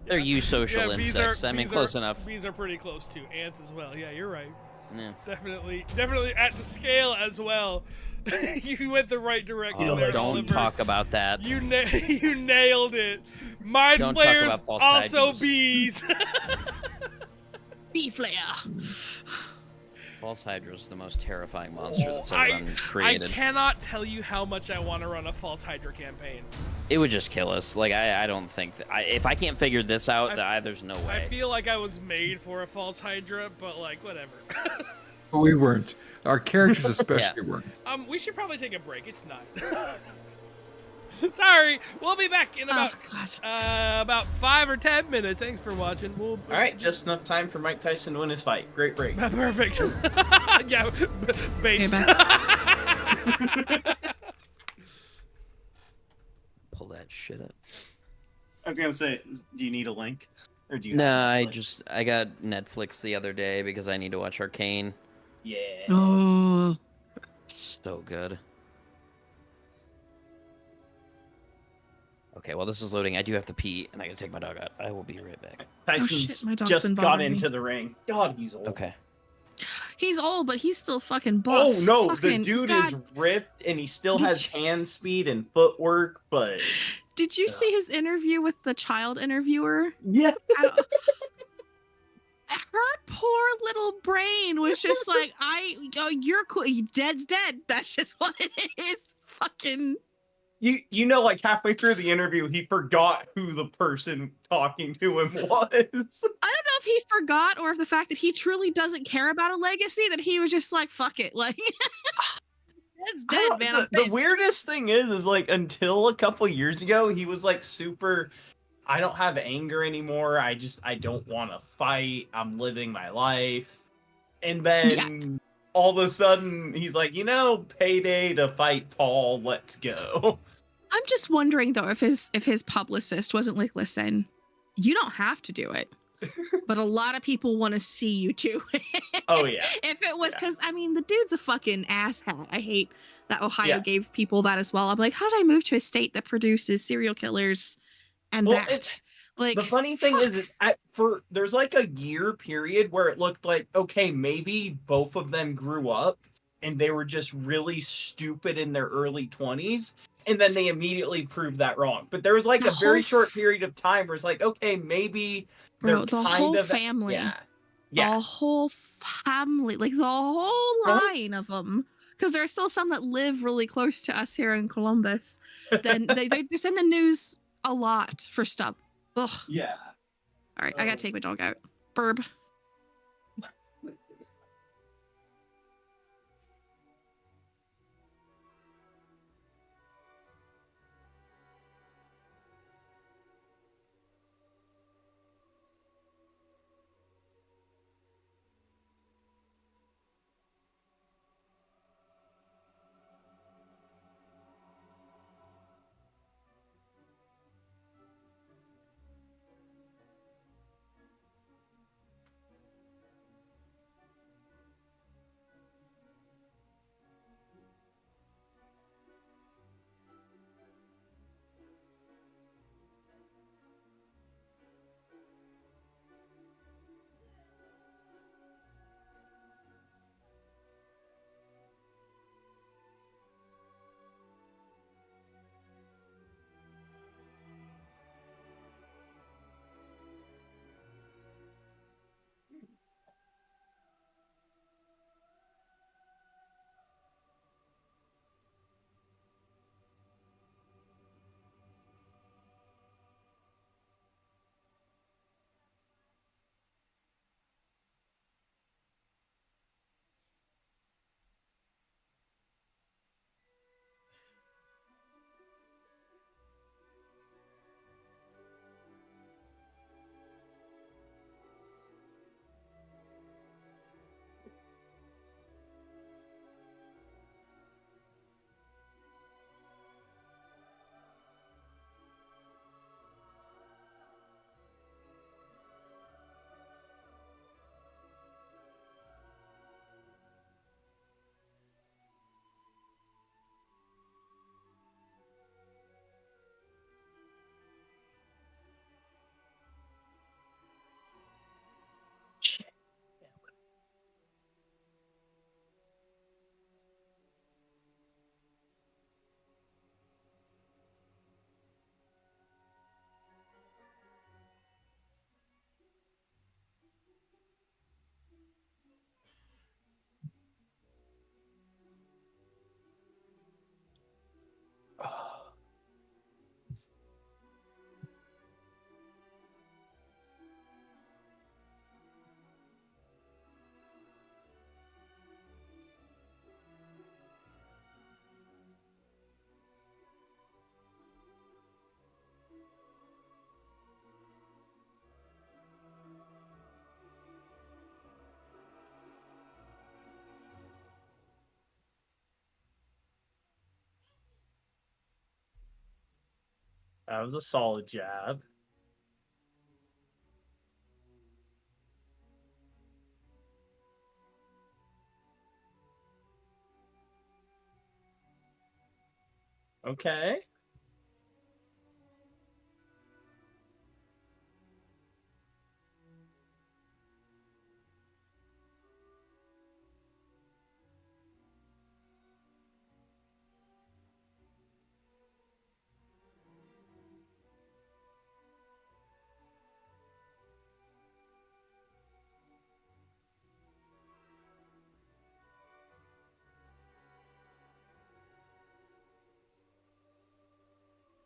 They're eusocial insects. Close enough. Bees are pretty close too. Ants as well. Yeah, you're right. Yeah. Definitely at the scale as well. You went the right direction there. Don't Oliver. talk about that. You nailed it. Mind Don't talk flayers, about false also tidings. bees. Bee flare. False Hydra is the most terrifying monster that's ever been created. I cannot tell you how much I want to run a False Hydra campaign. It would just kill us. Like, I don't think... if I can't figure this out, there's no way. I feel like I was made for a False Hydra, but, like, whatever. But we weren't. Our characters especially weren't. We should probably take a break. It's 9. Sorry, we'll be back in about 5 or 10 minutes. Thanks for watching. All right, just enough time for Mike Tyson to win his fight. Great break. Perfect. Yeah, based. Pull that shit up. I was gonna say, do you need a link, or do you? Nah, I got Netflix the other day because I need to watch Arcane. Yeah. Oh. So good. Okay, while this is loading, I do have to pee, and I gotta take my dog out. I will be right back. Tyson's my dog's just been got bothering into me. the ring. God, he's old. Okay. He's old, but he's still fucking buff. Oh no, Fucking, the dude God. is ripped, and he still Did has you- hand speed and footwork. But Did you see his interview with the child interviewer? yeah, Her poor little brain was just like, you're cool. Dead's dead. That's just what it is. Fucking. you know, like halfway through the interview, he forgot who the person talking to him was. I don't know if he forgot or if the fact that he truly doesn't care about a legacy, that he was just like, fuck it. Like, Dead's dead, man. The weirdest thing is like until a couple years ago, he was like super. I don't have anger anymore. I don't want to fight. I'm living my life. And then all of a sudden he's like, payday to fight Paul. Let's go. I'm just wondering though if his publicist wasn't like, listen, you don't have to do it, but a lot of people want to see you do it. Oh yeah. If it was because the dude's a fucking asshat. I hate that Ohio Yeah. gave people that as well. I'm like, how did I move to a state that produces serial killers and that? It's like the funny thing is there's like a year period where it looked like, okay, maybe both of them grew up and they were just really stupid in their early 20s, and then they immediately proved that wrong. But there was like a very short period of time where it's like, okay, maybe they're the kind whole of family. Yeah. The whole family, like the whole line of them, because there are still some that live really close to us here in Columbus. Then they're just in the news a lot for stuff. Ugh. Yeah. All right, I gotta take my dog out. Burb. That was a solid jab. Okay.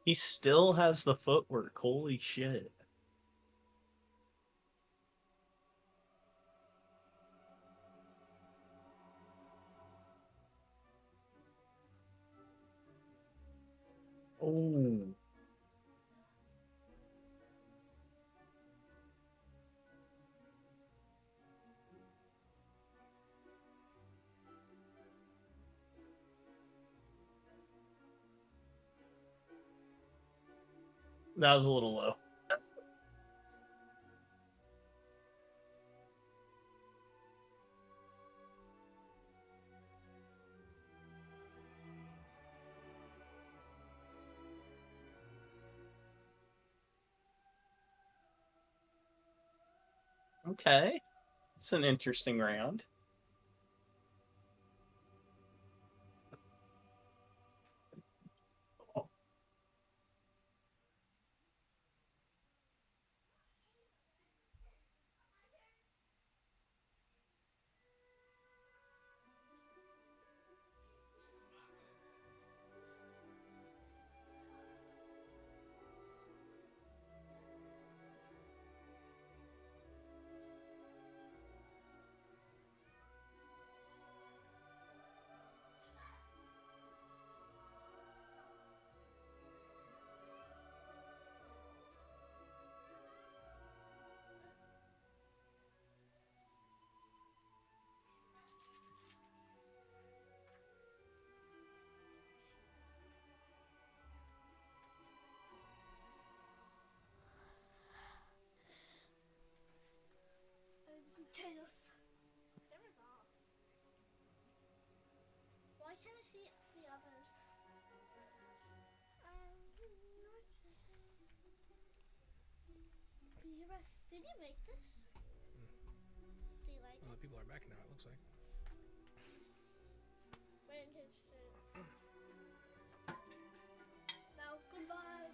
He still has the footwork. Holy shit. Oh. That was a little low. Okay. It's an interesting round. Chaos. Camera's off. Why can't I see the others? Did you make this? Do you like Well, it? the people are back now, it looks like. When it's now goodbye.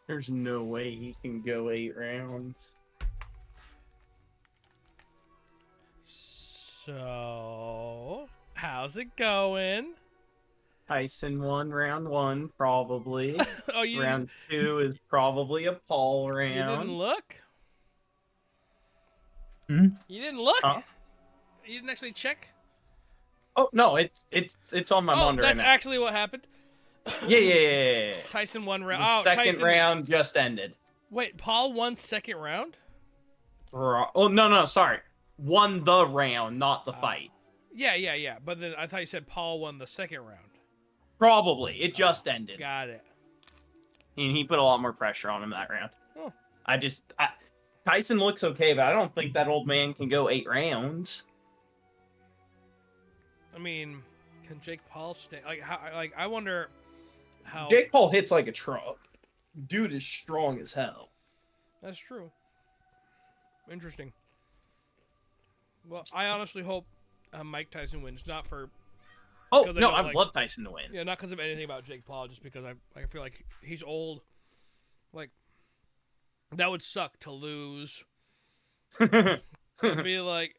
There's no way he can go 8 rounds. So, how's it going? Tyson won round 1, probably. Oh, you round 2 is probably a Paul round. You didn't look? Hmm? You didn't look? Huh? You didn't actually check? Oh no, it's on my monitor right that's now. actually what happened. Yeah. Tyson won round. The second round just ended. Wait, Paul won second round? Oh no, sorry. Won the round, not the fight. Yeah. But then I thought you said Paul won the second round. Probably. It just ended. Got it. And he put a lot more pressure on him that round. Oh. Tyson looks okay, but I don't think that old man can go 8 rounds. I mean, can Jake Paul stay? I wonder how. Jake Paul hits like a truck. Dude is strong as hell. That's true. Interesting. Well, I honestly hope Mike Tyson wins, not for. Oh, 'cause no, don't I like- love Tyson to win. Yeah, not because of anything about Jake Paul, just because I feel like he's old. Like, that would suck to lose. It'd be like,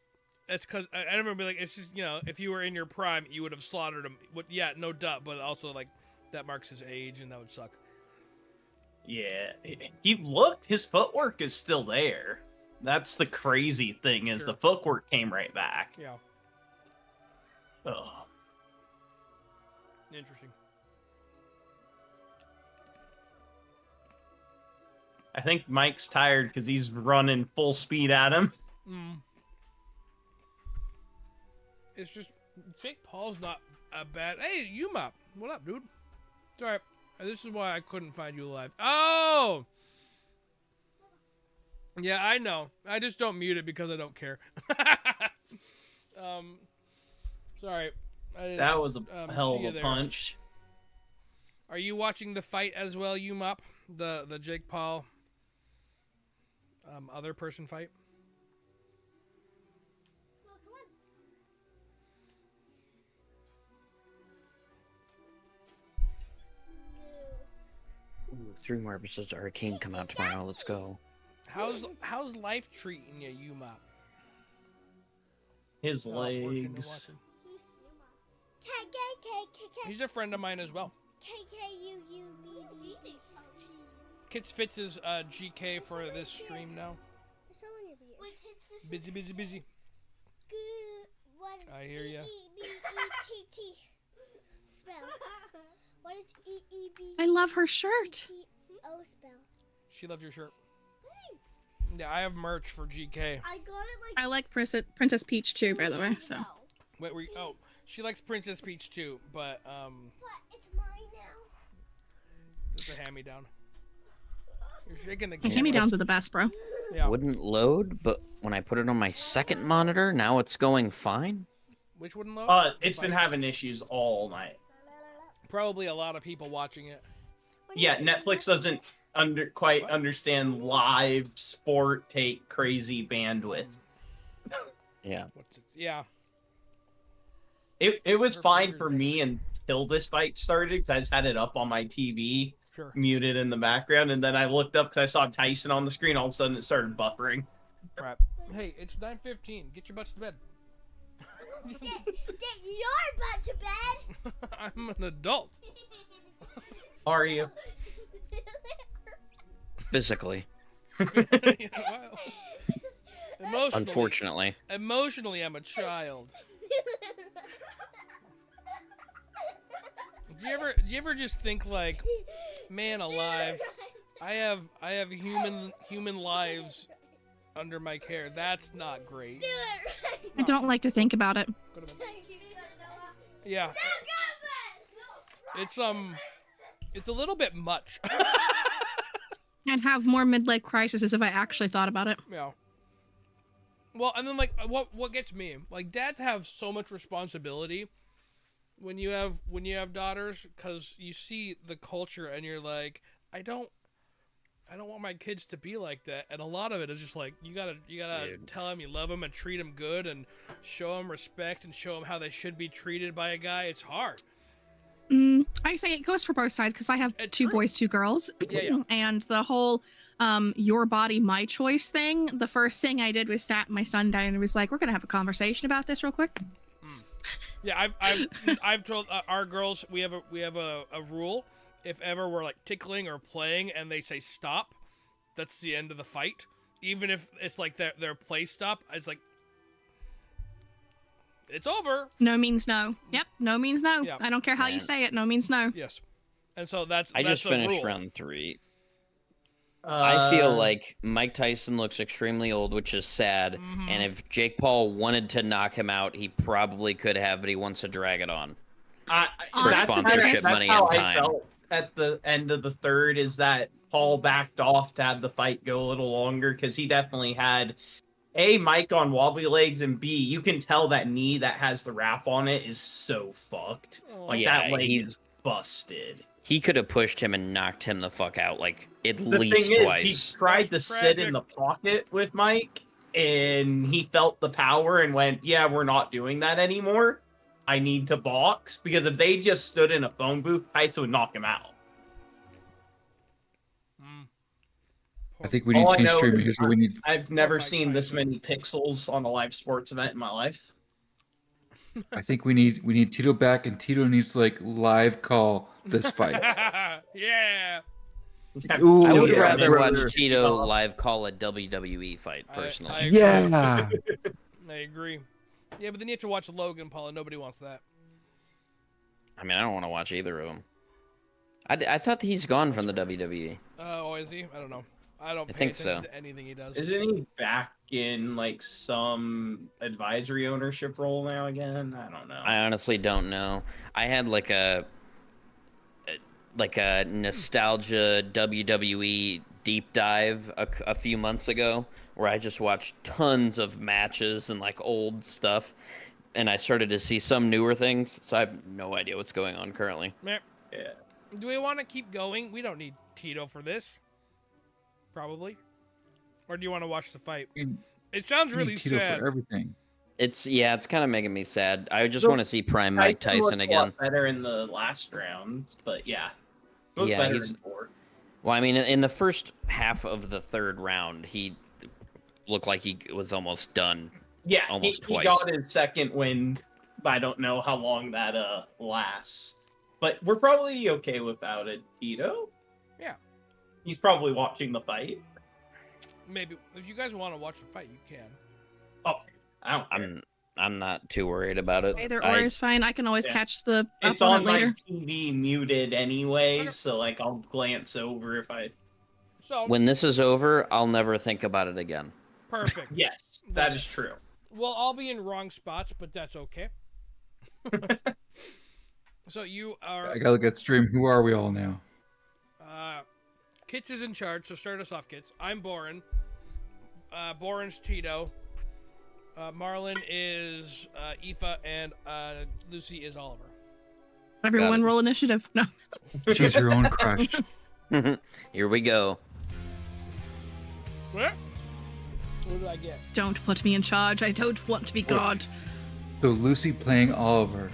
it's because I remember be like, it's just, you know, if you were in your prime, you would have slaughtered him. Yeah, no doubt, but also like that marks his age, and that would suck. Yeah, his footwork is still there. That's the crazy thing is Sure. the footwork came right back. Yeah, Ugh. interesting. I think Mike's tired because he's running full speed at him. It's just Jake Paul's not a bad. Hey, Yuma, what up, dude? It's alright. This is why I couldn't find you alive. Oh, yeah, I know. I just don't mute it because I don't care. Sorry. I didn't, That was a hell see you of a there. punch. Are you watching the fight as well, Yumop? The Jake Paul other person fight? Oh, come on. Ooh, 3 more episodes of Arcane come out tomorrow. Let's go. How's life treating you, Yumop? His Oh, working and legs. watching. He's He's a friend of mine as well. K-K-U-U-B-B. Kits Fitz is GK for this stream now. Wait, Kids Fish. Busy, busy, busy. What is I hear ya. E-E-B-E-T-T spell? What is E-E-B? I love her shirt. O spell. She loved your shirt. Thanks. Yeah, I have merch for GK. I got it like. I like Princess Peach too, by the way. So Wait, were you, oh, she likes Princess Peach too, but But it's mine now. it's a hand-me-down. You're shaking the the camera. hand-me-downs are the best, bro. Yeah. Wouldn't load, but when I put it on my second monitor, now it's going fine. Which wouldn't load? It's been having issues all night. Probably a lot of people watching it. Yeah, Netflix doesn't quite What? understand live sport take crazy bandwidth. Yeah. What's it? Yeah. It was Her fine fingers for bigger. me until this fight started because I just had it up on my TV, Sure. muted in the background, and then I looked up because I saw Tyson on the screen. All of a sudden, it started buffering. Right. Hey, it's 9:15. Get your butts to bed. Get your butt to bed. I'm an adult. Are you? Physically. Yeah, well, Unfortunately. Emotionally, I'm a child. Do you ever just think like, man alive, I have human lives under my care. That's not great. Do it right. I don't like to think about it. Could've been- Yeah, it's a little bit much. I'd have more midlife crises if I actually thought about it. Yeah. Well, and then like what gets me, like dads have so much responsibility when you have daughters, because you see the culture and you're like, I don't want my kids to be like that, and a lot of it is just like you gotta Dude. tell them you love them and treat them good and show them respect and show them how they should be treated by a guy. It's hard. I say it goes for both sides because I have It's 2 true. boys, 2 girls. Yeah. And the whole your body, my choice thing, the first thing I did was sat my son down and was like, we're going to have a conversation about this real quick. Yeah, I've told our girls we have a rule. If ever we're like tickling or playing and they say stop, that's the end of the fight. Even if it's like their play stop, it's like it's over. No means no. Yep, no means no. Yeah. I don't care how you Man. say it. No means no. Yes, and so that's I just the finished rule. round 3. I Uh, feel like Mike Tyson looks extremely old, which is sad. Mhm. And if Jake Paul wanted to knock him out, he probably could have, but he wants to drag it on. For that's sponsorship that's money how and I time. felt at the end of the third. Is that Paul backed off to have the fight go a little longer because he definitely had Mike on wobbly legs, and B, you can tell that knee that has the wrap on it is so fucked. Like Yeah, that leg he- is busted. He could have pushed him and knocked him the fuck out, like, at The least thing is, twice. he tried to That's sit tragic. in the pocket with Mike, and he felt the power and went, yeah, we're not doing that anymore. I need to box, because if they just stood in a phone booth, Tice would knock him out. I think we need to change streaming. Here's what we need. I've never seen this many pixels on a live sports event in my life. I think we need Tito back, and Tito needs to like live call this fight. Yeah. Ooh, I would yeah, rather brother. watch Tito live call a WWE fight personally. I agree. Yeah. I agree. Yeah, but then you have to watch Logan Paul, and nobody wants that. I mean, I don't want to watch either of them. I thought he's gone from the WWE. Oh, is he? I don't know. I don't pay think attention so. to anything he does. Isn't he back in like some advisory ownership role now again? I don't know. I honestly don't know. I had like a nostalgia WWE deep dive a few months ago where I just watched tons of matches and like old stuff, and I started to see some newer things, so I have no idea what's going on currently. Meh. Yeah. Do we want to keep going? We don't need Tito for this. Probably. Or do you want to watch the fight? It sounds We really need Tito sad. for everything. It's kind of making me sad. I just want to see Prime Mike Tyson Tyson looked a lot again. better in the last round, but yeah. Looked Yeah, better he's- in 4. Well, I mean, in the first half of the third round, he looked like he was almost done. Yeah, Almost he twice. got his second win. I don't know how long that lasts. But we're probably okay without it, Tito. Yeah. He's probably watching the fight. Maybe. If you guys want to watch the fight, you can. Oh, I don't care. I'm not too worried about it. Either or is fine. I can always Yeah. catch the It's opponent on my later. TV muted anyway, so like I'll glance over if I. So, When this is over, I'll never think about it again. perfect. Yes, that is true. We'll all be in wrong spots, but that's okay. So you are... I gotta look at stream. Who are we all now? Kits is in charge, so start us off, Kits. I'm Boren. Boren's Tito. Marlon is Aoife, and Lucy is Oliver. Everyone roll initiative. No. Choose your own crush. Here we go. What? What did I get? Don't put me in charge. I don't want to be God. So Lucy playing Oliver.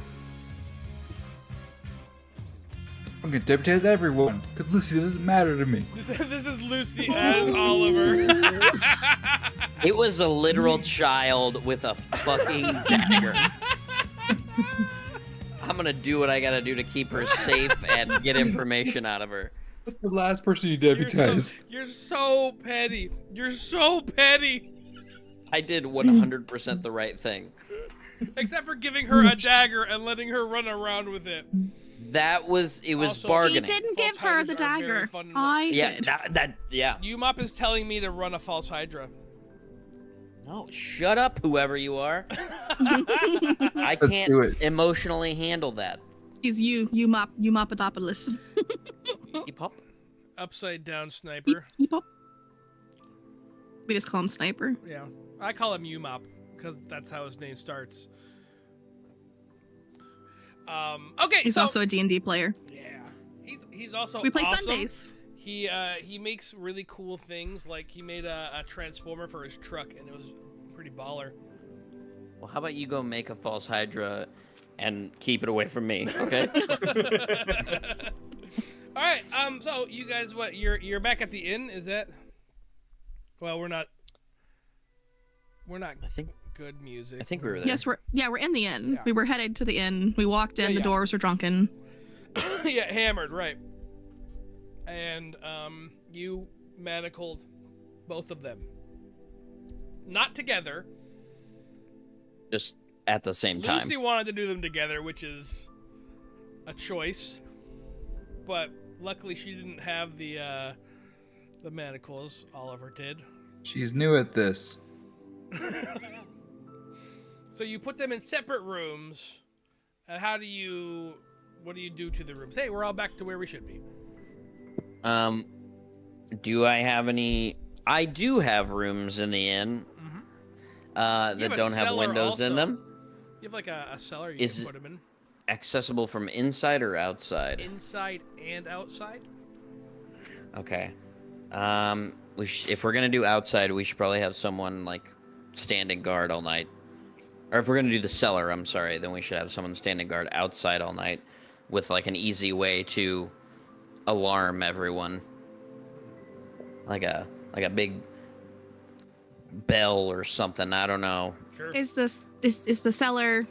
I'm gonna deputize everyone, because Lucy doesn't matter to me. This is Lucy as Oliver. It was a literal child with a fucking dagger. I'm gonna do what I gotta do to keep her safe and get information out of her. That's the last person you deputize. You're so petty. You're so petty. I did 100% the right thing. Except for giving her a dagger and letting her run around with it. It was Also- He bargaining. didn't give False her hydras the are very dagger. fun and- I Yeah, did. yeah. UMOP is telling me to run a false hydra. No, shut up, whoever you are. I Let's can't do it. emotionally handle that. He's you Mopadopoulos. Keep up. Upside down sniper. We just call him Sniper. Yeah. I call him UMOP because that's how his name starts. Okay, He's so also a D&D player. yeah, he's also We play awesome. Sundays. He makes really cool things. Like he made a transformer for his truck, and it was pretty baller. Well, how about you go make a false hydra and keep it away from me, okay? All right. So you guys, what? You're back at the inn? Is that? Well, we're not. I think Good music. we were there. Yes, we're in the inn. Yeah. We were headed to the inn. We walked in. Yeah, the yeah. doors were drunken. Yeah, hammered, right? And you manacled both of them. Not together. Just at the same time. Lucy wanted to do them together, which is a choice. But luckily, she didn't have the manacles. Oliver did. She's new at this. So you put them in separate rooms. And what do you do to the rooms? Hey, we're all back to where we should be. Do I have any? I do have rooms in the inn that have a don't have cellar windows in also. them. You have like a cellar you Is can it- put them in. Accessible from inside or outside? Inside and outside. Okay. If we're gonna do outside, we should probably have someone like standing guard all night. Or if we're gonna do the cellar, I'm sorry, then we should have someone standing guard outside all night with like an easy way to alarm everyone. Like a big bell or something. I don't know. Sure. Is the cellar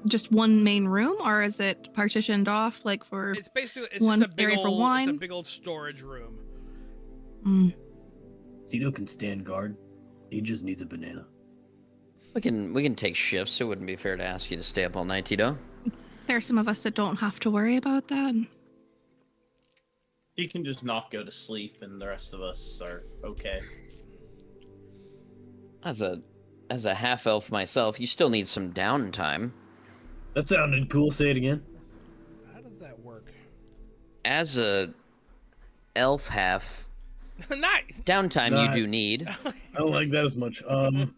just one main room, or is it partitioned off like for? It's basically one just a big area old, for wine? It's a big old storage room. Mm. Tito can stand guard. He just needs a banana. We can take shifts. It wouldn't be fair to ask you to stay up all night, Tito. There are some of us that don't have to worry about that. You can just not go to sleep, and the rest of us are okay. As a half elf myself, you still need some downtime. That sounded cool. Say it again. How does that work? As a elf half, Nice. downtime you do need. I don't like that as much. I'm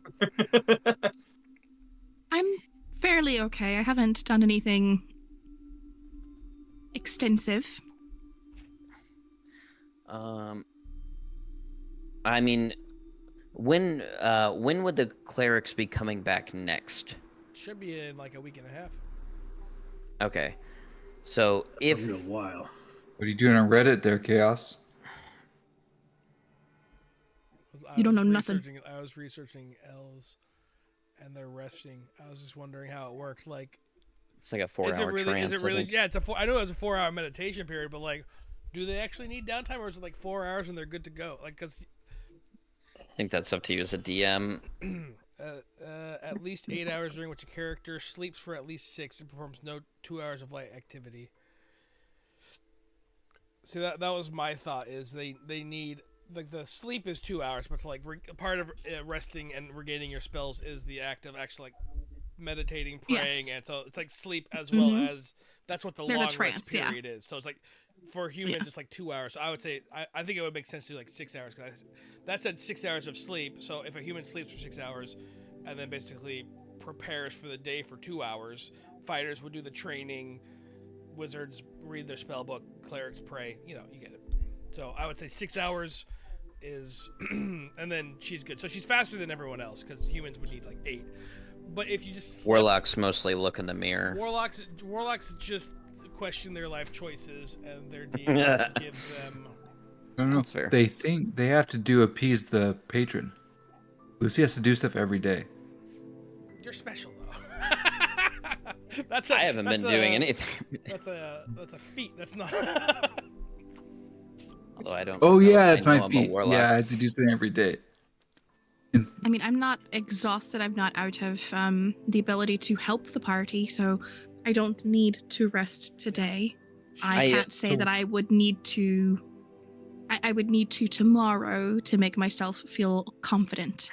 fairly okay. I haven't done anything extensive. I mean, when would the clerics be coming back next? Should be in like a week and a half. Okay, so if a real while. What are you doing on Reddit there, Chaos? You don't know nothing. I was researching elves and their resting. I was just wondering how it worked. Like, it's like a 4-hour trance. Is it really? Yeah, I know it was a 4-hour meditation period, but like, do they actually need downtime, or is it like 4 hours and they're good to go? Like, because I think that's up to you as a DM. at least 8 hours during which a character sleeps for at least 6 and performs no 2 hours of light activity. See, that was my thought. Is they need, like, the sleep is 2 hours, but to like part of resting and regaining your spells is the act of actually like meditating, praying, Yes. and so it's like sleep as well as that's what the There's a long trance, rest yeah. period is. So it's like for humans, Yeah. it's like 2 hours. So I would say I think it would make sense to do like 6 hours, because that said 6 hours of sleep. So if a human sleeps for 6 hours and then basically prepares for the day for 2 hours, fighters would do the training, wizards read their spell book, clerics pray. You know, you get it. So I would say 6 hours is, and then she's good. So she's faster than everyone else, because humans would need like 8. But if you just Warlocks mostly look in the mirror. warlocks just question their life choices, and their deity gives them. No, That's fair. They think they have to appease the patron. Lucy has to do stuff every day. You're special though. I haven't been doing anything. That's a feat. That's not. Although I don't. Oh know yeah, if it's I know my I'm a feet. warlock. Yeah, I have to do something every day. I mean, I'm not exhausted. I'm not out of the ability to help the party, so I don't need to rest today. I can't say that I would need to. I would need to tomorrow to make myself feel confident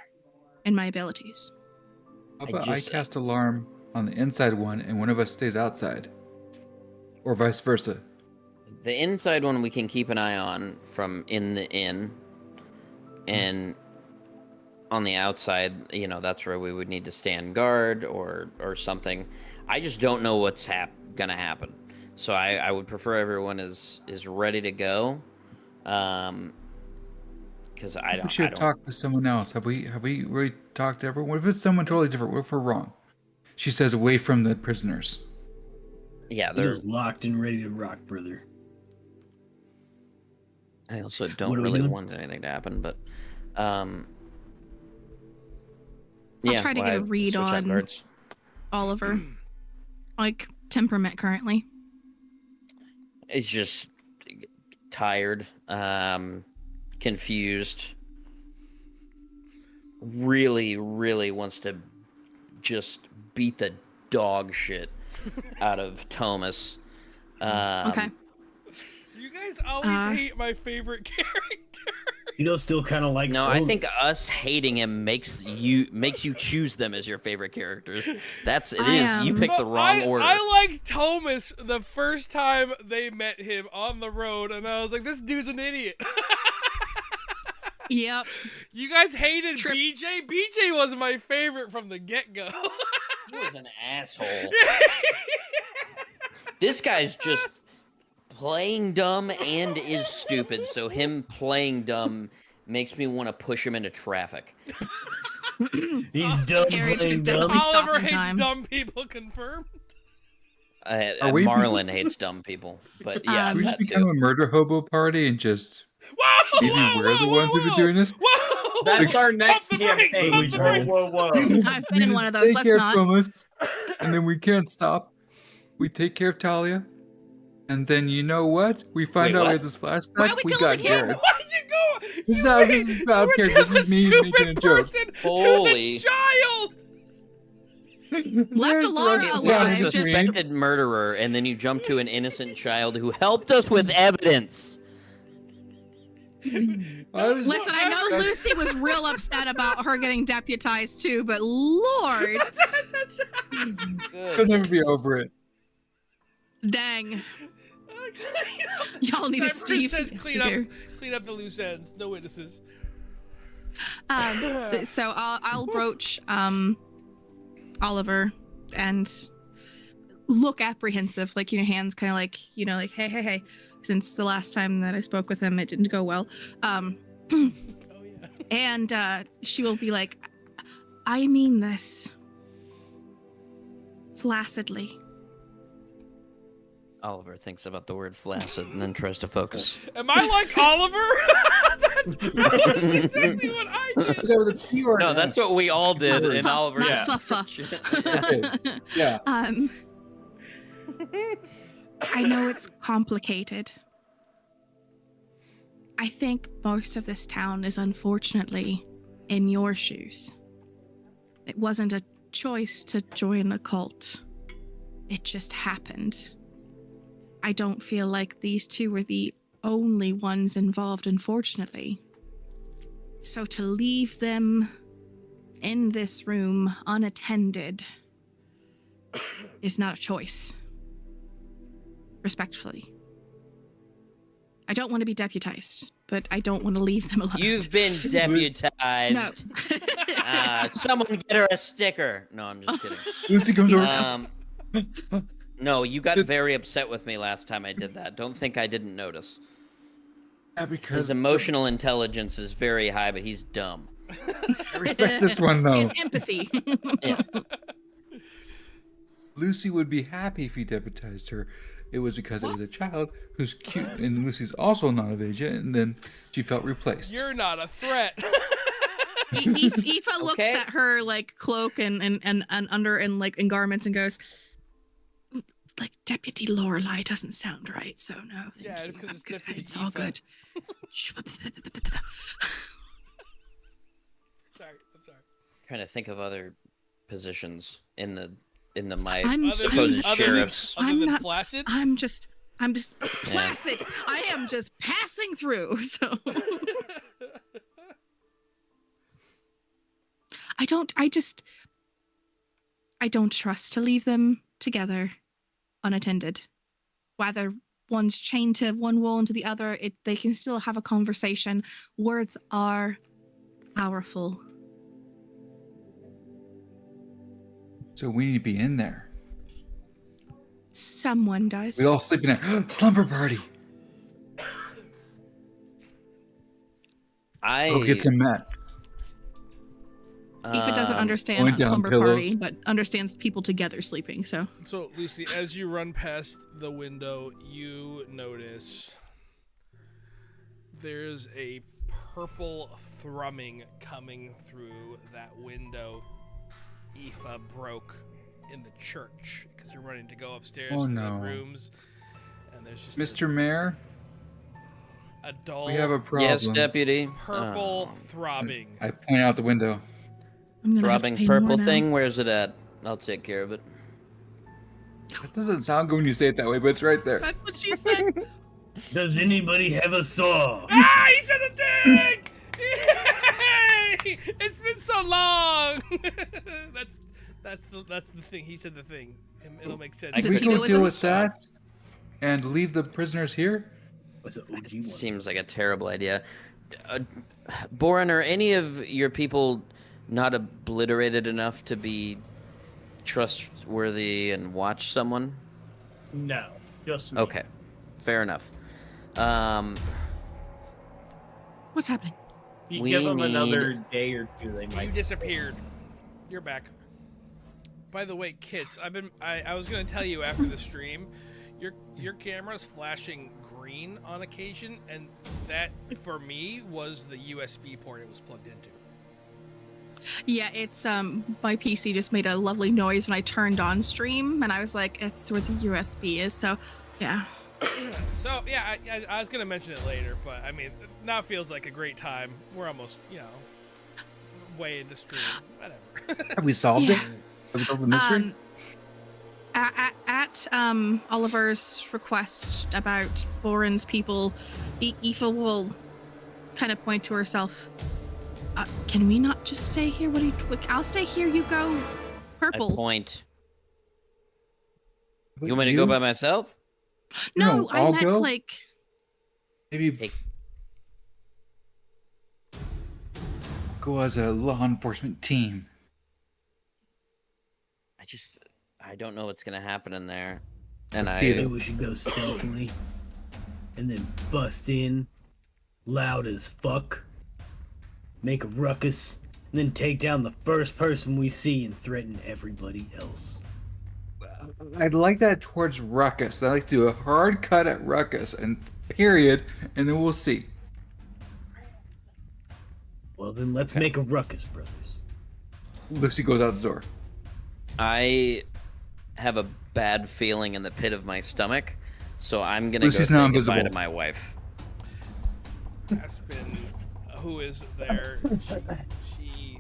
in my abilities. How about I cast alarm on the inside one and one of us stays outside? Or vice versa. The inside one we can keep an eye on from in the inn, and on the outside, you know, that's where we would need to stand guard or something. I just don't know what's gonna happen, so I would prefer everyone is ready to go, because I don't. We should talk to someone else. Have we really talked to everyone? What if it's someone totally different? What if we're wrong? She says, away from the prisoners. Yeah, they're Tito's locked and ready to rock, brother. I also What don't are we really doing? want anything to happen, but I'll yeah, try to well, get a I read switch out on guards. Oliver, like temperament currently. It's just tired, confused, really wants to just beat the dog shit out of Thomas. Okay. You guys always hate my favorite character. Tito still kind of likes. No, I think Thomas. us hating him makes you choose them as your favorite characters. You picked the wrong order. I liked Thomas the first time they met him on the road, and I was like, this dude's an idiot. Yep. You guys hated BJ? BJ was my favorite from the get-go. He was an asshole. This guy's just playing dumb and is stupid, so him playing dumb makes me want to push him into traffic. He's done Carriage playing could dumb. definitely stop Oliver in hates time. dumb people. Confirmed. we- Marlon hates dumb people, but yeah, Should we just that become too. a murder hobo party and just Whoa! maybe we're the ones who've been doing this? Whoa! That's our Pump next the brakes, campaign. pump the Whoa, brakes. Whoa, whoa. I've been You in one of just those. take Let's care not. from us, and then we can't stop. We take care of Talia, and then you know what? We find Wait, out we what? have this flashback. Why are we We killing got the kid? Garrett. Why you go? This is You how- this wait, is bad you went character. to This is the me stupid making a joke. person Holy. to the child. Left There's the Laura rest of the alive, town A just- suspected murderer, and then you jump to an innocent child who helped us with evidence. Listen, I know Lucy was real upset about her getting deputized too, but Lord, I'll Good. never be over it. dang. Y'all need a Sniper Steve says investigator. clean up the loose ends. No witnesses. So I'll broach Oliver and look apprehensive, like, hands kind of like, like, hey, since the last time that I spoke with him, it didn't go well. Oh yeah. And she will be like, I mean this flaccidly. Oliver thinks about the word flaccid and then tries to focus. Am I like Oliver? That's exactly what I did. Is that with a P or an No, F? that's what we all did, and Fuff, Oliver. not yeah. fluffa. Okay. Yeah. I know it's complicated. I think most of this town is unfortunately in your shoes. It wasn't a choice to join a cult. It just happened. I don't feel like these two were the only ones involved, unfortunately. So to leave them in this room unattended is not a choice. Respectfully. I don't want to be deputized, but I don't want to leave them alone. You've been deputized. No. Someone get her a sticker. No, I'm just kidding. Lucy comes over. No, you got very upset with me last time I did that. Don't think I didn't notice. Yeah, because His emotional intelligence is very high, but he's dumb. I respect this one though. It's empathy. Yeah. Lucy would be happy if he deputized her. It was because it was a child who's cute, and Lucy's also not of age yet, and then she felt replaced. You're not a threat. Aoife looks Okay. at her like cloak and under and like in garments and goes, like, Deputy Lorelei doesn't sound right, so no. Thank Yeah, you. because I'm it's good. Deputy It's all Aoife. good. Sorry, I'm sorry. Trying to think of other positions in the my I'm supposed I'm- sheriffs. Other I'm than not- flaccid. I'm just placid. I am just passing through. So I don't trust to leave them together unattended. Whether one's chained to one wall and to the other, they can still have a conversation. Words are powerful. So we need to be in there. Someone does. We all sleep in there. Slumber party. Go get some mats. Aoife doesn't understand Going a down slumber pillows. party, but understands people together sleeping. So So, Lucy, as you run past the window, you notice there's a purple thrumming coming through that window Aoife broke in the church because you're running to go upstairs Oh, to no. the rooms, and there's just Mr. Mayor, a dull we have a problem. Yes, deputy. purple throbbing. I point out the window. I'm gonna have to Throbbing pay more purple now. thing. Where's it at? I'll take care of it. It doesn't sound good when you say it that way, but it's right there. That's what she said. Does anybody have a saw? Ah, he said a thing! Yay! It's been so long. that's the thing. He said the thing. It'll make sense. Is it We go deal Titoisms? with that and leave the prisoners here. What's an OG It one? seems like a terrible idea. Boren, are any of your people not obliterated enough to be trustworthy and watch someone? No, just me. Okay, fair enough. What's happening? You give them another day or two, they might. You disappeared. You're back. By the way, Kits, I was gonna tell you after the stream, your camera's flashing green on occasion, and that for me was the USB port it was plugged into. Yeah, it's my PC just made a lovely noise when I turned on stream, and I was like, it's where the USB is. So, yeah. So yeah, I was gonna mention it later, but I mean, now feels like a great time. We're almost, way into stream. Whatever. Have we solved Yeah. it? Have we solved the mystery? At Oliver's request about Boren's people, Aoife will kind of point to herself. Can we not just stay here? I'll stay here. You go. Purple. I point. But You want me to go by myself? No, I I'll meant go. like. Maybe go as a law enforcement team. I don't know what's gonna happen in there, and Maybe we should go stealthily, and then bust in, loud as fuck, make a ruckus, and then take down the first person we see and threaten everybody else. I'd like that towards Ruckus. I'd like to do a hard cut at Ruckus and period, and then we'll see. Well, then let's make a ruckus, brothers. Lucy goes out the door. I have a bad feeling in the pit of my stomach, so I'm gonna Lucy's go now say invisible. goodbye to my wife. Aspen, who is there? She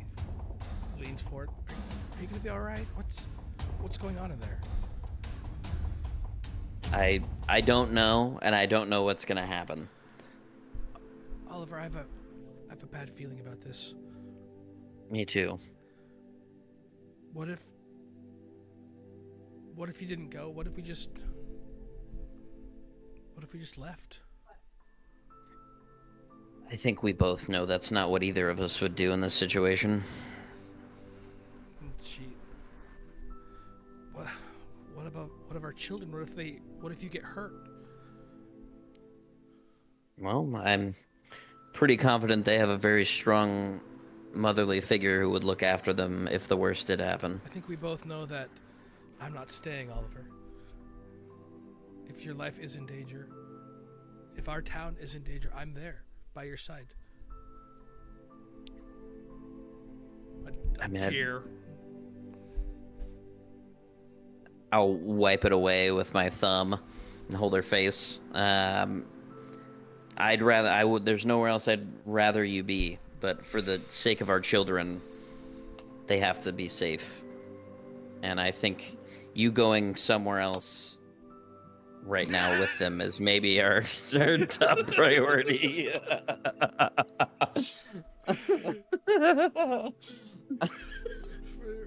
leans forward. Are you gonna be all right? What's going on in there? I don't know, and I don't know what's gonna happen. Oliver, I have a bad feeling about this. Me too. What if you didn't go? What if we just left? I think we both know that's not what either of us would do in this situation. What of our children? What if you get hurt? Well, I'm pretty confident they have a very strong motherly figure who would look after them if the worst did happen. I think we both know that I'm not staying, Oliver. If your life is in danger, if our town is in danger, I'm there by your side. I'm here. I'll wipe it away with my thumb and hold her face. There's nowhere else I'd rather you be, but for the sake of our children, they have to be safe. And I think you going somewhere else right now with them is maybe our top priority.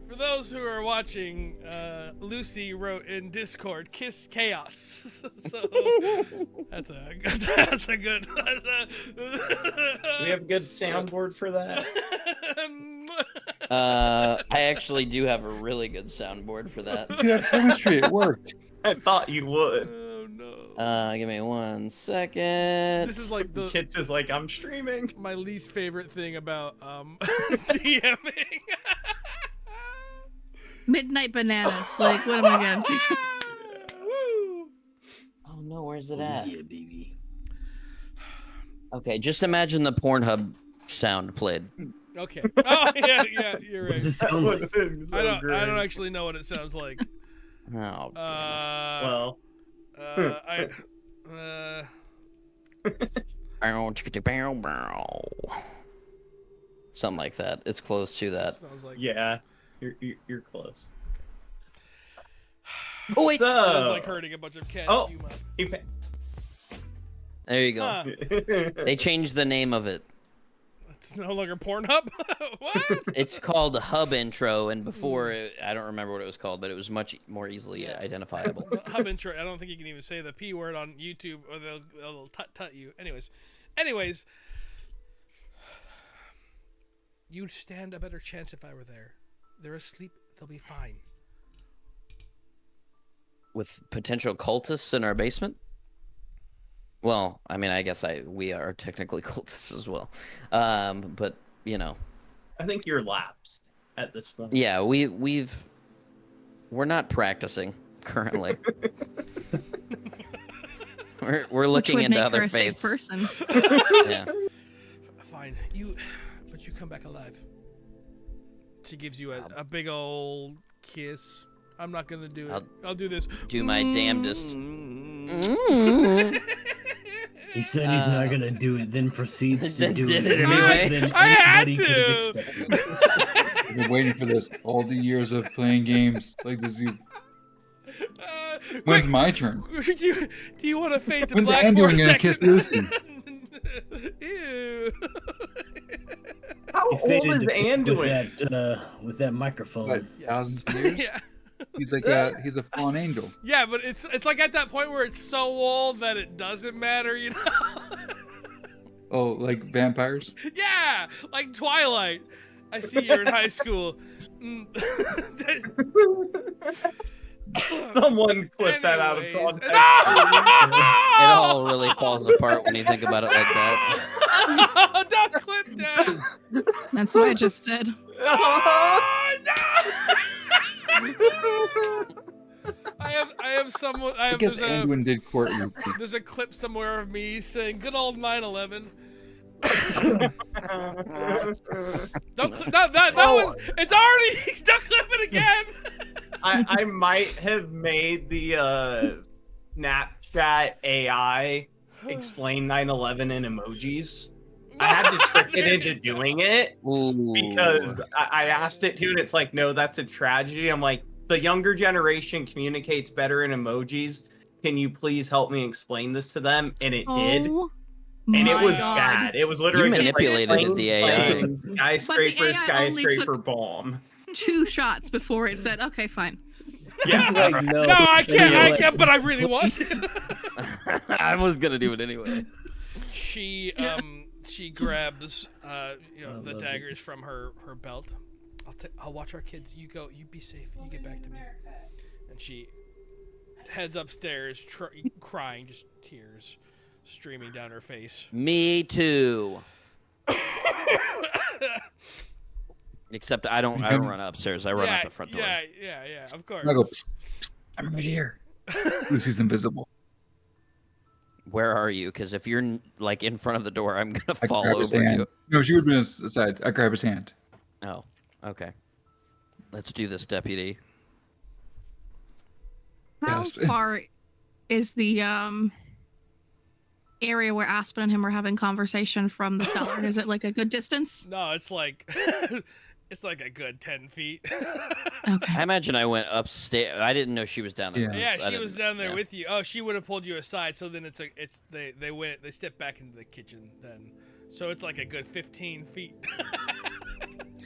For those who are watching, Lucy wrote in Discord, "Kiss chaos." So that's a good. Do we have a good soundboard for that? I actually do have a really good soundboard for that. You have chemistry. It worked. I thought you would. Oh no. Give me 1 second. This is like the Kits is like, I'm streaming. my least favorite thing about DMing. Midnight bananas. Like, what am I gonna do? Woo! Oh no, where's it at? Yeah, baby. Okay, just imagine the Pornhub sound played. Okay. Oh yeah, you're What does right. it sound like? I don't actually know what it sounds like. Oh, Well. something like that. It's close to that. Sounds like Yeah, you're close. Oh wait, So, I was like hurting a bunch of cats. Oh. You might- there you go. Huh. They changed the name of it. It's no longer Pornhub. What? It's called Hub Intro, and before I don't remember what it was called, but it was much more easily identifiable. Hub intro. I don't think you can even say the P word on YouTube, or they'll tut you. Anyways, you'd stand a better chance if I were there. They're asleep. They'll be fine. With potential cultists in our basement. Well, I mean, I guess we are technically cultists as well, but you know. I think you're lapsed at this point. Yeah, we're not practicing currently. we're looking Which would into make other her a safe faiths. person. Yeah. Fine, but you come back alive. She gives you a big old kiss. I'm not gonna do it. I'll do this. Do my damnedest. He said he's not gonna do it, then proceeds to Then do did it. it more anyway. than I had anybody could have to. expected. I've been waiting for this all the years of playing games like this. When's my turn? Do you want to fade to When's black Andrew for a gonna second? kiss Lucy? Ew. How He old faded is to black Anduin? with that microphone. What, thousands of years? Yeah. He's he's a fallen angel. Yeah, but it's like at that point where it's so old that it doesn't matter, you know? Oh, like vampires? Yeah, like Twilight. I see you're in high school. Someone clip that out of Anyways. context. It all really falls apart when you think about it like that. Don't clip that. That's what I just did. Oh, no! I have someone. I guess Anduin did court Lucy. There's a clip somewhere of me saying "Good old 9/11." Don't that was. It's already. Don't clip it again. I might have made the Snapchat AI explain 9/11 in emojis. I had to trick it into doing it because I asked it to, and it's like, no, that's a tragedy. I'm like, the younger generation communicates better in emojis. Can you please help me explain this to them? And it did. And it was bad. It was literally You manipulated just like the AI. skyscraper, But the AI only skyscraper, took- bomb. 2 shots before it said, "Okay, fine." Yeah. He's like, no, No, I can't. I like, can't. But I really want to. I was gonna do it anyway. She grabs the daggers from her belt. I'll watch our kids. You go. You be safe. You get back to me. And she heads upstairs, crying, just tears streaming down her face. Me too. Except I don't run upstairs. I run out the front door. Yeah. Of course. I go, psst, psst, I'm right here. Lucy's invisible. Where are you? Because if you're like in front of the door, I'm gonna I fall grab his over hand. you. No, she would have been aside. I grab his hand. Oh, okay. Let's do this, deputy. How Yes. far is the area where Aspen and him were having conversation from the cellar? Is it like a good distance? No, it's like it's like a good 10 feet. Okay. I imagine I went upstairs. I didn't know she was down there. Yeah. Yeah, I she was didn't- down there yeah. with you. Oh, she would have pulled you aside. So then they stepped back into the kitchen then. So it's like a good 15 feet.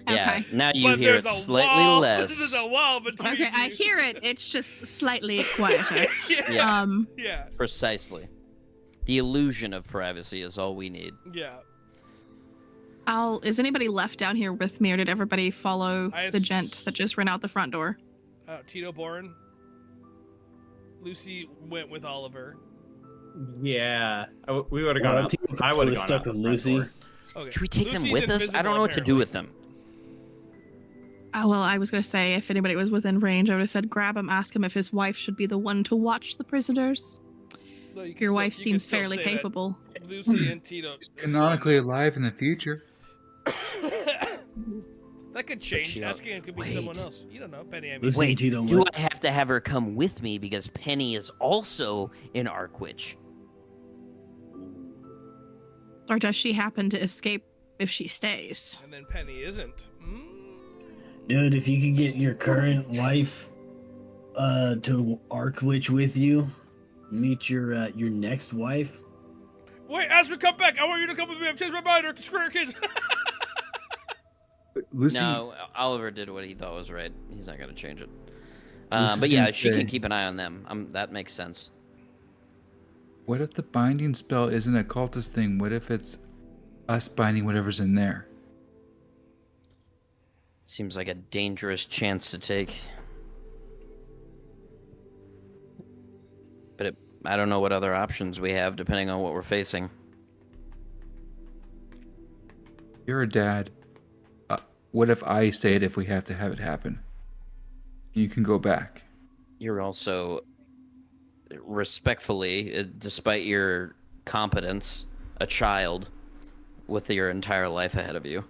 Yeah. Okay. Now you But hear there's it a slightly wall. less. There's a wall between. Okay, I you. hear it. It's just slightly quieter. Yeah. Yeah. Precisely. The illusion of privacy is all we need. Yeah. Is anybody left down here with me, or did everybody follow I the gent that just ran out the front door? Tito Boren. Lucy went with Oliver. Yeah, we would have gone out. I would have stuck with Lucy. Okay. Should we take them Lucy's with us? I invisible, don't know what to do apparently. with them. Oh, well, I was going to say, if anybody was within range, I would have said grab him, ask him if his wife should be the one to watch the prisoners. No, you can Your still- wife you can seems still fairly say that capable. Lucy and Tito. Canonically alive in the future. That could change. she- Asking him could be wait. someone else. You don't know, Penny. I mean, Lucy Wait, and Tito do went. I have to have her come with me because Penny is also in Arkwich? Or does she happen to escape if she stays? and then Penny isn't. Dude, if you could get your current wife to Arkwich with you, meet your next wife. Wait, as we come back, I want you to come with me. I've changed my mind. Or screw your kids. Lucy, No, Oliver did what he thought was right. He's not going to change it. Lucy's But yeah, gonna she stay. can keep an eye on them. That makes sense. what if the binding spell isn't a cultist thing? What if it's us binding whatever's in there? Seems like a dangerous chance to take. But I don't know what other options we have depending on what we're facing. You're a dad. What if I say it if we have to have it happen? You can go back. You're also, respectfully, despite your competence, a child with your entire life ahead of you.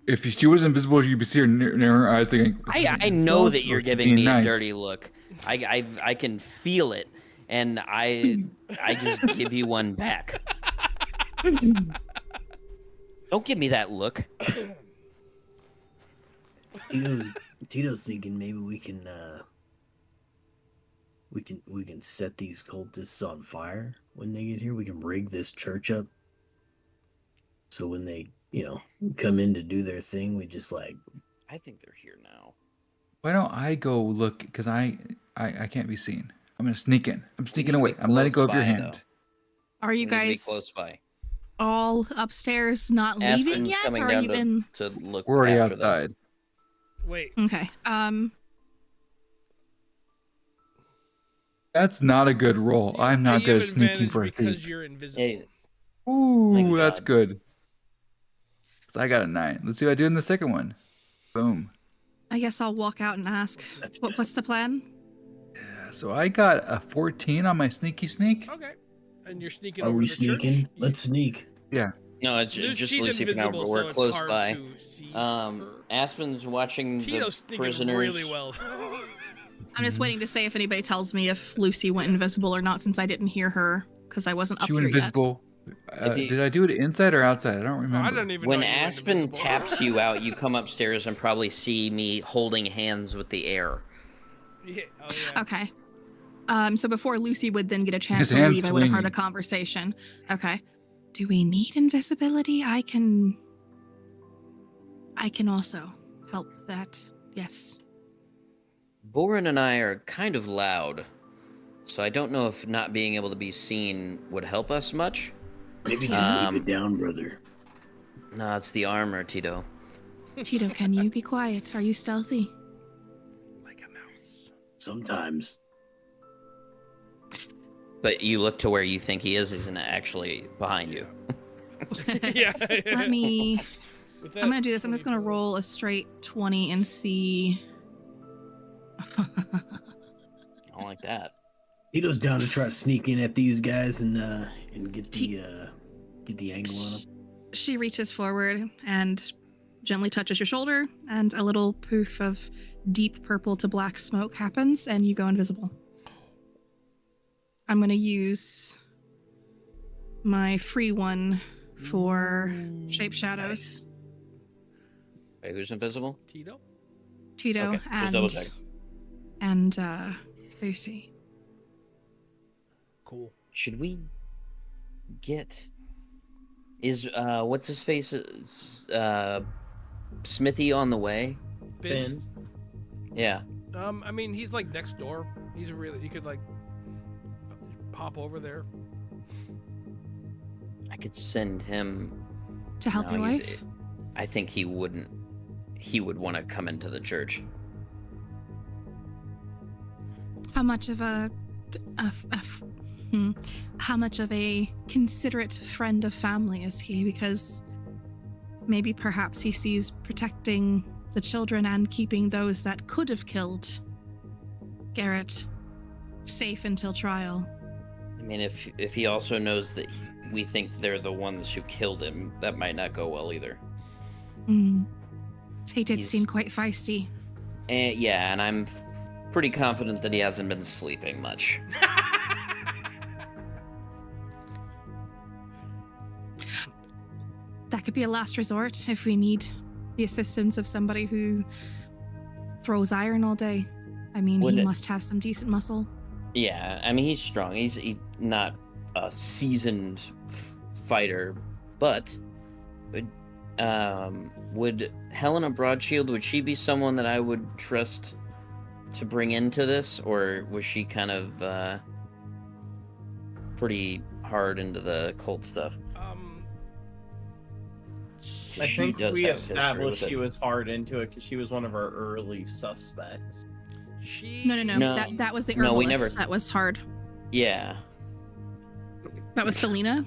If she was invisible, you'd be seeing near her eyes thinking, I know that you're giving me nice. a dirty look. I can feel it, and I just give you one back. Don't give me that look. Tito's thinking maybe we can set these cultists on fire when they get here. We can rig this church up. So when they, come in to do their thing, we just I think they're here now. Why don't I go look? Because I can't be seen. I'm gonna sneak in. I'm sneaking away. I'm letting go of your hand. Are you guys close by? All upstairs, not leaving yet, or are you been? To look. We're already after outside. Them. Wait. Okay. That's not a good roll. I'm not good at sneaking for a because thief. you're invisible. Hey. Ooh, that's good. So I got a 9. Let's see what I do in the second one. Boom. I guess I'll walk out and ask. What's the plan? Yeah, so I got a 14 on my sneaky sneak. Okay. And you're sneaking Are over we to the sneaking? church? Let's sneak. Yeah. No, it's just She's Lucy for now, invisible, but we're so it's close hard by. to see her. Aspen's watching Tito's the thinking prisoners. really well. I'm just waiting to say if anybody tells me if Lucy went invisible or not, since I didn't hear her because I wasn't up She here went invisible. Did I do it inside or outside? I don't remember. I don't even When know you went Aspen invisible. taps you out, you come upstairs and probably see me holding hands with the air. Yeah. Oh, yeah. Okay. So before Lucy would then get a chance His to hand's leave, I would have heard the swinging. conversation. Okay. Do we need invisibility? I can also help that. Yes. Boren and I are kind of loud, so I don't know if not being able to be seen would help us much. Maybe just keep it down, brother. No, it's the armor, Tito. Tito, can you be quiet? Are you stealthy? Like a mouse. Sometimes. But you look to where you think he is, isn't actually behind you. Yeah. Let me. With that I'm gonna do this. I'm just gonna 24. roll a straight 20 and see. I don't like that. Tito's down to try to sneak in at these guys and get the angle on them. She reaches forward and gently touches your shoulder, and a little poof of deep purple to black smoke happens, and you go invisible. I'm gonna use my free one for shape shadows. Wait, who's invisible? Tito? Tito Okay, just double check. and Lucy. Cool. Should we get... Is, what's his face? Smithy on the way? Finn. Yeah. I mean, he's like next door. He's really, you could like pop over there. I could send him... To help No, your he's- wife? I think he wouldn't. He would want to come into the church. How much of how much of a considerate friend of family is he? Because maybe perhaps he sees protecting the children and keeping those that could have killed Garrett safe until trial. I mean, if he also knows that we think they're the ones who killed him, that might not go well either. He did He's- seem quite feisty. And yeah, and I'm pretty confident that he hasn't been sleeping much. That could be a last resort if we need the assistance of somebody who throws iron all day. I mean, Would he it- must have some decent muscle. Yeah, I mean, he's strong. He's not a seasoned fighter, but would Helena Broadshield, would she be someone that I would trust to bring into this, or was she kind of pretty hard into the cult stuff? I She think does we have history established with she it. was hard into it because she was one of our early suspects. No. No. That was the herbalist. No, we never- That was hard. Yeah. That was Selena.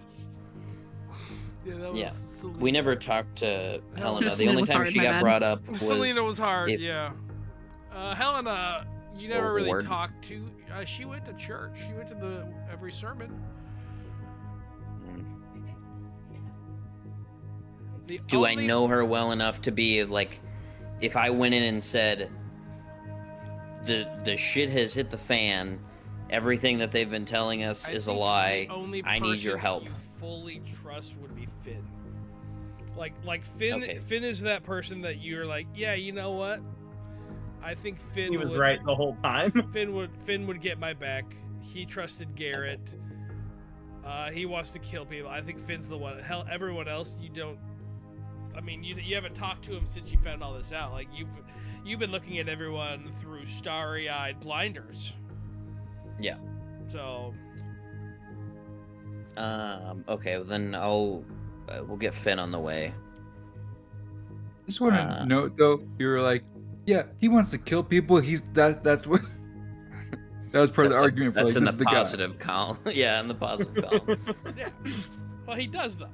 Yeah, that was Yeah. Selena. We never talked to Helena. The Selena only was time hard, she my got bad. brought up was Selena was hard, if- yeah. Helena, you never really Ward. talked to. She went to church. She went to every sermon. Do I know her well enough to be like, if I went in and said, the shit has hit the fan, everything that they've been telling us is a lie, I need your help. You fully trust would be Finn. Like Finn. Okay. Finn is that person that you're like, yeah, you know what? I think Finn. He was would, right the whole time. Finn would get my back. He trusted Garrett. He wants to kill people. I think Finn's the one. Hell, everyone else you don't. I mean, you haven't talked to him since you found all this out. Like you've been looking at everyone through starry-eyed blinders. Yeah. So. Okay, well then we'll get Finn on the way. Just want to note though, you were like, yeah, he wants to kill people. That's what. That was part of the argument for That's like, in this the is the guy. positive column. Yeah, in the positive column. Yeah. Well, he does though.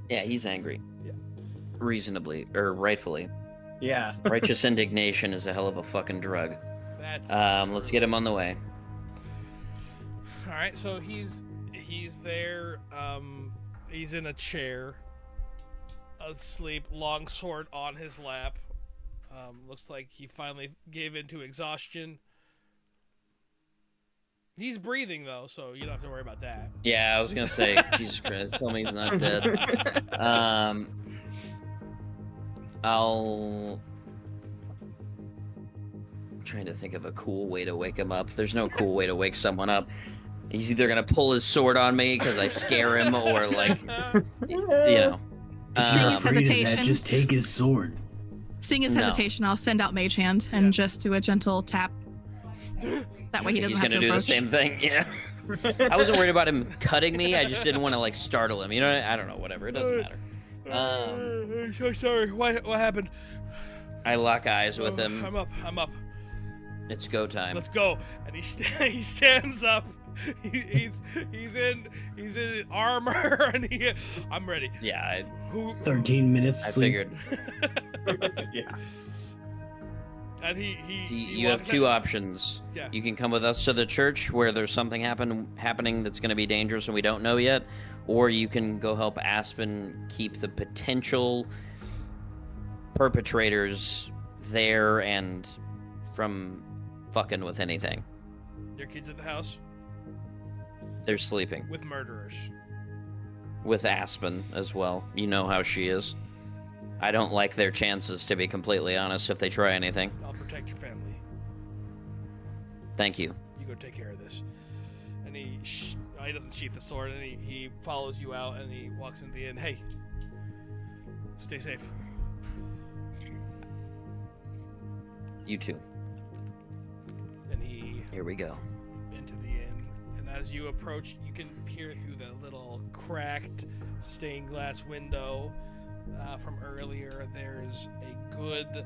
Yeah, he's angry. Yeah. Reasonably or rightfully. Yeah. Righteous indignation is a hell of a fucking drug. That's. Let's get him on the way. All right, so he's there. He's in a chair, asleep, longsword on his lap. Looks like he finally gave in to exhaustion. He's breathing though, so you don't have to worry about that. Yeah, I was gonna say, Jesus Christ, tell me he's not dead. I'm trying to think of a cool way to wake him up. There's no cool way to wake someone up. He's either gonna pull his sword on me because I scare him, or like, you know. Seeing his Afraid of that, hesitation. just take his sword. Seeing his No. hesitation, I'll send out Mage Hand and just do a gentle tap. That way he doesn't He's have gonna to do approach. the same thing. Yeah. I wasn't worried about him cutting me. I just didn't want to like startle him. You know, I don't know. Whatever. It doesn't matter. I'm so sorry. What happened? I lock eyes with him. I'm up. It's go time. Let's go. And he stands up. He's in armor and I'm ready. Yeah, 13 minutes I sleep. figured. Yeah. And he You have walks two out. options. Yeah. You can come with us to the church where there's something happening that's going to be dangerous and we don't know yet, or you can go help Aspen keep the potential perpetrators there and from fucking with anything. Your kids at the house They're sleeping with murderers. with Aspen as well. You know how she is. I don't like their chances, to be completely honest, if they try anything. I'll protect your family. Thank you. You go take care of this. And he doesn't sheath the sword, and he follows you out, and he walks into the inn. Hey, stay safe. You too. And he Here we go. into the inn, and as you approach, you can peer through the little cracked stained glass window from earlier. There's a good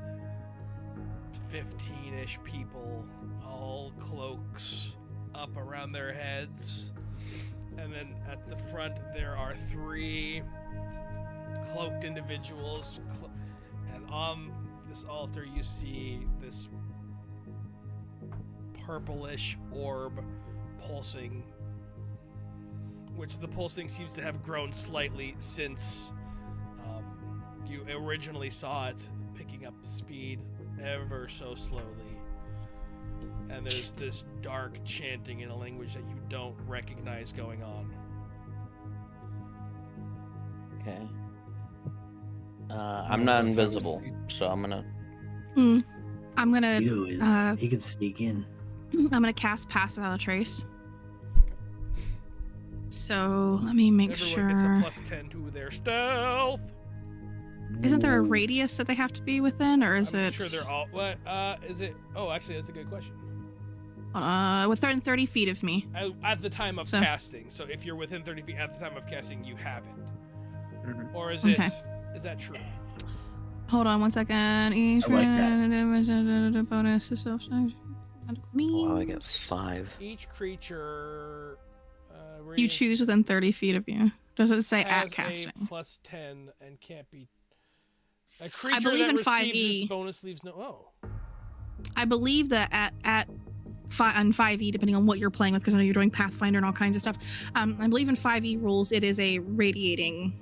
15-ish people, all cloaks up around their heads, and then at the front there are 3 cloaked individuals, and on this altar you see this purplish orb pulsing, which the pulsing seems to have grown slightly since you originally saw it, picking up speed ever so slowly. And there's this dark chanting in a language that you don't recognize going on. Okay. I'm not invisible, so I'm gonna. I'm gonna You know, he can sneak in. I'm gonna cast Pass Without a Trace. So let me make Everyone gets a sure. plus 10 to their stealth. Isn't there a radius that they have to be within, or is I'm it? sure they're all. What? Is it? Oh, actually, that's a good question. Within 30 feet of me. At the time of So- casting. So if you're within 30 feet at the time of casting, you have it. Mhm. Or is it? Okay. Is that true? Hold on one second. Each I like that. bonus is me. Wow, I got 5. Each creature You choose within 30 feet of you. Does it say at has casting? a +10 and can't be. A creature believe that in receives 5e. this bonus leaves no. Oh. I believe that on 5e, depending on what you're playing with, because I know you're doing Pathfinder and all kinds of stuff. I believe in 5e rules, it is a radiating,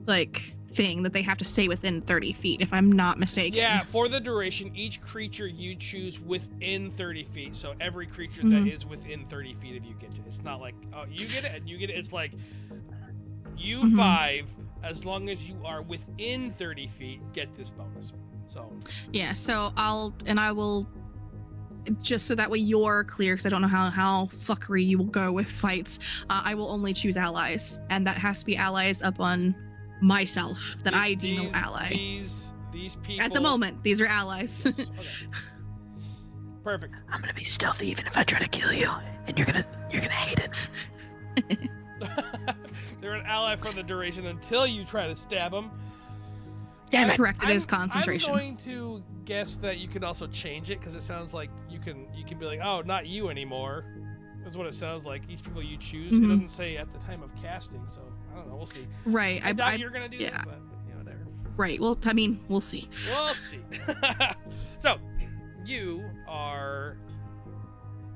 like, thing that they have to stay within 30 feet, if I'm not mistaken. Yeah, for the duration, each creature you choose within 30 feet. So every creature Mhm. that is within 30 feet of you gets it. It's not like, oh, you get it and you get it. It's like, you Mhm. 5, as long as you are within 30 feet, get this bonus. So. Yeah, so I will, just so that way you're clear, because I don't know how fuckery you will go with fights. I will only choose allies, and that has to be allies up on myself that I deem an ally. These people. At the moment, these are allies. Yes, okay. Perfect. I'm gonna be stealthy even if I try to kill you, and you're gonna hate it. They're an ally for the duration until you try to stab them. Damn it. Correct, it is I'm concentration. going to guess that you can also change it, because it sounds like you can be like, oh, not you anymore. That's what it sounds like. Each people you choose. It Mhm. doesn't say at the time of casting, so I don't know. We'll see. Right. I doubt you're gonna do yeah. that, but whatever. Right. Well, I mean, we'll see. We'll see. So, you are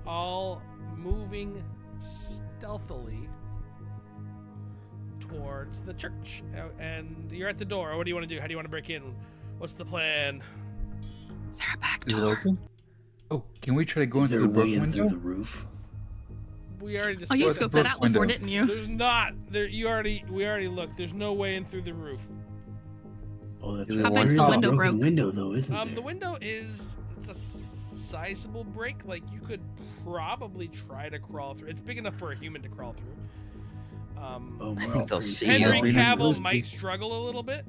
all moving stealthily towards the church, and you're at the door. What do you want to do? How do you want to break in? What's the plan? Is there a back Is it door? open? Oh, can we try to go Is into there the a brook way in window? through the roof? We already Oh, discussed. you Go to scoped the that out Brooks before, window. didn't you? There's not. There. We already looked. There's no way in through the roof. Oh, that's Do we right. want There to- is a window broken broke? window, though, isn't there? The window it's a sizable break. Like, you could probably try to crawl through. It's big enough for a human to crawl through. Oh, I we're think all they'll pretty see small. you. Henry Yeah. Cavill might struggle a little bit.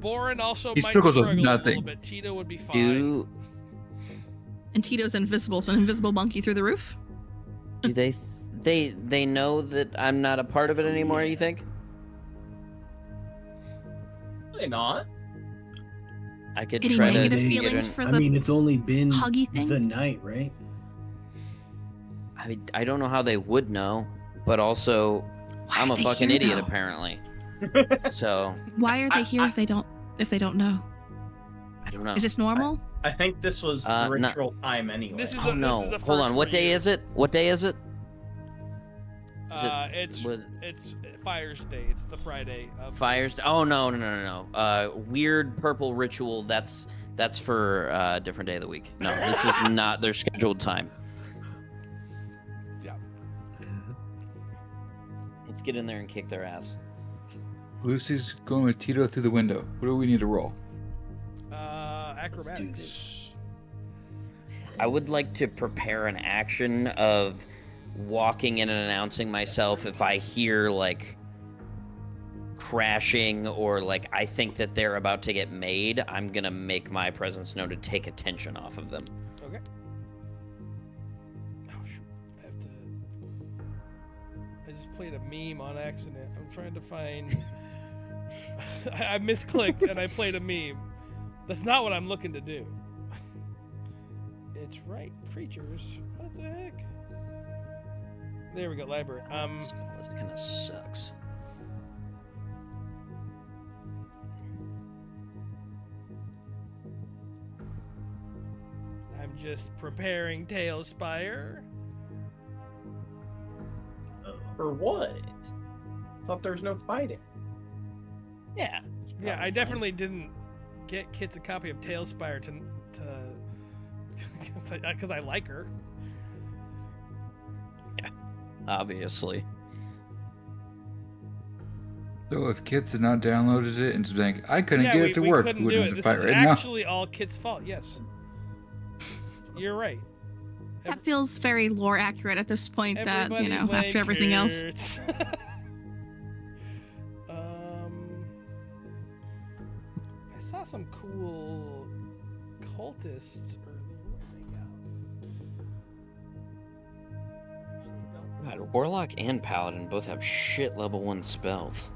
Boren also He might struggles with struggle a little nothing. bit. Tito would be fine. Do And Tito's invisible, so an invisible monkey through the roof? they know that I'm not a part of it anymore? You think? Probably not. I could Any try to negative They- get feelings in. for I the mean, it's only been huggy thing? the night, right? I don't know how they would know, but also Why I'm are a they fucking here, idiot though? apparently. So Why are they here if they don't know? I don't know. Is this normal? I think this was the No. ritual time anyway. This is Oh no! the Hold first on. What for day you. is it? What day is it? Is It's Fire's Day. It's the Friday of Fires? Oh no! Weird purple ritual. That's for a different day of the week. No, this is not their scheduled time. Yeah. Let's get in there and kick their ass. Lucy's going with Tito through the window. What do we need to roll? Acrobatics. do this. I would like to prepare an action of walking in and announcing myself if I hear like crashing or like I think that they're about to get made. I'm gonna make my presence known to take attention off of them. Okay. Oh shoot! I just played a meme on accident. I'm trying to find. I misclicked and I played a meme. That's not what I'm looking to do. It's right, creatures. What the heck? There we go, library. This kind of sucks. I'm just preparing Tailspire. For what? Thought there was no fighting. Yeah. Yeah, I definitely didn't get Kits a copy of Tailspire to because I like her. Obviously. So if kids had not downloaded it and just like, I couldn't Yeah, get we it to we work, couldn't we do wouldn't it. have This to is fight right now. actually all Kit's fault. Yes, you're right. That feels very lore accurate at this point. That Everybody after everything else. Kits. I saw some cool cultists earlier. Where'd they go? God, Warlock and Paladin both have shit level 1 spells.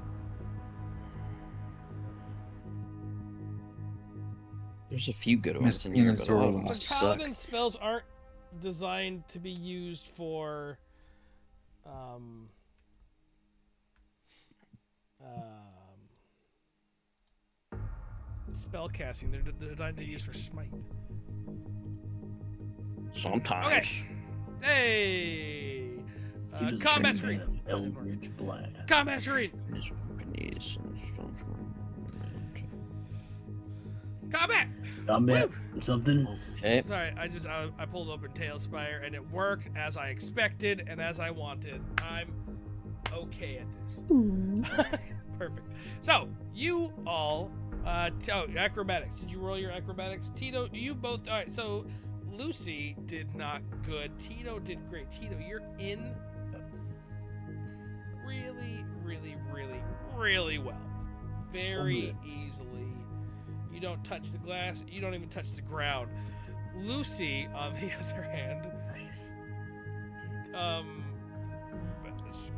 There's a few good ones Miss in here, but a lot of them Venusaur. The suck. paladin spells aren't designed to be used for spell casting. They're designed to be used for smite. Sometimes. Hey! He does Combat training screen! of Eldritch Blast. Combat screen! Combat! Combat something. Okay. Sorry, I pulled open Tailspire and it worked as I expected and as I wanted. I'm okay at this. Ooh. Perfect. So, you all acrobatics. Did you roll your acrobatics? Tito, you both alright, so Lucy did not good. Tito did great. Tito, you're in really, really, really, really well. Very easily. You don't touch the glass. You don't even touch the ground. Lucy, on the other hand,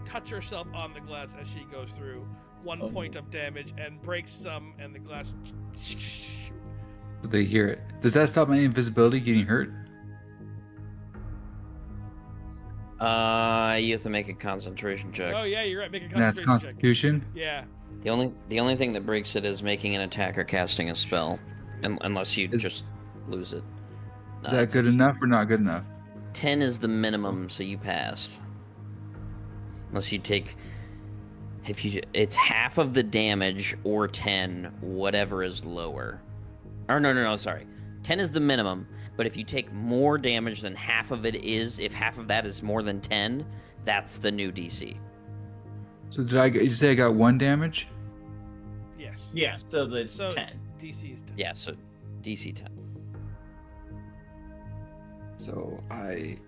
cuts herself on the glass as she goes through. 1 point of damage and breaks some, and the glass. So they hear it. Does that stop my invisibility getting hurt? You have to make a concentration check. Oh yeah, you're right. Make a And that's concentration check. Constitution. Yeah. The only thing that breaks it is making an attack or casting a spell, unless you just lose it. Is that good enough or not good enough? 10 is the minimum, so you passed. Unless you take, it's half of the damage or 10, whatever is lower. Or no, sorry. 10 is the minimum, but if you take more damage than half of it is, if half of that is more than 10, that's the new DC. So you say I got 1 damage? Yes. Yeah, so that's 10. DC is 10. Yeah, so DC 10. So I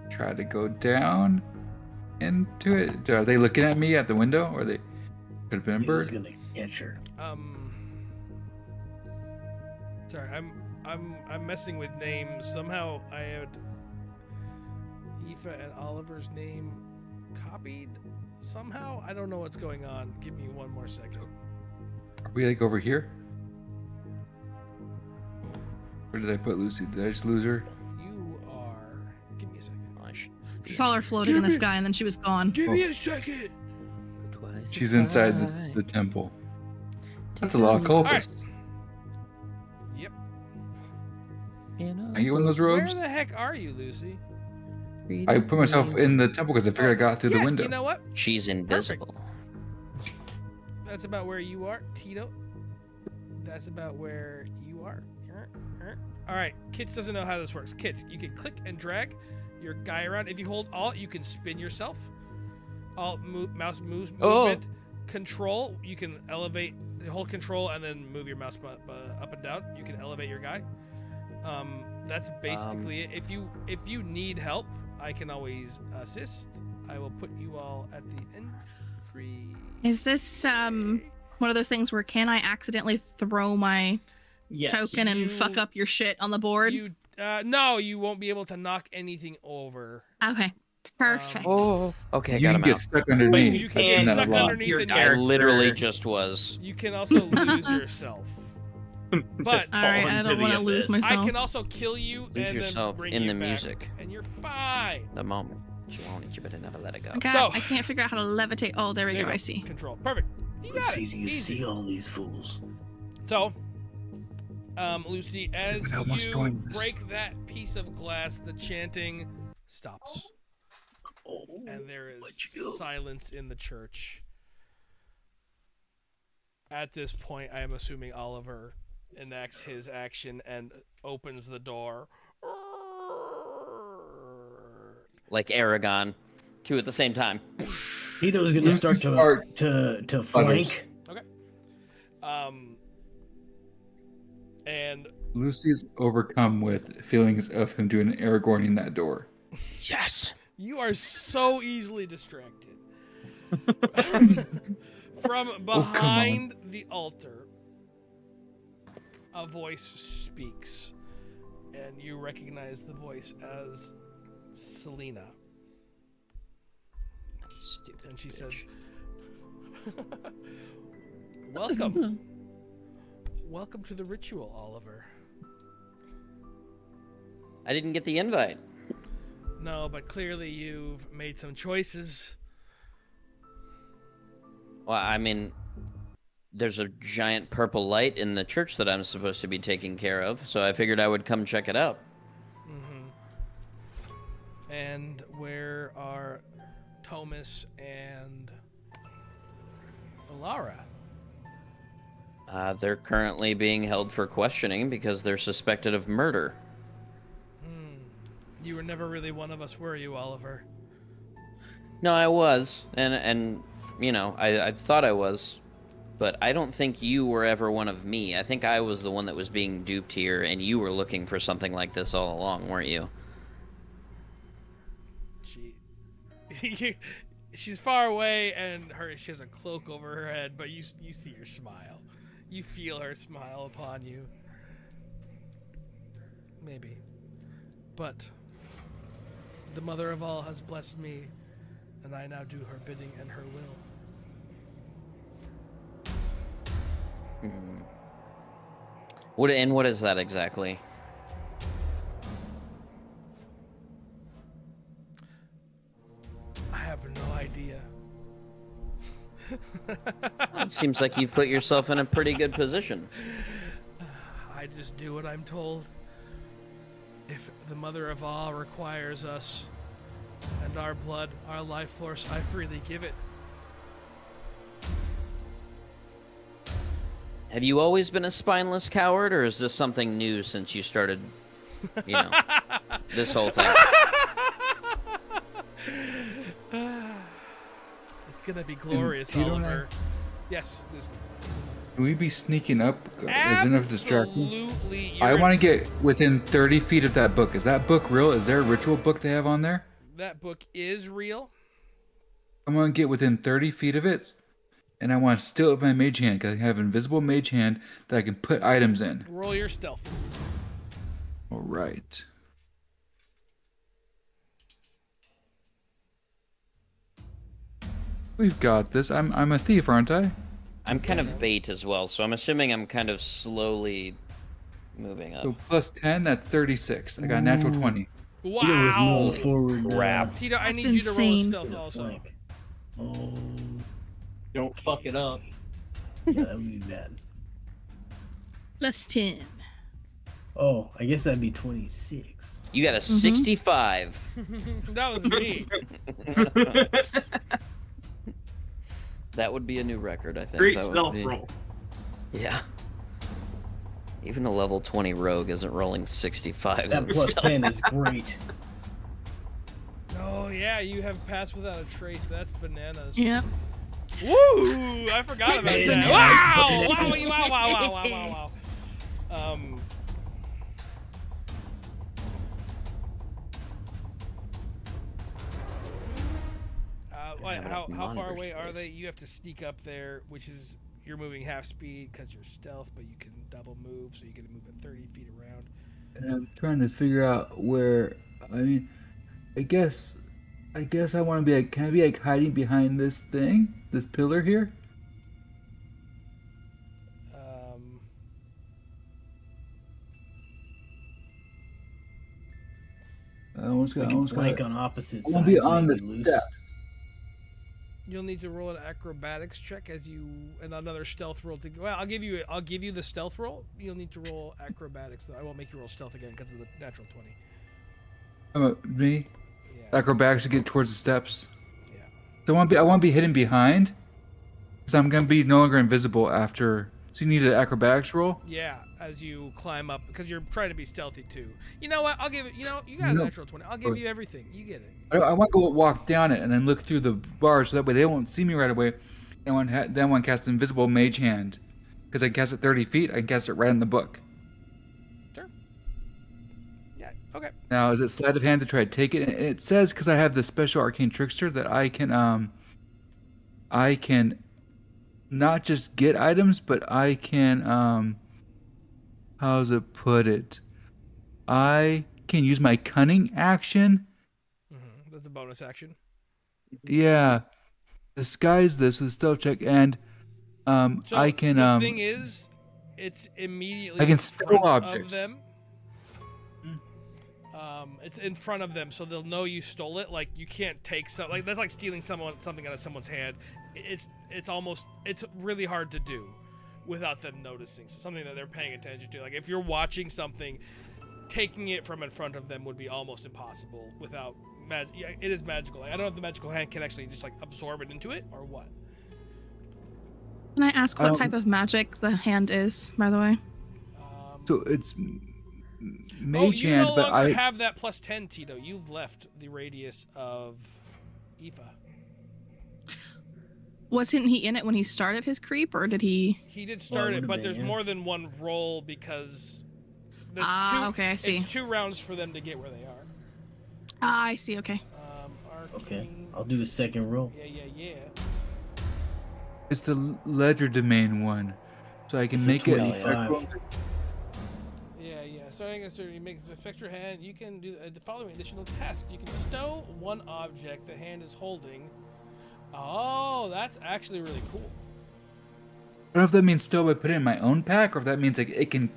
try to go down into it. Are they looking at me at the window, or they could have been a He was bird? gonna catch her. Sorry, I'm messing with names. Somehow I had Aoife and Oliver's name copied. Somehow I don't know what's going on. Give me 1 more second. Are we like over here? Where did I put Lucy? Did I just lose her? You are. Give me a second. Saw her floating in the sky and then she was gone. Give me a second. She's inside the temple. That's a lot of cultists. Yep. Can I get one of those robes? Where the heck are you, Lucy? I put myself in the temple because I figured I got through the window. You know what? She's invisible. That's about where you are, Tito. That's about where you are. All right, Kits doesn't know how this works. Kits, you can click and drag your guy around. If you hold Alt, you can spin yourself. Alt, mouse moves, movement. Control, you can elevate, hold control and then move your mouse up and down. You can elevate your guy. That's basically it. If you need help, I can always assist. I will put you all at the entry. Is this one of those things where can I accidentally throw my token and fuck up your shit on the board? No, you won't be able to knock anything over. Okay, perfect. Okay, I You got can him get out. stuck underneath. You can get That's stuck not a lot. underneath Your and I literally just was. you can also lose yourself. But All right, I don't want to lose myself. I can also kill you Lose and yourself then bring in you the back, music. and you're fine. The moment you want it, you better never let it go. God, So- I can't figure out how to levitate. Oh, there we There go. you I see. Control. Perfect. You got See, it. do you Easy. see all these fools? So, Lucy, as But I almost you joined this. break that piece of glass, the chanting stops, Oh, and there is what'd you do? silence in the church. At this point, I am assuming Oliver enacts his action and opens the door. Like Aragon, 2 at the same time. Tito's gonna start to flank. Okay. And Lucy's overcome with feelings of him doing an Aragorn in that door. Yes. you are so easily distracted. From behind the altar, a voice speaks, and you recognize the voice as Selena. Stupid. And she bitch. says, "Welcome. welcome to the ritual, Oliver. I didn't get the invite. No, but clearly you've made some choices. Well, I mean, there's a giant purple light in the church that I'm supposed to be taking care of, so I figured I would come check it out. And where are Thomas and Alara? They're currently being held for questioning because they're suspected of murder. You were never really one of us, were you, Oliver? No, I was, and you know, I thought I was, but I don't think you were ever one of me. I think I was the one that was being duped here, and you were looking for something like this all along, weren't you? She's far away, and she has a cloak over her head, but you see her smile. You feel her smile upon you. Maybe. But the Mother of All has blessed me, and I now do her bidding and her will. What is that exactly? I have no idea. It seems like you've put yourself in a pretty good position. I just do what I'm told. If the Mother of All requires us and our blood, our life force, I freely give it. Have you always been a spineless coward, or is this something new since you started, you know, this whole thing? It's gonna be glorious, Tito and Oliver. Yes, Lucy. Can we be sneaking up? Is enough distraction? Absolutely. I want to get within 30 feet of that book. Is that book real? Is there a ritual book they have on there? That book is real. I'm going to get within 30 feet of it, and I want to steal it with my mage hand, because I have invisible mage hand that I can put items in. Roll your stealth. All right. We've got this. I'm a thief, aren't I? I'm kind of bait as well, so I'm assuming I'm kind of slowly moving up. So plus 10, that's 36. I got a natural 20. Wow. Tito was moving forward. Crap. Tito, I That's need you to roll a insane. stealth also. Oh, Don't fuck it up. yeah, that would be bad. Plus 10. Oh, I guess that'd be 26. You got a 65. That was me. That would be a new record, I think. Great That would stealth be- roll. Yeah. Even a level 20 rogue isn't rolling 65. That plus 10 is great. Oh yeah, you have passed without a trace. That's bananas. Yep. Woo! I forgot about that. Bananas. Wow! Wow! How far away are they? You have to sneak up there, which is you're moving half speed because you're stealth, but you can double move, so you can move at 30 feet around. And I'm trying to figure out where. I mean, I guess I want to be like. Can I be like hiding behind this thing, this pillar here? I almost We got. can blank on opposite I sides. want to be on the maybe, loose. steps. You'll need to roll an acrobatics check and another stealth roll to. Well, I'll give you the stealth roll. You'll need to roll acrobatics though. I won't make you roll stealth again because of the natural 20. Me? Yeah. Acrobatics to get towards the steps. Yeah. So I want to be hidden behind, because I'm gonna be no longer invisible after. So you need an acrobatics roll. Yeah, as you climb up, because you're trying to be stealthy too. You know what? I'll give it. You know, you got a No. natural 20. I'll give you everything. You get it. I want to go walk down it and then look through the bars, so that way they won't see me right away. And then I want to cast invisible mage hand, because I can cast it 30 feet. I can cast it right in the book. Sure. Yeah. Okay. Now, is it sleight of hand to try to take it? And it says, because I have the special arcane trickster, that I can not just get items, but I can how does it put it? I can use my cunning action. That's a bonus action. Yeah, disguise this with stealth check, and So I can the thing is, it's immediately I can in stow front objects. of them. It's in front of them, so they'll know you stole it. Like, you can't take like that's like stealing something out of someone's hand. It's really hard to do without them noticing. So something that they're paying attention to. Like, if you're watching something, taking it from in front of them would be almost impossible without yeah, it is magical. Like, I don't know if the magical hand can actually just like absorb it into it or what. Can I ask what type of magic the hand is, by the way? So it's you mage hand, no but longer I have that plus 10, Tito. You've left the radius of Aoife. Wasn't he in it when he started his creep, or did he? He did start it, but there's more than one roll because okay, I see. It's 2 rounds for them to get where they are. I see. Okay. Okay, I'll do the second roll. Yeah. it's the ledger domain one, so I can It's a make it. 25. Yeah. Starting a certain, you make this affect your hand. You can do the following additional task. You can stow one object the hand is holding. Oh, that's actually really cool. I don't know if that means still I put it in my own pack, or if that means like it can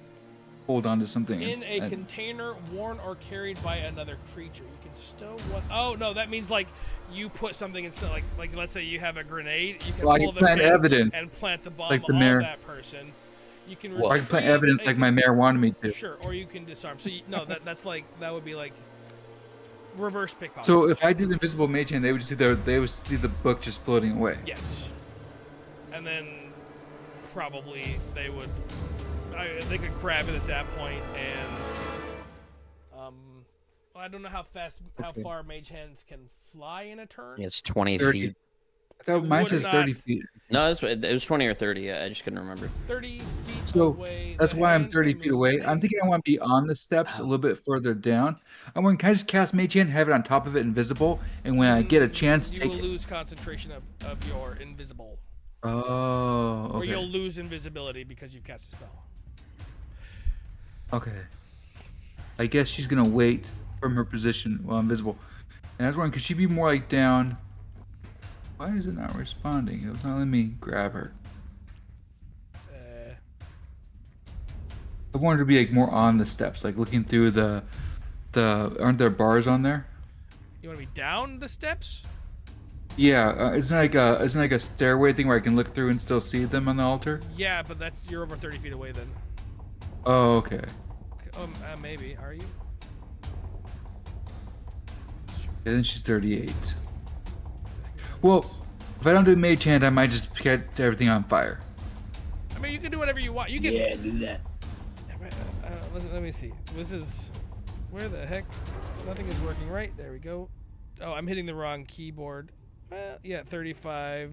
hold on to something. In a container worn or carried by another creature. You can stow one. Oh no, that means like you put something in. Like let's say you have a grenade. You can pull the plant pin evidence and plant the bomb like the on mayor. that person. You can. Or I can plant evidence like my mayor wanted me to. Sure, or you can disarm. So that's like that would be like reverse pickpocket. So if I did invisible mage hand, they would see the book just floating away. Yes. And then probably they could grab it at that point and I don't know how far mage hands can fly in a turn. It's 20 30. feet. I thought mine says 30 feet. No, it was 20 or 30. I just couldn't remember. 30 feet So away. that's why I'm 30 feet away. I'm thinking I want to be on the steps a little bit further down. I want to kind of just cast mage hand, have it on top of it, invisible, and when I get a chance, you take will it. lose concentration of your invisible. Oh, okay. Or you'll lose invisibility because you've cast a spell. Okay. I guess she's gonna wait from her position while I'm visible. And I was wondering, could she be more like down? Why is it not responding? It was not letting me grab her. I wanted her to be like more on the steps, like looking through the. Aren't there bars on there? You want to be down the steps? Yeah, isn't it like a stairway thing where I can look through and still see them on the altar? Yeah, but you're over 30 feet away then. Oh, okay. Maybe. Are you? And then she's 38. Well, if I don't do mage hand, I might just get everything on fire. I mean, you can do whatever you want. You can. Yeah, do that. Let me see. This is where the heck? Nothing is working right. There we go. Oh, I'm hitting the wrong keyboard. Well, yeah, 35.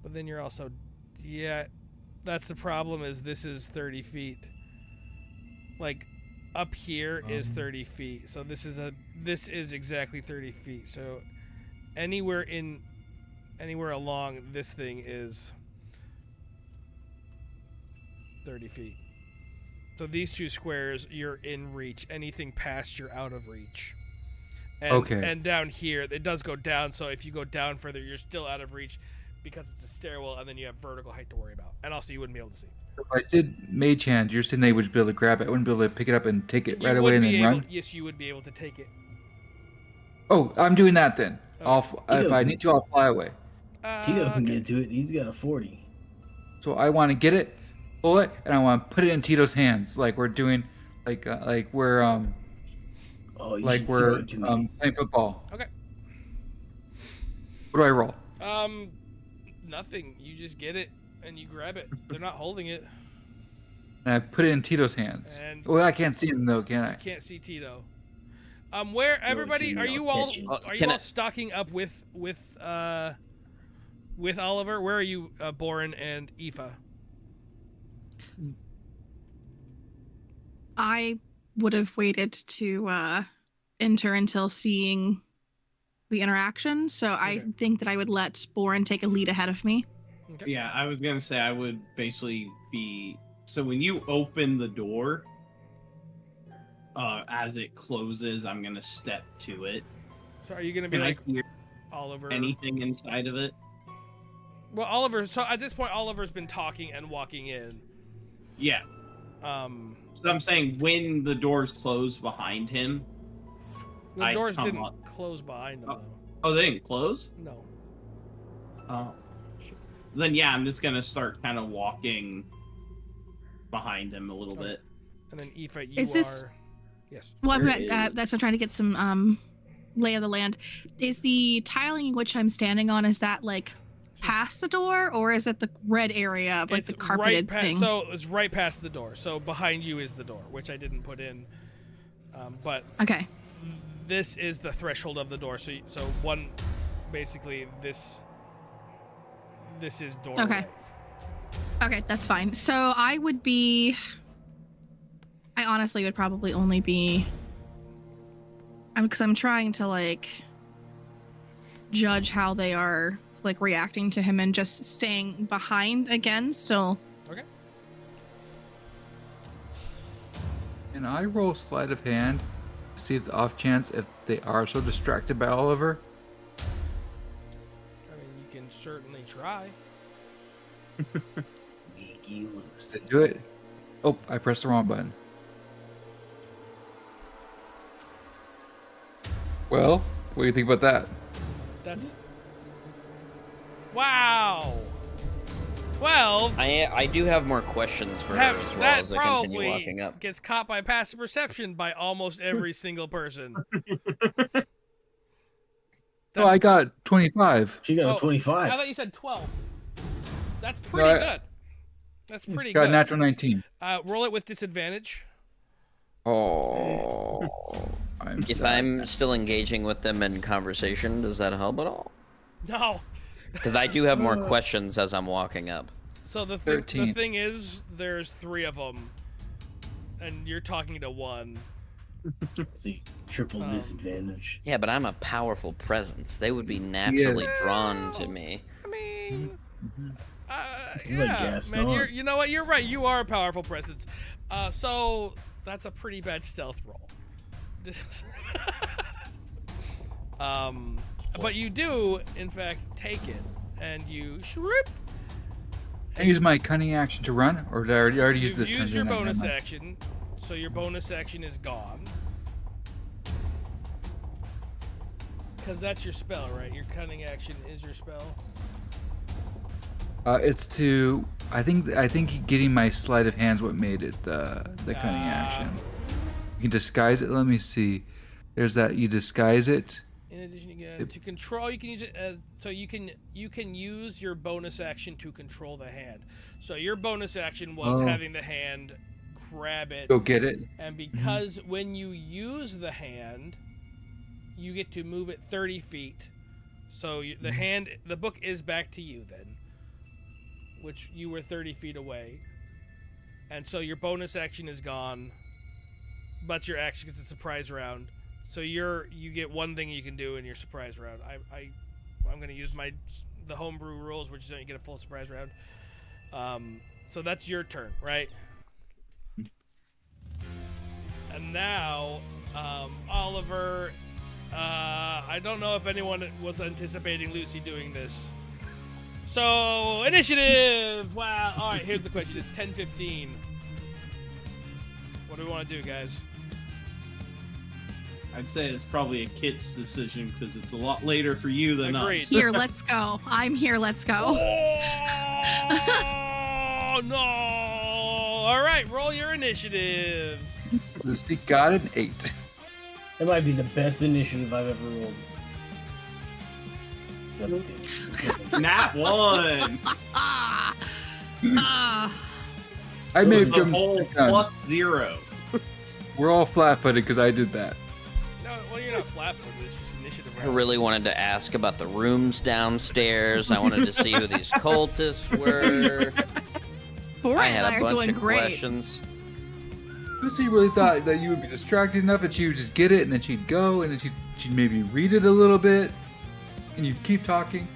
But then you're also, yeah. That's the problem. Is this is 30 feet. Like, up here is 30 feet. So this is exactly 30 feet. So anywhere along this thing is 30 feet. So these 2 squares, you're in reach. Anything past, you're out of reach. And, okay. And down here, it does go down. So if you go down further, you're still out of reach because it's a stairwell, and then you have vertical height to worry about. And also, you wouldn't be able to see. If I did mage hand, you're saying they would be able to grab it. I wouldn't be able to pick it up and take it right away and then run? Yes, you would be able to take it. Oh, I'm doing that then. Okay. If I need to, I'll fly away. Tito can get to it. He's got a 40. So I want to get it, pull it, and I want to put it in Tito's hands, like we're doing, like we're playing football. Okay. What do I roll? Nothing. You just get it and you grab it. They're not holding it. And I put it in Tito's hands. And well, I can't see him though, can I? You can't see Tito. Where everybody are you all stocking up with Oliver? Where are you, Boren and Aoife? I would have waited to enter until seeing the interaction, so I think that I would let Boren take a lead ahead of me. Okay. Yeah, I was gonna say I would basically be. So when you open the door, as it closes, I'm gonna step to it. So are you gonna be Can like I hear Oliver? anything inside of it? Well, Oliver. So at this point, Oliver's been talking and walking in. Yeah. So I'm saying when the doors close behind him. The doors didn't close behind him, though. Oh, they didn't close? No. Oh. Then yeah, I'm just gonna start kind of walking behind him a little bit. And then Aoife, Yes. Well, that's what I'm trying to get some lay of the land. Is the tiling which I'm standing on, is that like past the door, or is it the red area, like the carpeted thing? So it's right past the door. So behind you is the door, which I didn't put in. But okay, this is the threshold of the door. So basically this is doorway. Okay, that's fine. So I honestly would probably only be, because I'm trying to like judge how they are like reacting to him and just staying behind again still. Okay. Can I roll sleight of hand to see if the off chance if they are so distracted by Oliver? I mean, you can certainly try. Sneaky loose. Do it. Oh, I pressed the wrong button. Well, what do you think about that? That's... Wow! 12? I do have more questions for her as well that as I continue probably walking up. gets caught by passive perception by almost every single person. Oh, I got 25. She got a 25. I thought you said 12. That's pretty good. That's pretty got good. A natural 19. Roll it with disadvantage. Oh, If I'm still engaging with them in conversation, does that help at all? No. Because I do have more questions as I'm walking up. So the thing is, there's 3 of them, and you're talking to one. See, triple disadvantage. Yeah, but I'm a powerful presence. They would be naturally drawn to me. I mean, yeah, man, you know what? You're right. You are a powerful presence. So that's a pretty bad stealth roll. But you do, in fact, take it, and you shroop. I use my cunning action to run, or did I already use this? Use your bonus action, so your bonus action is gone. Because that's your spell, right? Your cunning action is your spell. It's to I think getting my sleight of hand's what made it the cunning action. You can disguise it. Let me see. There's that you disguise it. In addition, to control, you can use it as so you can use your bonus action to control the hand. So your bonus action was having the hand grab it, go get it, and because when you use the hand, you get to move it 30 feet. So the book is back to you then, which you were 30 feet away, and so your bonus action is gone, but your action gets a surprise round. So you get one thing you can do in your surprise round. I'm gonna use the homebrew rules, which is that you get a full surprise round. So that's your turn, right? And now, Oliver. I don't know if anyone was anticipating Lucy doing this. So initiative. Wow. All right. Here's the question: it's 10:15. What do we want to do, guys? I'd say it's probably a Kit's decision because it's a lot later for you than Agreed. us. Here, let's go. I'm here, let's go. Oh, no. All right, roll your initiatives. Lucy got an 8. That might be the best initiative I've ever rolled. 17. Nat 1. I may have the jumped whole the gun. +0. We're all flat-footed because I did that. No, well, you're not flat-footed. It's just initiative. I really wanted to ask about the rooms downstairs. I wanted to see who these cultists were. Borat I had and I a are bunch doing of great. questions. Lucy really thought that you would be distracted enough and she would just get it and then she'd go and then she'd maybe read it a little bit and you'd keep talking.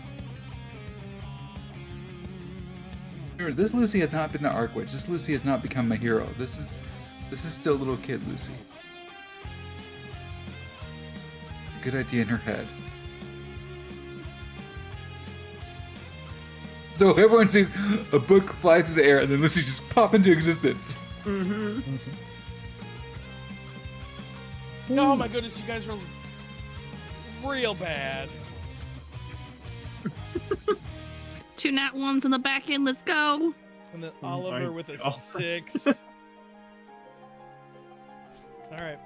Remember, this Lucy has not been to Arkwich. This Lucy has not become a hero. This is still little kid Lucy. Good idea in her head. So everyone sees a book fly through the air, and then Lucy just pop into existence. Mm-hmm. Oh my goodness, you guys were real bad. 2 nat 1s in the back end. Let's go. And then Oh Oliver my with a God. 6. All right.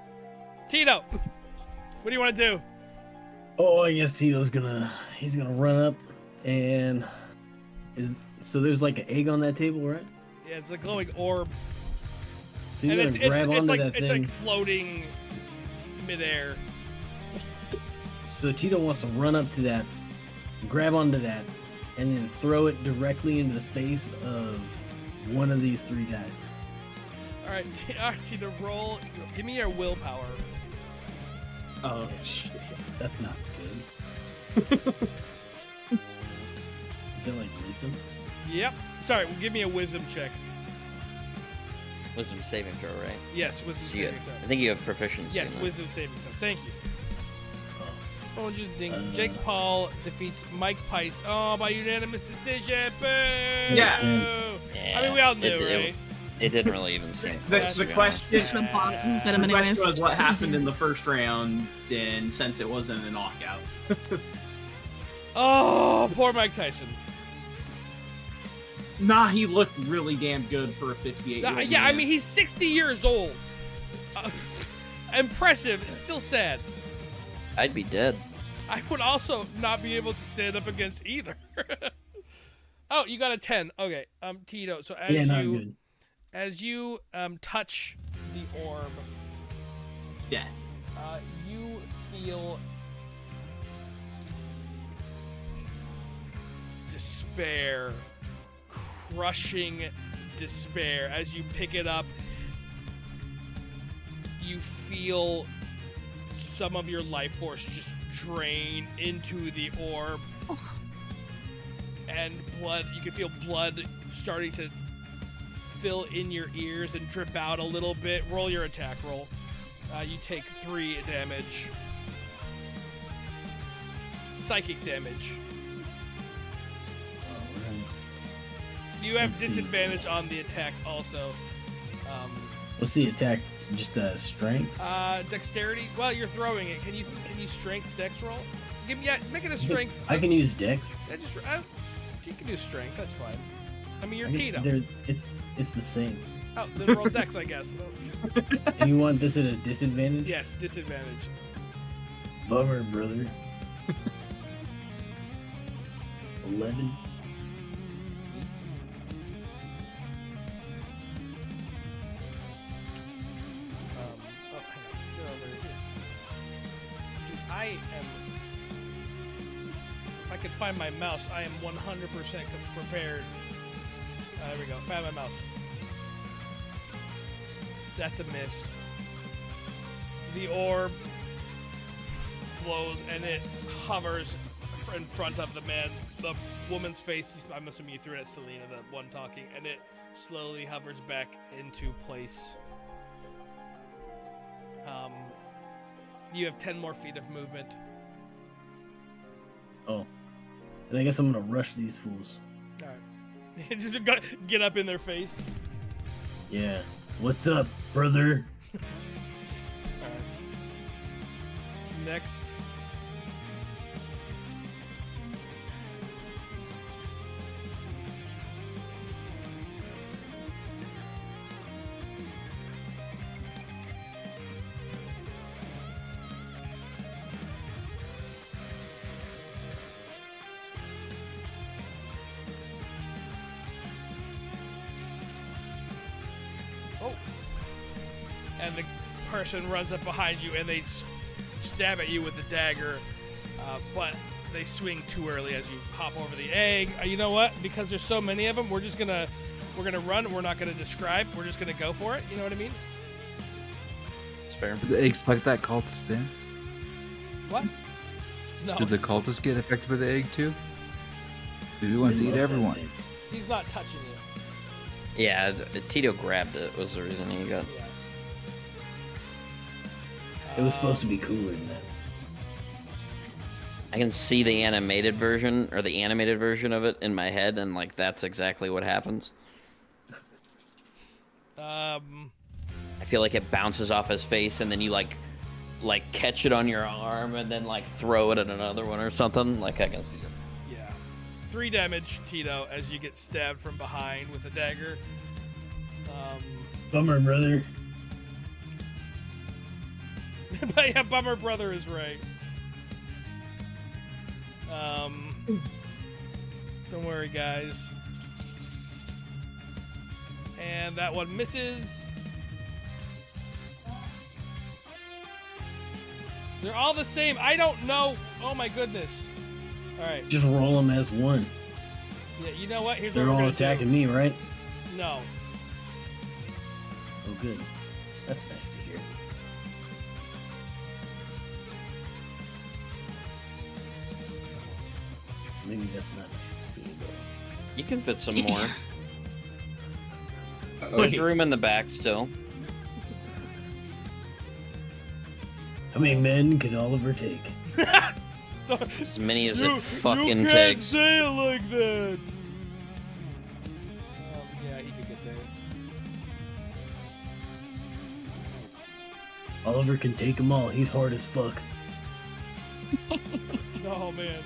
Tito, what do you want to do? Oh, I guess Tito's he's gonna run up and so there's like an egg on that table, right? Yeah, it's a glowing orb. So you're And gonna grab onto like that it's thing. like floating midair. So Tito wants to run up to that, grab onto that, and then throw it directly into the face of one of these 3 guys. All right, Tito, roll. Give me your willpower. Oh shit. That's not good. Is that like wisdom? Yep. Sorry, give me a wisdom check. Wisdom saving throw, right? Yes, wisdom So you- saving throw. I think you have proficiency. Yes, in that. wisdom saving throw. Thank you. Oh, just ding. Uh, Jake Paul defeats Mike Pice. Oh, by unanimous decision. Boo! Yeah. I mean, we all knew, it, right? It didn't really even seem The- close. the to be question- Just for the bottom bit of The anyways. question was what happened in the first round, and since it wasn't a knockout. Oh, poor Mike Tyson. Nah, he looked really damn good for a 58-year-old Yeah, I man. mean, he's 60 years old. Impressive. Still sad. honest. I'd be dead. I would also not be able to stand up against either. Oh, you got a 10. Okay. Tito. So Yeah, not good. as you touch the orb, Yeah. you feel despair, crushing despair. As you pick it up, you feel some of your life force just drain into the orb. And blood, you can feel blood starting to fill in your ears and drip out a little bit. Roll your attack roll. You take 3 damage. Psychic damage. Alright. You have Let's see. disadvantage on the attack also. What's the attack? Just strength? Dexterity. Well, you're throwing it. Can you strength dex roll? Make it a strength. I can use Dex. You can do strength. That's fine. I mean, you're I can- Tito. It's the same. Oh, then roll dex, I guess. And you want this at a disadvantage? Yes, disadvantage. Bummer, brother. 11. Oh, hang on. Get over here. Dude, I am. If I could find my mouse, I am 100% prepared. There we go. Found my mouse. That's a miss. The orb flows and it hovers in front of the woman's face. I'm assuming you threw it at Selena, the one talking, and it slowly hovers back into place. You have 10 more feet of movement. Oh. And I guess I'm gonna rush these fools. All right. Just get up in their face. Yeah. What's up, brother? All right. Next. Oh. And the person runs up behind you and they stab at you with the dagger, but they swing too early as you hop over the egg. You know what? Because there's so many of them, we're gonna run. We're not gonna describe. We're just gonna go for it. You know what I mean? It's fair. Did the egg suck that cultist in? What? No, Did the cultist get affected by the egg too? Maybe he wants to They eat love that everyone. thing. he's not touching you. Yeah, Tito grabbed it was the reason he got. Yeah. It was supposed to be cooler than that. I can see the animated version or the animated version of it in my head, and like that's exactly what happens. I feel like it bounces off his face, and then you like catch it on your arm, and then like throw it at another one or something. Like I can see it. Yeah, 3 damage, Tito, as you get stabbed from behind with a dagger. Bummer, brother. But yeah, bummer, brother is right. Don't worry, guys. And that one misses. They're all the same. I don't know. Oh my goodness. All right. Just roll them as one. Yeah, you know what? Here's They're what we're all gonna attacking do. me, right? No. Oh, good. That's nice to hear. Maybe that's not nice to see, though. You can fit some more. There's room in the back still. How many men can Oliver take? As many as it You fucking can't takes. say it like that. Yeah, he could get there. Oliver can take them all. He's hard as fuck. Oh man.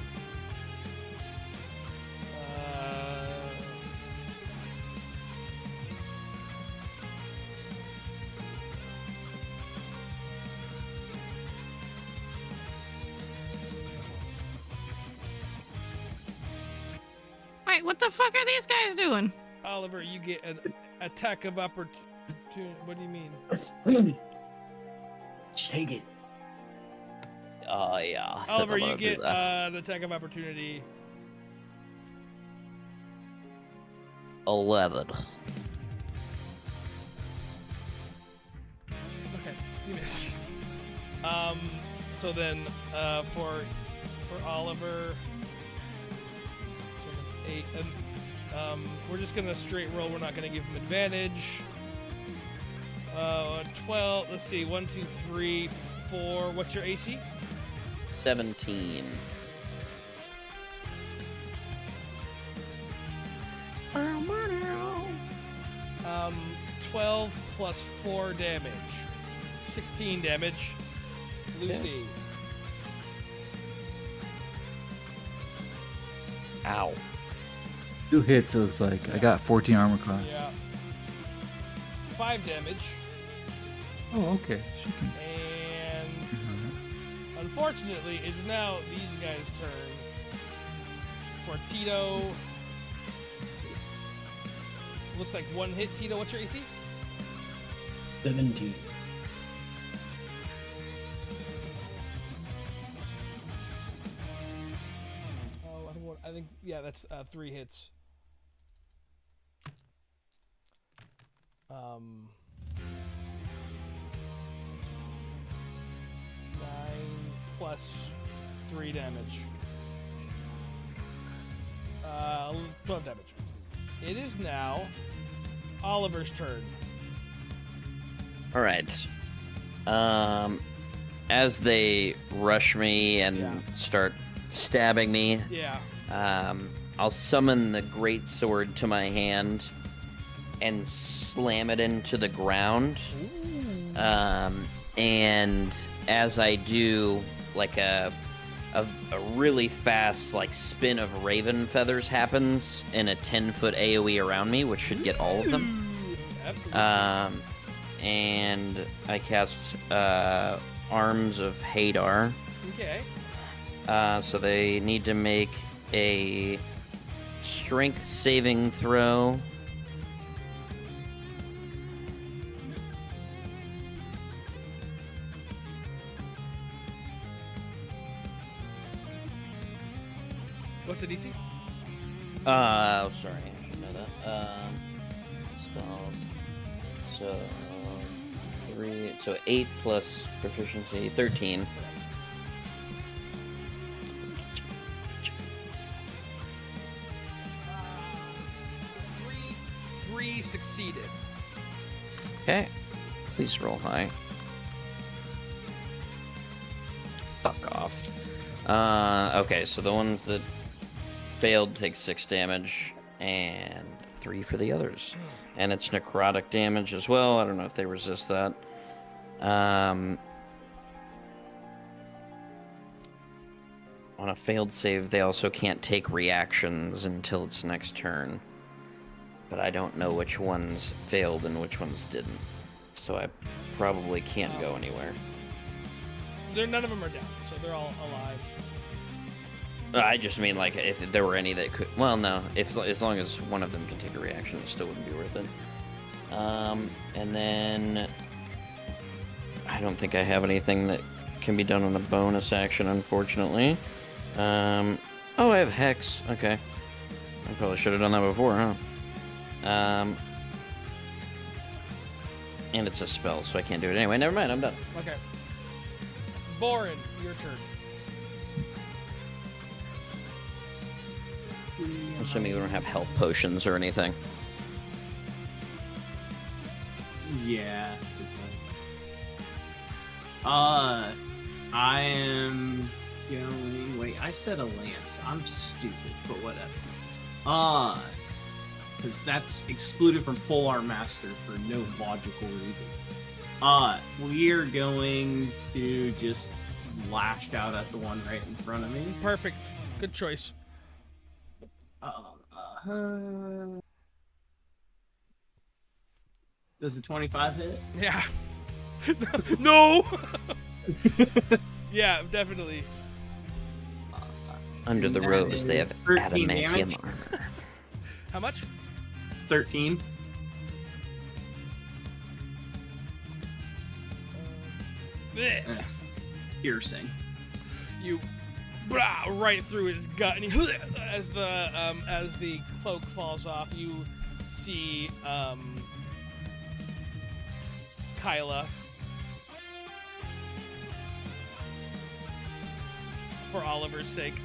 Wait, what the fuck are these guys doing? Oliver, you get an attack of opportunity. What do you mean? Take it. Oh yeah. I think Oliver, I'm you gonna do get that. an attack of opportunity. 11. Okay, you missed. So then, for Oliver, 8, and we're just gonna straight roll. We're not gonna give him advantage. 12. Let's see. 1, 2, 3, 4. What's your AC? 17. 12 plus 4 damage. 16 damage. Lucy. Ow. 2 hits, it looks like. I got 14 armor class. Yeah. 5 damage. Oh, okay. She can. And unfortunately, it's now these guys' turn. For Tito. Looks like 1 hit. Tito, what's your AC? 17. Oh, I think yeah, that's 3 hits. 9 plus 3 damage. 12 damage. It is now Oliver's turn. All right. As they rush me and start stabbing me, Yeah. I'll summon the great sword to my hand and slam it into the ground. And as I do, like a really fast like spin of raven feathers happens in a 10-foot AoE around me, which should get all of them. Absolutely. And I cast Arms of Hadar. Okay. So they need to make a strength saving throw. What's the DC? Sorry, I should know that. Spells. So 3. So 8 plus proficiency, 13. Three succeeded. Okay. Please roll high. Fuck off. Okay, so the ones that failed take 6 damage, and 3 for the others. And it's necrotic damage as well. I don't know if they resist that. On a failed save, they also can't take reactions until its next turn. But I don't know which ones failed and which ones didn't. So I probably can't go anywhere. None of them are down, so they're all alive. I just mean, like, if there were any that could... Well, no. As long as one of them can take a reaction, it still wouldn't be worth it. And then... I don't think I have anything that can be done on a bonus action, unfortunately. Oh, I have Hex. Okay. I probably should have done that before, huh? And it's a spell, so I can't do it anyway. Never mind, I'm done. Okay. Borin, your turn. Assuming we don't have health potions or anything. Yeah. I am going... Wait, I said a lance. I'm stupid, but whatever. Because that's excluded from Polearm Master for no logical reason. We are going to just lash out at the one right in front of me. Perfect. Good choice. Does a 25 hit? Yeah. No! Yeah, definitely. Under the robes, they have 13 adamantium damage. armor. How much? 13. Piercing. You right through his gut, and he, as the cloak falls off, you see Kyla. For Oliver's sake.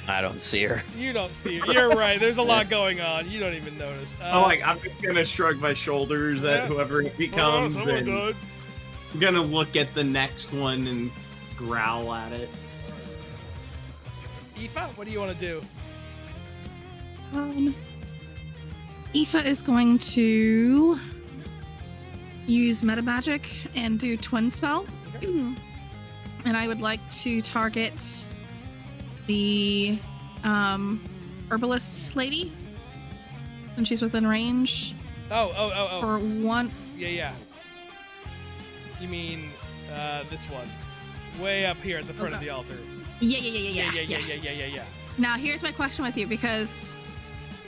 I don't see her. You don't see her. You're right. There's a lot going on. You don't even notice. I'm just gonna shrug my shoulders at whoever it becomes. And I'm gonna look at the next one and growl at it. Aoife, what do you want to do? Aoife is going to use meta magic and do twin spell. Okay. And I would like to target the herbalist lady, and she's within range. Oh. For one. Yeah. You mean this one, way up here at the front of the altar? Yeah. Now here's my question with you, because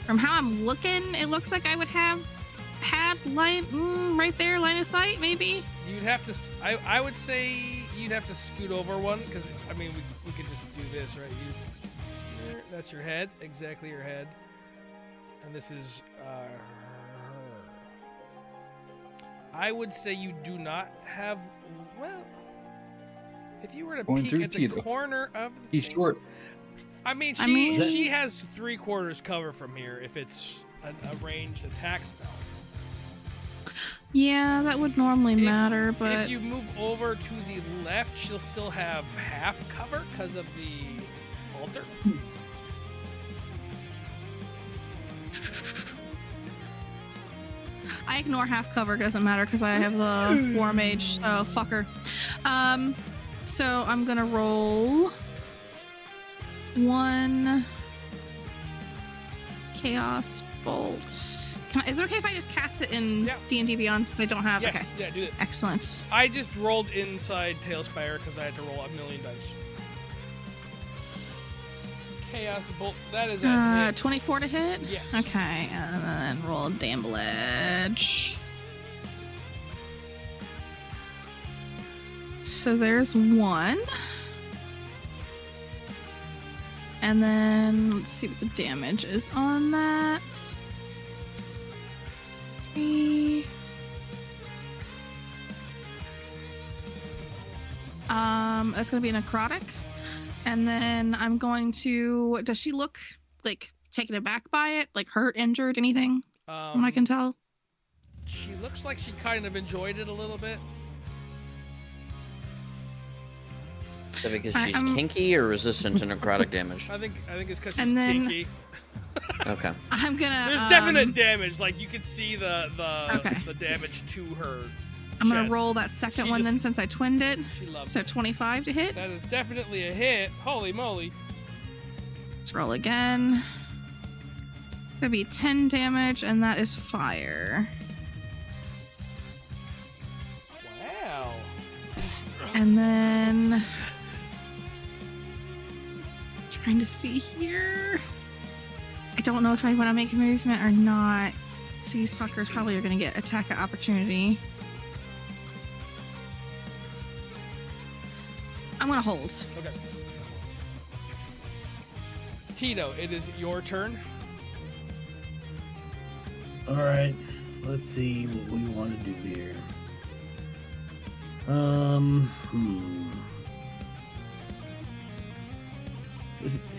from how I'm looking, it looks like I would have had line right there, line of sight, maybe. You'd have to. I would say you'd have to scoot over one, because I mean we could just do this, right? That's your head, exactly your head, and this is her. I would say you do not have. Well, if you were to peek at the corner of the he's short. I mean, she has 3/4 cover from here if it's a ranged attack spell. Yeah, that would normally matter, but if you move over to the left, she'll still have half cover because of the altar. I ignore half cover, doesn't matter because I have the War Mage, so fuck her. So I'm gonna roll 1 Chaos Bolt. Is it okay if I just cast it in D&D Beyond since I don't have? Yes. Okay. Yeah, do it. Excellent. I just rolled inside Tailspire because I had to roll a million dice. Chaos Bolt. That is a hit. 24 to hit? Yes. Okay, and then roll damage. So there's 1. And then let's see what the damage is on that. 3. That's gonna be necrotic. And then I'm going to. Does she look like taken aback by it? Like hurt, injured, anything? From what I can tell. She looks like she kind of enjoyed it a little bit. Is that because Alright, she's kinky or resistant to necrotic damage? I think it's because And she's then- kinky. Okay. I'm gonna. There's definite damage. Like you can see the Okay. the damage to her. I'm gonna chest. roll that second She one just- then since I twinned it. She loves So it. 25 to hit. That is definitely a hit. Holy moly! Let's roll again. That'd be 10 damage, and that is fire. Wow. And then. Trying to see here. I don't know if I want to make a movement or not. 'Cause these fuckers probably are going to get attack of opportunity. I'm going to hold. Okay. Tito, it is your turn. All right, let's see what we want to do here.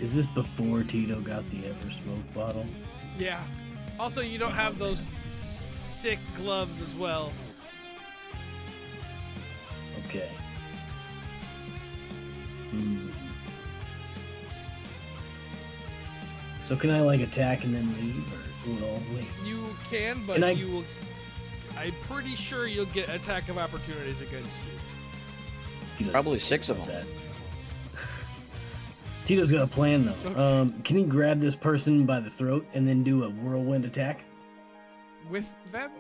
Is this before Tito got the ever smoke bottle? Yeah. Also, you don't have those sick gloves as well. Okay. So can I like attack and then leave, or do it all the way? You can, but Can I- you will. I'm pretty sure you'll get attack of opportunities against you. Tito Probably doesn't 6 of care them. about that. Tito's got a plan though. Okay. Can he grab this person by the throat and then do a whirlwind attack? With them?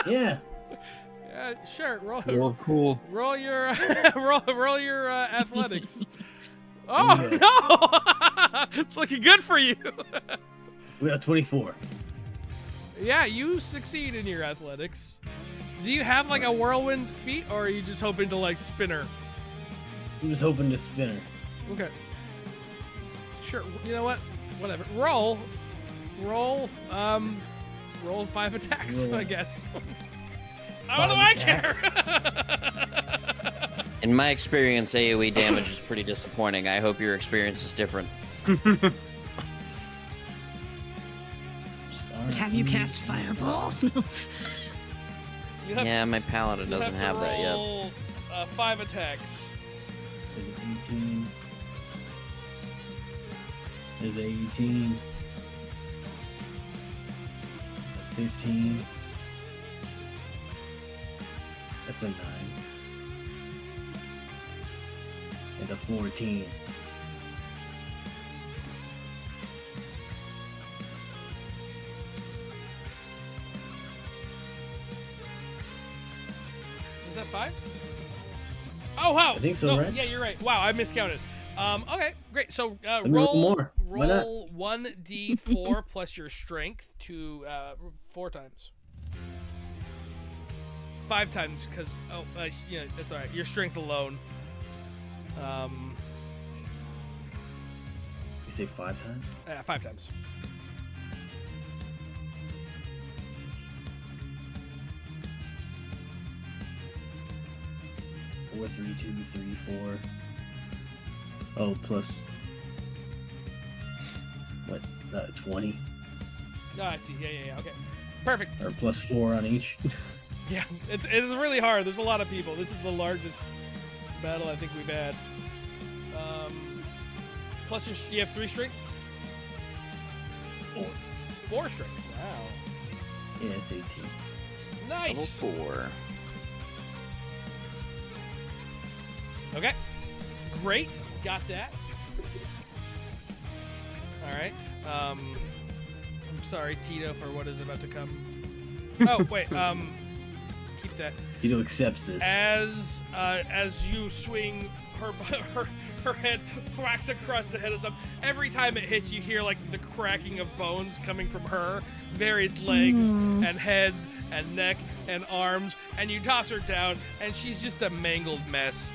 Yeah. Yeah, sure. Well, cool. Roll your roll your athletics. Oh Okay. no! It's looking good for you. We got 24. Yeah, you succeed in your athletics. Do you have like a whirlwind feat, or are you just hoping to like spin her? I'm just hoping to spin her. Okay. Sure. You know what? Whatever. Roll 5 attacks, Roll. I guess. I 5 don't know. I attacks? care. In my experience, AoE damage is pretty disappointing. I hope your experience is different. But have you cast Fireball? You have, Yeah, my paladin you doesn't to have that yet. roll, 5 attacks. There's an 18. There's a 18. There's a 15. That's a 9. And a 14. Is that 5? Oh wow! I think so, No, right? Yeah, you're right. Wow, I miscounted. Okay, great. So me roll more. Why not? roll 1d4 plus your strength to 4 times. 5 times, because yeah, that's all right. Your strength alone. You say 5 times? 5 times. Four, 3, 2, 3, 4. Oh, plus. What? 20? No, I see. Yeah. Okay, perfect. Or plus 4 on each? Yeah, it's really hard. There's a lot of people. This is the largest battle I think we've had. Plus you have 3 strength? 4. 4 strength. Wow. Yeah, it's 18. Level Nice. 4. Okay. Great. Got that. All right. I'm sorry, Tito, for what is about to come. Oh wait. Keep that. Tito accepts this. As you swing, her head thwacks across the head of some. Every time it hits, you hear like the cracking of bones coming from her, various legs and heads and neck and arms, and you toss her down, and she's just a mangled mess.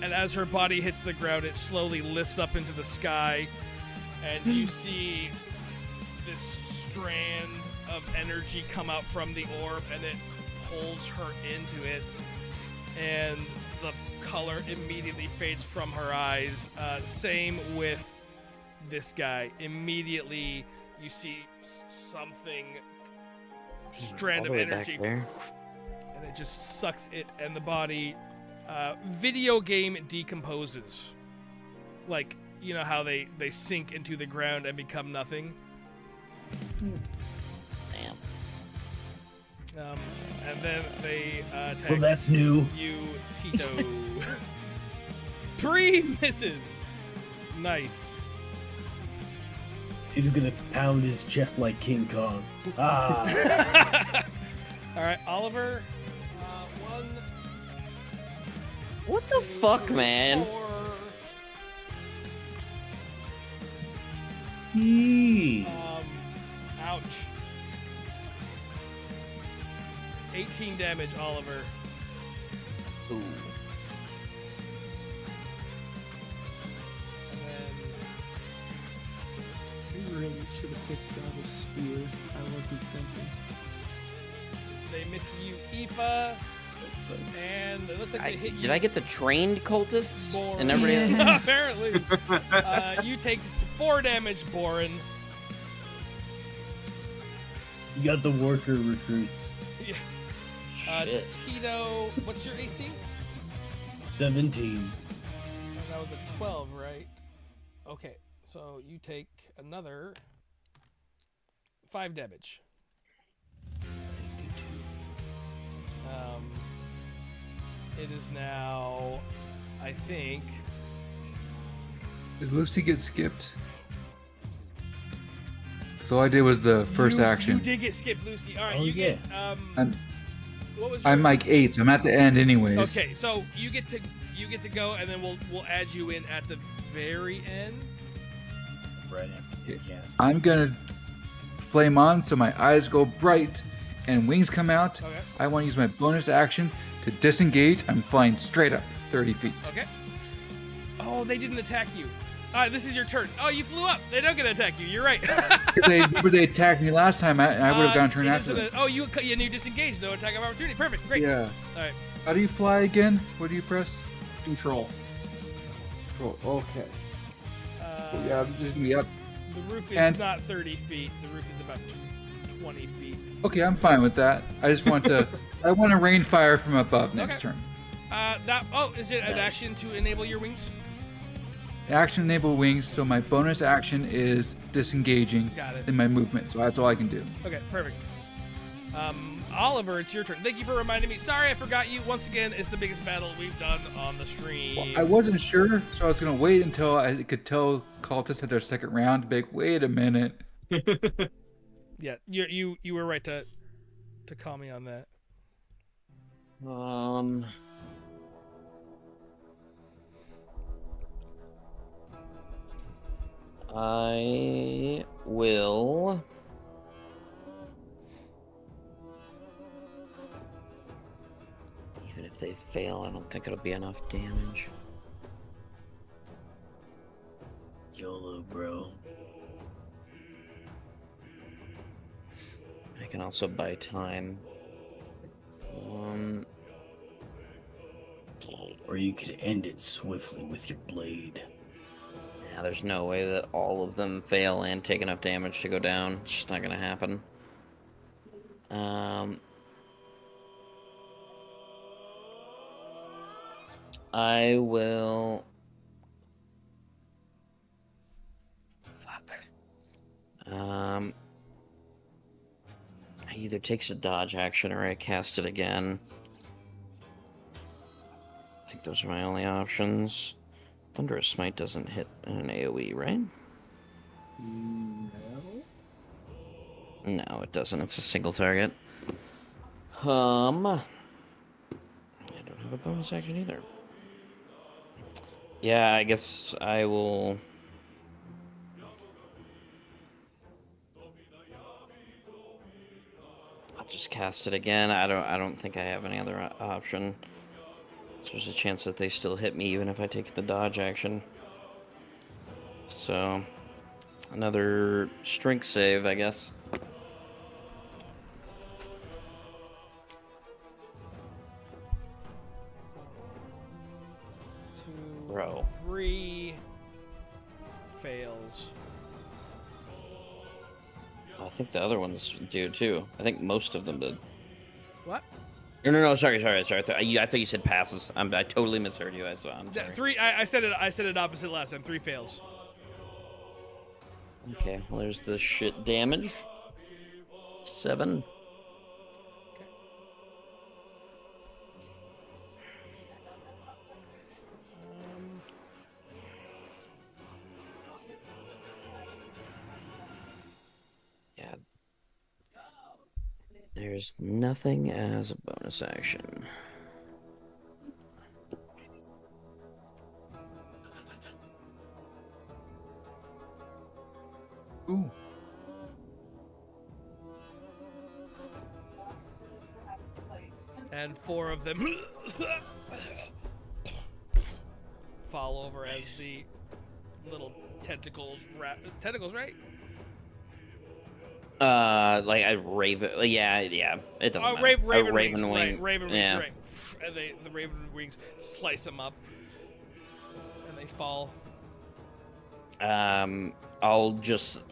And as her body hits the ground, it slowly lifts up into the sky, and you see this strand of energy come out from the orb, and it pulls her into it, and the color immediately fades from her eyes. Same with this guy. Immediately, you see something, strand All of the way back energy, there. and it just sucks it and the body video game decomposes. Like, you know how they sink into the ground and become nothing? Damn. And then they attack Well, that's new. you, Tito. 3 misses. Nice. She's gonna pound his chest like King Kong. Ah. All right, Oliver. 1. What the fuck, man? 4. Yee. Ouch. 18 damage, Oliver. Ooh. And then We really should have picked out a spear. I wasn't thinking. they miss you, Aoife. And it looks like they hit you. Did I get the trained cultists Boren. and everybody? Yeah. Apparently. You take 4 damage, Boren. You got the worker recruits. Yeah. Shit. Tito, what's your AC? 17. That was a 12, right? Okay, so you take another 5 damage. It is now, I think. Does Lucy get skipped? So all I did was the first action. You did get skipped, Lucy. All right, Oh, you yeah. get what was I'm your- like 8, so I'm at the end anyways. Okay, so you get to go, and then we'll add you in at the very end. Right after the cast. I'm gonna flame on so my eyes go bright and wings come out. Okay. I want to use my bonus action to disengage. I'm flying straight up 30 feet. Okay. Oh, they didn't attack you. This is your turn. Oh, you flew up. They don't get to attack you. You're right. Remember they attacked me last time, and I would have gone turn it after isn't them. a- Oh, you disengaged though. Attack of opportunity. Perfect. Great. Yeah. All right. How do you fly again? What do you press? Control. Control. Okay. Uh, Yeah, I'm just gonna be up. The roof is And- not 30 feet. The roof is about 20 feet. Okay, I'm fine with that. I just want to. I want to rain fire from above next Okay. turn. Is it an Nice. action to enable your wings? Action enable wings, so my bonus action is disengaging Got it. in my movement, so that's all I can do. Okay, perfect. Oliver, it's your turn. Thank you for reminding me. Sorry, I forgot you. Once again, it's the biggest battle we've done on the stream. I wasn't sure, so I was gonna wait until I could tell cultists had their second round. To be like, wait a minute. Yeah, you were right to call me on that. I will. Even if they fail, I don't think it'll be enough damage. YOLO, bro. I can also buy time. Or you could end it swiftly with your blade. Yeah, there's no way that all of them fail and take enough damage to go down. It's just not gonna happen. I will. Fuck. He either takes a dodge action or I cast it again. I think those are my only options. Thunderous Smite doesn't hit an AoE, right? No, it doesn't. It's a single target. I don't have a bonus action either. Yeah, I guess I will. I'll just cast it again. I don't think I have any other option. There's a chance that they still hit me even if I take the dodge action. So, another strength save, I guess. Bro. 3 fails. I think the other ones do too. I think most of them did. What? No. Sorry. I thought you said passes. I totally misheard you. I'm sorry. 3. I said it opposite last time. 3 fails. Okay. Well, there's the shit damage. 7. Yeah. There's nothing as a bonus action. Ooh. And 4 of them fall over as the little tentacles tentacles, right? Like a raven. Yeah. It doesn't matter. Raven raven wings, wing. right, raven yeah. wings, right. And the raven wings slice them up, and they fall. I'll just.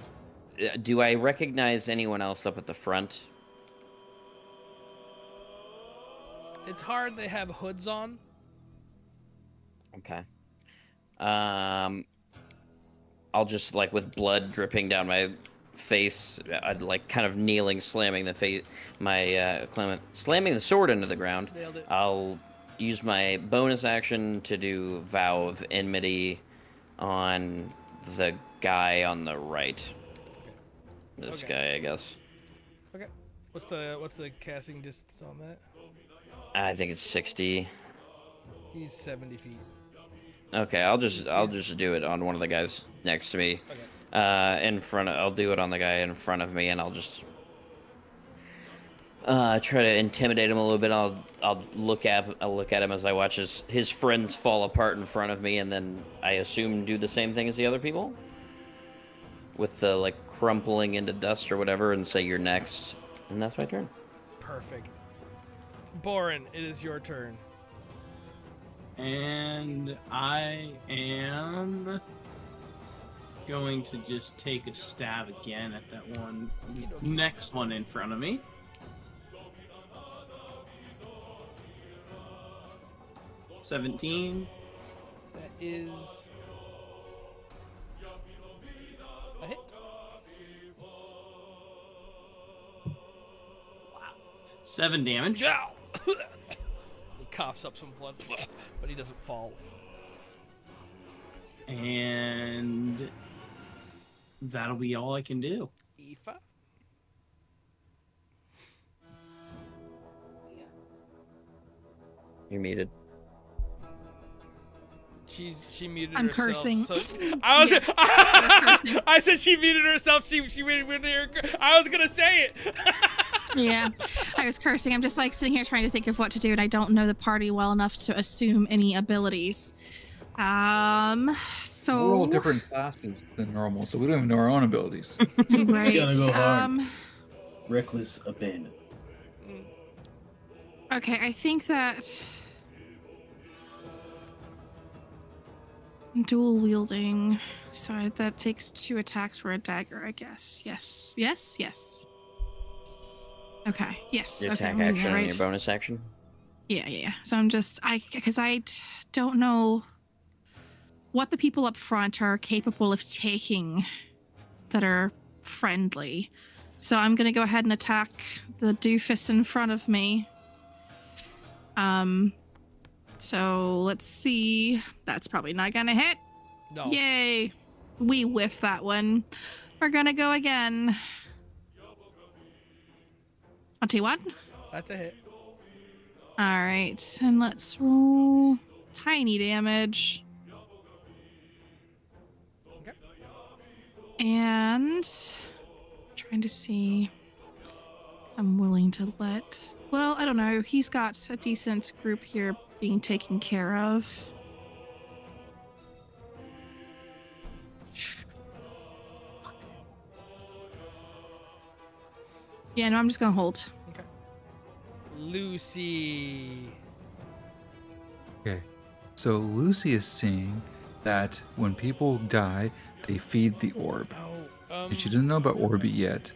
Do I recognize anyone else up at the front? It's hard. They have hoods on. Okay. I'll just like with blood dripping down my face, I'd like kind of kneeling, slamming the slamming the sword into the ground. Nailed it. I'll use my bonus action to do Vow of Enmity on the guy on the right. This guy, I guess. Okay. What's the casting distance on that? I think it's 60. He's 70 feet. Okay, I'll just do it on one of the guys next to me. Okay. I'll do it on the guy in front of me, and I'll just try to intimidate him a little bit. I'll look at him as I watch his friends fall apart in front of me, and then I assume do the same thing as the other people, with the like crumpling into dust or whatever, and say you're next, and that's my turn. Perfect. Boren, it is your turn. And I am going to just take a stab again at that one next one in front of me. $17. That is a hit. 7 damage. Yeah. He coughs up some blood, but he doesn't fall. And that'll be all I can do. Aoife? You're muted. She muted I'm herself. cursing. So I was. cursing. I said she muted herself. She muted her. I was gonna say it. Yeah, I was cursing. I'm just like sitting here trying to think of what to do, and I don't know the party well enough to assume any abilities. So We're all different classes than normal, so we don't even know our own abilities. right. It's gonna go hard. Reckless abandon. Okay, I think that dual wielding. So that takes 2 attacks for a dagger, I guess. Yes. Okay. Yes. Your okay. attack I'm reading action that and your bonus action. Yeah. So because I don't know what the people up front are capable of taking that are friendly. So I'm gonna go ahead and attack the doofus in front of me. So let's see. That's probably not gonna hit. No. Yay. We whiff that one. We're gonna go again. 21. That's a hit. All right, and let's roll tiny damage. Okay. And trying to see. I'm willing to let. Well, I don't know. He's got a decent group here being taken care of. Yeah, no, I'm just gonna hold. Okay. Lucy. Okay, so Lucy is seeing that when people die, they feed the orb. Oh. And she doesn't know about Orby yet,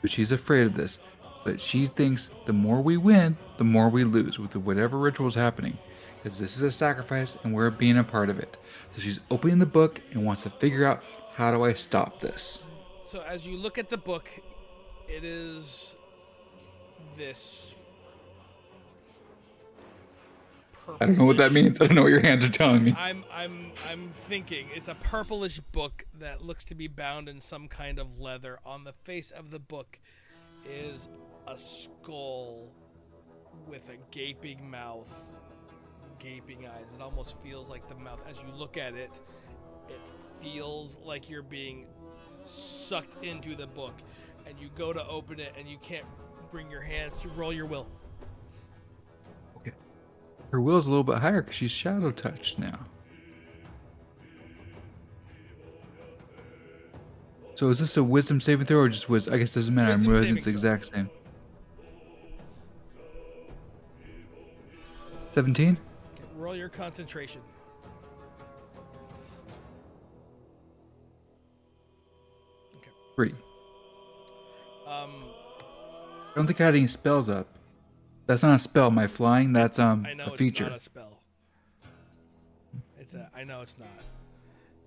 but she's afraid of this. But she thinks the more we win, the more we lose with whatever ritual is happening. Because this is a sacrifice and we're being a part of it. So she's opening the book and wants to figure out, how do I stop this? So as you look at the book, it is this I don't know what that means. I don't know what your hands are telling me. I'm thinking it's a purplish book that looks to be bound in some kind of leather. On the face of the book is a skull with a gaping mouth, gaping eyes. It almost feels like the mouth, as you look at it, it feels like you're being sucked into the book, and you go to open it and you can't bring your hands to roll your will. Okay. Her will's a little bit higher because she's shadow touched now. So is this a wisdom saving throw or just wisdom? I guess it doesn't matter. I'm realizing it's the exact same. 17? Okay, roll your concentration. Okay. 3. I don't think I had any spells up. That's not a spell. My flying, that's I know a it's feature. not a spell. I know it's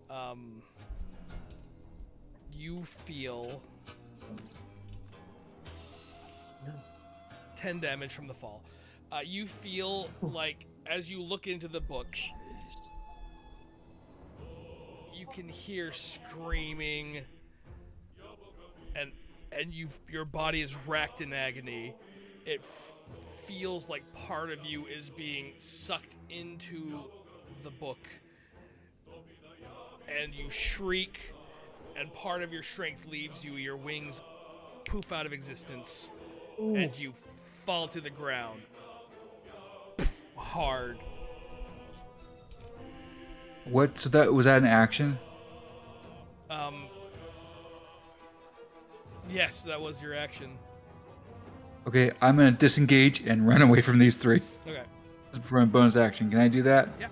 not. You feel 10 damage from the fall. You feel like as you look into the book, you can hear screaming, and your body is racked in agony. It feels like part of you is being sucked into the book, and you shriek, and part of your strength leaves you. Your wings poof out of existence. Ooh. And you fall to the ground hard. What? So that was that an action? Yes, that was your action. Okay, I'm gonna disengage and run away from these 3. Okay. For a bonus action, can I do that? Yeah.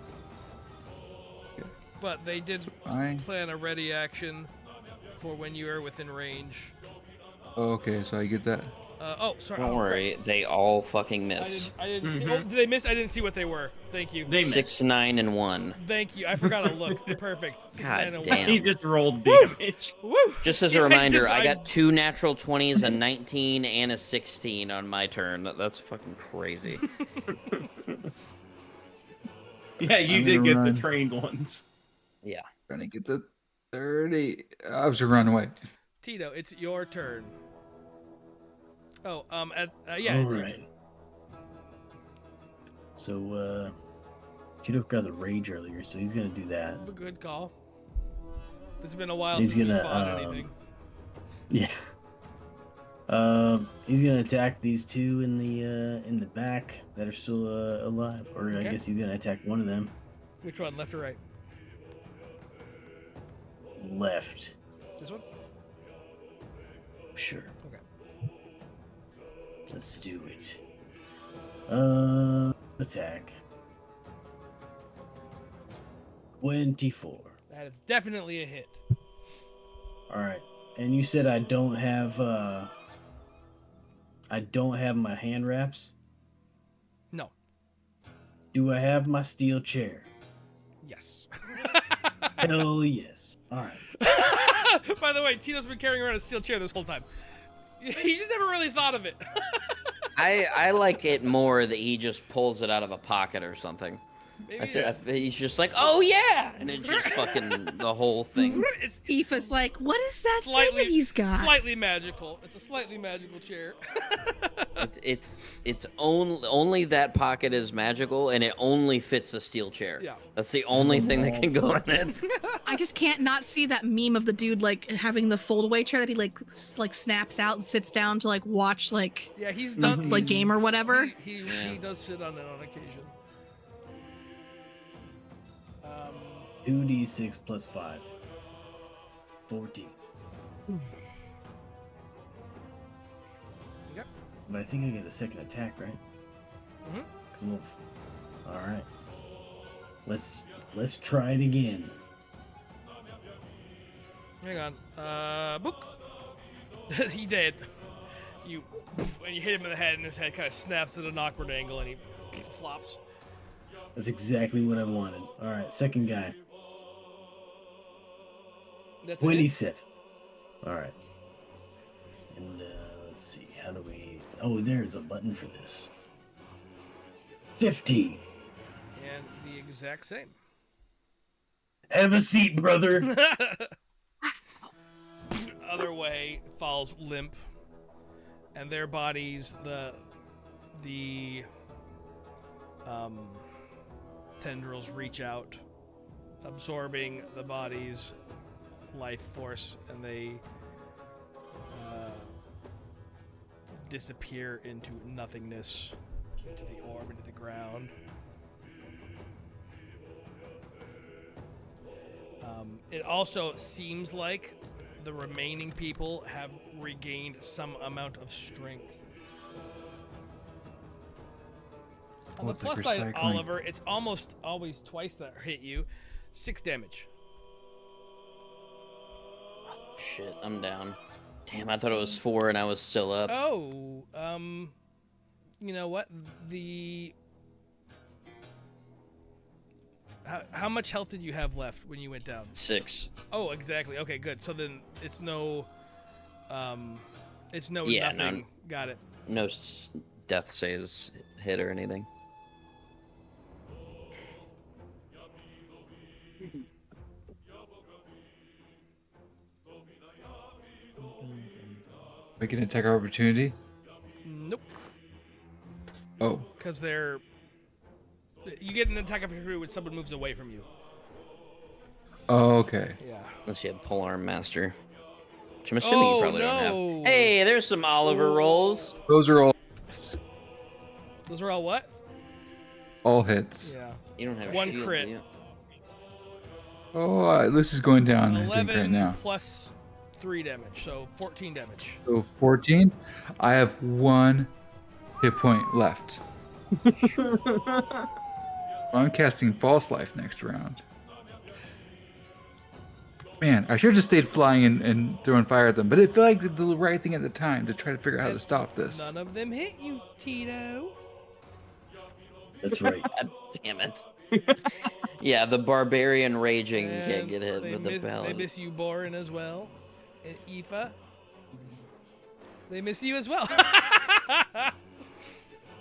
Okay. But they did plan a ready action for when you are within range. Oh, okay, so I get that. Sorry. Don't worry, they all fucking missed. I didn't see. Oh, did they miss? I didn't see what they were. Thank you. They 6, 9, and 1. Thank you. I forgot to look. Perfect. 6, God 9, and damn. 1. He just rolled damage. Woo! Just as a reminder, I got 2 natural 20s, a 19, and a 16 on my turn. That's fucking crazy. Yeah, you did get the trained ones. Yeah. Trying to get the 30. I was gonna run away. Tito, it's your turn. Oh, yeah. All right. So, Tito got the rage earlier, so he's gonna do that. A good call. It's been a while since we fought anything. Yeah. He's gonna attack these 2 in the back that are still alive, or okay. I guess he's gonna attack one of them. Which one, left or right? Left. This one? Sure. Okay. Let's do it. Attack. 24. That is definitely a hit. All right. And you said I don't have my hand wraps? No. Do I have my steel chair? Yes. Hell yes. All right. By the way, Tito's been carrying around a steel chair this whole time. He just never really thought of it. I like it more that he just pulls it out of a pocket or something. He's just like, oh yeah, and it's just fucking the whole thing. Aoife's like, what is that thing that he's got? Slightly magical. It's a slightly magical chair. it's only that pocket is magical, and it only fits a steel chair. Yeah. That's the only thing that can go in it. I just can't not see that meme of the dude like having the fold-away chair that he like snaps out and sits down to like watch like he's done like game or whatever. He does sit on it on occasion. 2d6 plus 5. 14. Yep. But I think I get a second attack, right? Mm-hmm. All right. Let's try it again. Hang on. Book. He did. and you hit him in the head, and his head kind of snaps at an awkward angle, and he flops. That's exactly what I wanted. All right, second guy. That's 27. All right. And let's see, how do we... Oh, there's a button for this. 15. And the exact same. Have a seat, brother. Other way falls limp, and their bodies, the tendrils reach out, absorbing the body's life force, and they disappear into nothingness, into the orb, into the ground. It also seems like the remaining people have regained some amount of strength. On the it's like plus side, recycling. Oliver, it's almost always twice that hit you. 6 damage. Shit, I'm down. Damn, I thought it was 4 and I was still up. Oh, you know what? How much health did you have left when you went down? 6. Oh, exactly. Okay, good. So then it's no, Yeah, nothing. no. Got it. No death saves hit or anything. We can attack our opportunity. Nope. Oh, Because you get an attack of opportunity when someone moves away from you. oh, okay. Yeah. Unless you have Polearm Master. Which I'm assuming you probably don't no. have. Hey, there's some Oliver rolls. Those are all Those are all what? hits. Yeah. You don't have One shield, crit. do you? Oh, this is going down, I think, 11 right now. plus 3 damage, so 14 damage. So 14. I have 1 hit point left. I'm casting False Life next round. Man, I should have just stayed flying and throwing fire at them, but it felt like the right thing at the time to try to figure out how to stop this. None of them hit you, Tito. That's right. God damn it. Yeah, the barbarian raging can't And get hit with the They paladin. miss you, Borin, as well. And Aoife. They miss you as well. I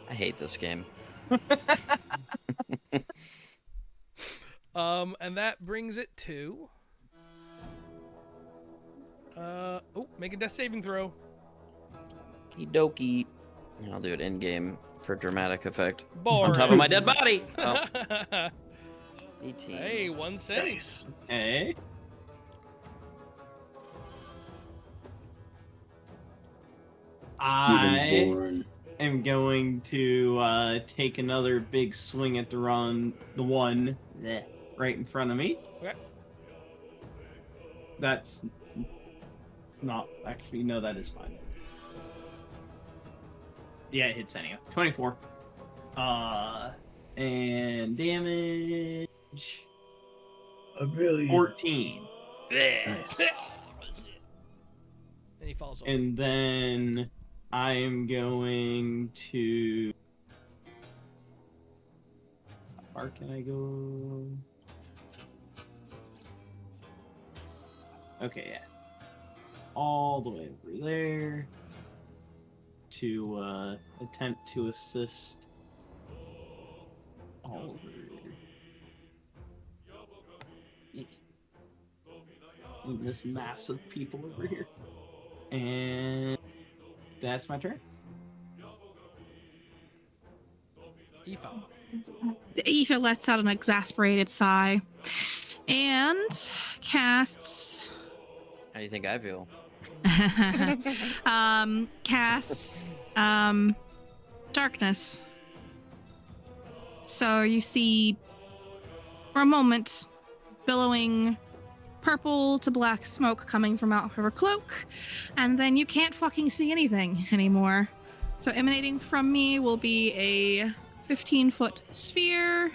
hate this game. And that brings it to... make a death saving throw. Okie dokie. I'll do it in game for dramatic effect. Boring. On top of my dead body. Oh, 18. Hey, 1 save. Nice. Okay. I Born. am going to take another big swing at the one right in front of me. Okay. That's not actually, no, that is fine. Yeah, it hits anyway. 24. And damage A billion. 14. Nice. And he falls over. And then I am going to... How far can I go? Okay, yeah. All the way over there to attempt to assist Oliver. And this mass of people over here. And that's my turn. Aoife. Aoife lets out an exasperated sigh and casts How do you think I feel? casts darkness. So you see for a moment billowing purple to black smoke coming from out of her cloak, and then you can't fucking see anything anymore. So emanating from me will be a 15-foot sphere.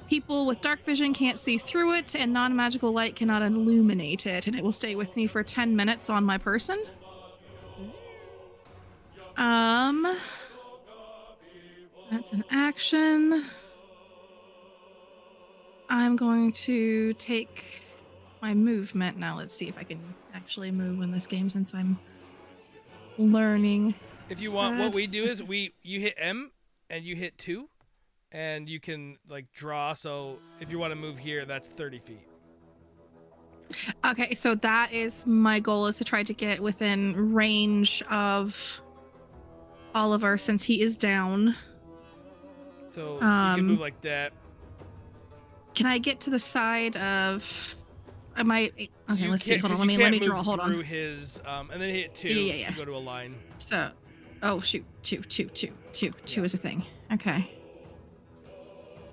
People with dark vision can't see through it, and non-magical light cannot illuminate it, and it will stay with me for 10 minutes on my person. That's an action. I'm going to take my movement now. Let's see if I can actually move in this game since I'm learning. If you want, what we do is you hit M and you hit 2, and you can like draw. So if you want to move here, that's 30 feet. Okay, so that is my goal, is to try to get within range of Oliver since he is down. So you can move like that. Can I get to the side of? Am I? Okay, You let's see. can't- Hold on. 'cause Let you me can't draw. move Hold through on. his and then hit 2. Yeah. You go to a line. So, oh shoot, two is a thing. Okay.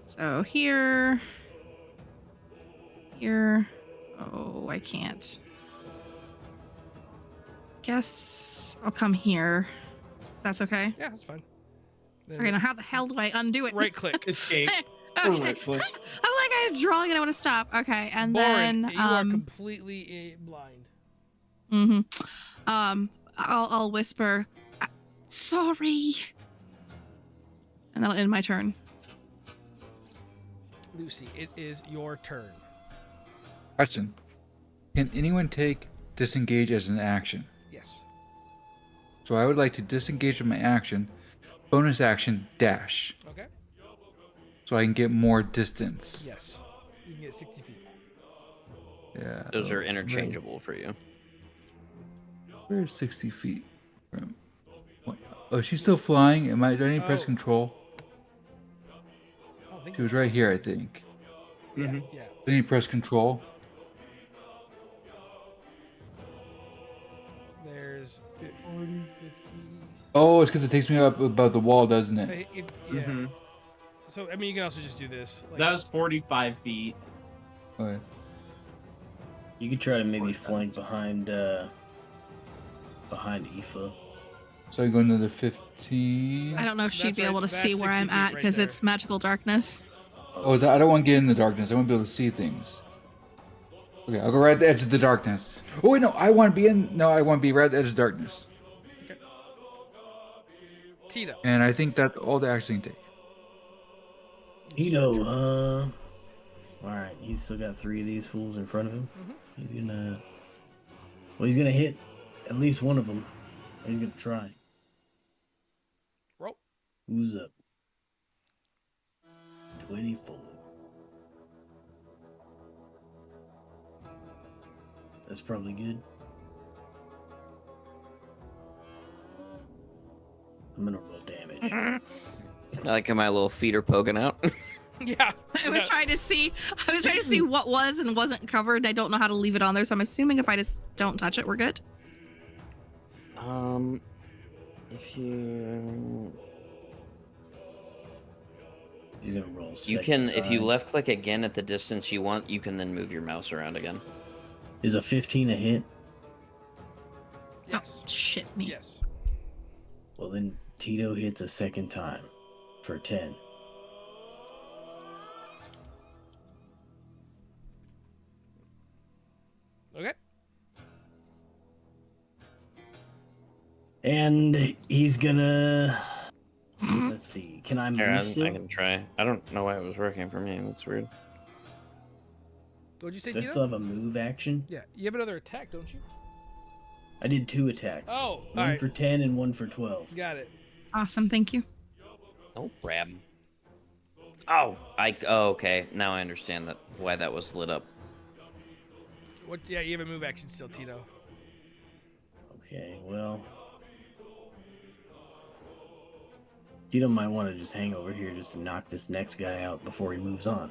So here. Oh, I can't. Guess I'll come here. That's okay. Yeah, that's fine. Then Okay, now how the hell do I undo it? right click. Escape. Okay. Right click. I'm like, I'm drawing and I want to stop. Okay, and Boring. then You are completely blind. I'll whisper, sorry, and that'll end my turn. Lucy, it is your turn. Question: can anyone take disengage as an action? Yes. So I would like to disengage with my action, bonus action dash, Okay. so I can get more distance. Yes. You can get 60 feet. Yeah. Those are interchangeable for you. Where's 60 feet from? What? Oh, she's still flying. Do I need to press Oh. control? I don't think She was right here, I think. Yeah. Mhm. Yeah. I need to press control. There's 40, 50. Oh, it's because it takes me up above the wall, doesn't it? Yeah. Mhm. So I mean, you can also just do this. Like, That was 45 feet. Okay. You could try to maybe flank behind Aoife. So I go another 15. I don't know if she'd That's be able to right- see that's where 60 I'm feet at right because there. it's magical darkness. Oh, I don't want to get in the darkness. I want to be able to see things. Okay, I'll go right at the edge of the darkness. Oh wait, no, I want to be in. No, I want to be right at the edge of darkness. Tito. And I think that's all the action can take. All right, he's still got 3 of these fools in front of him. He's gonna hit at least one of them. He's gonna try. Roll. Who's up? 24. That's probably good. I'm gonna roll damage. I like how my little feet are poking out. Yeah. I was trying to see what was and wasn't covered. I don't know how to leave it on there, so I'm assuming if I just don't touch it, we're good. If you He's gonna roll. you can if you left click again at the distance you want, you can then move your mouse around again. Is a 15 a hit? Yes. Oh, shit me. Yes. Well, then Tito hits a second time for 10. Okay. And he's gonna. Let's see. Can I move? Here, I still? can try. I don't know why it was working for me. That's weird. What'd you say, Do I Tito? still have a move action? Yeah. You have another attack, don't you? I did 2 attacks. Oh, one alright. for 10 and 1 for 12. Got it. Awesome, thank you. Don't grab him. Oh, okay. Now I understand why that was lit up. What? Yeah, you have a move action still, Tito. Okay, well. Tito might want to just hang over here just to knock this next guy out before he moves on.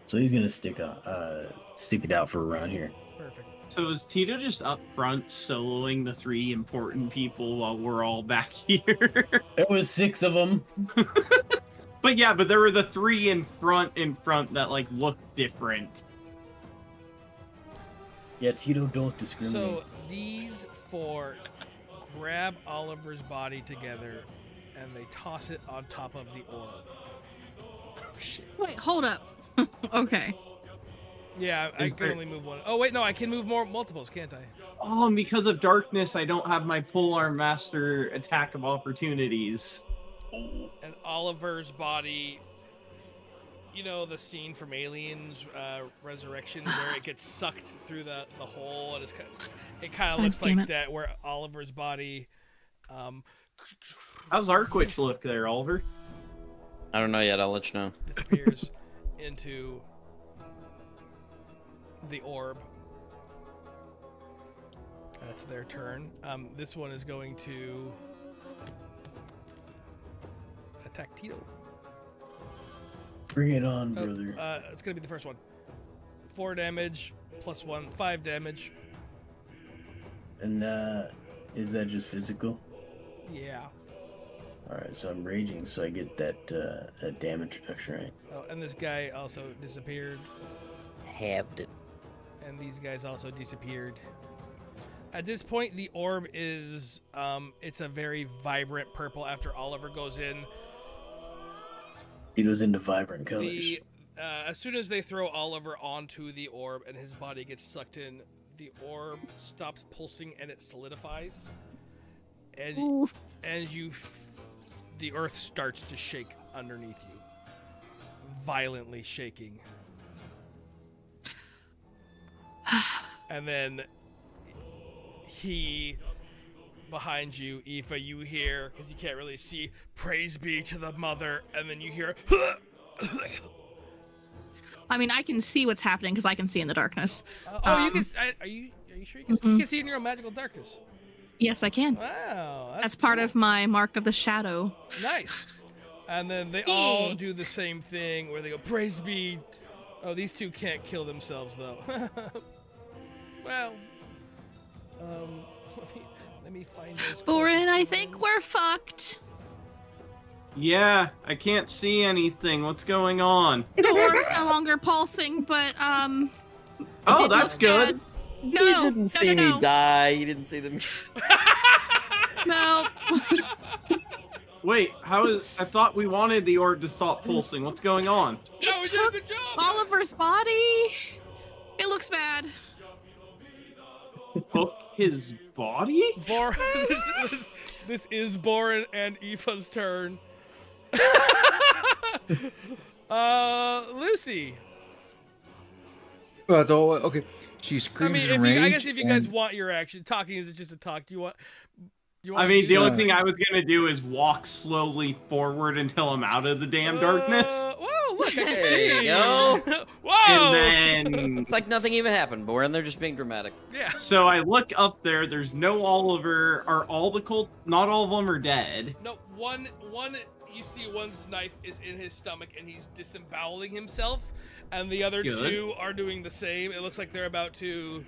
So he's gonna stick it out for around here. Perfect. So is Tito just up front soloing the 3 important people while we're all back here? There was 6 of them. But yeah, but there were the 3 in front that like looked different. Yeah, Tito don't discriminate. So these 4 grab Oliver's body together and they toss it on top of the orb. Wait, hold up. Okay. Yeah, I Is can there- only move one. Oh wait, no, I can move multiples, can't I? Oh, and because of darkness, I don't have my polearm master attack of opportunities. And Oliver's body, you know the scene from Aliens Resurrection where it gets sucked through the hole, and it kind of looks like that, where Oliver's body. How's Arkwich look there, Oliver? I don't know yet. I'll let you know. Disappears into the orb. That's their turn. This one is going to attack Tito. Bring it on, brother. It's going to be the first one. 4 damage, plus 1, 5 damage. And is that just physical? Yeah. Alright, so I'm raging, so I get that damage reduction, right? Oh, and this guy also disappeared. Halved it. And these guys also disappeared. At this point, the orb is, it's a very vibrant purple after Oliver goes in. He goes into vibrant colors. As soon as they throw Oliver onto the orb and his body gets sucked in, the orb stops pulsing and it solidifies. And the earth starts to shake underneath you. Violently shaking. And then behind you, Aoife, you hear, because you can't really see, praise be to the mother, and then you hear I mean, I can see what's happening because I can see in the darkness. you can. Are you sure you can see? You can see in your own magical darkness? Yes, I can. Wow, that's part of my mark of the shadow. Nice. And then they all do the same thing where they go, praise be. Oh, these two can't kill themselves though. Well, let me find those. Borin, I think we're fucked. Yeah, I can't see anything. What's going on? The orb's no longer pulsing, but Oh, that's good. No, you didn't see me die. You didn't see them. No. Wait, I thought we wanted the orb to stop pulsing. What's going on? No, we did a good job. Oliver's body. It looks bad. Hook his body? This is Borin and Aoife's turn. Lucy. Well, it's all okay. She screams in rage. I guess if you guys want your action, talking is just a talk. Do you want? I mean, the only thing I was gonna do is walk slowly forward until I'm out of the damn darkness. Whoa! Look, I can There see. you go. Whoa! And then It's like nothing even happened, but they're just being dramatic. Yeah. So I look up there. There's no Oliver. Are all the cult? Not all of them are dead. No, one. You see, one's knife is in his stomach and he's disemboweling himself, and the other two are doing the same. It looks like they're about to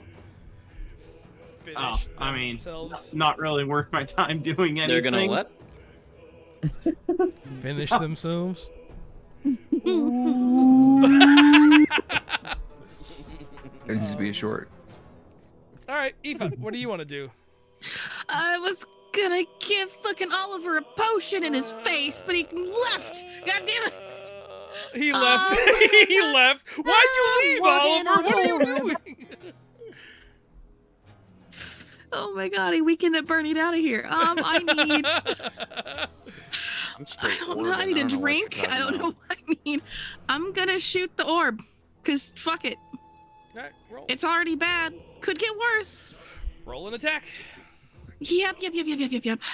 finish themselves. Not really worth my time doing anything. They're gonna what? Finish themselves. There needs to be a short. All right, Aoife, what do you want to do? I was gonna give fucking Oliver a potion in his face, but he left. God damn it. He left. He left. Why'd you leave, Oliver? What are you doing? Oh my god, we can burn it out of here. I need. I don't know. I need a drink. I don't know what I need. I'm gonna shoot the orb, cause fuck it. All right, roll. It's already bad. Could get worse. Roll an attack. Yep.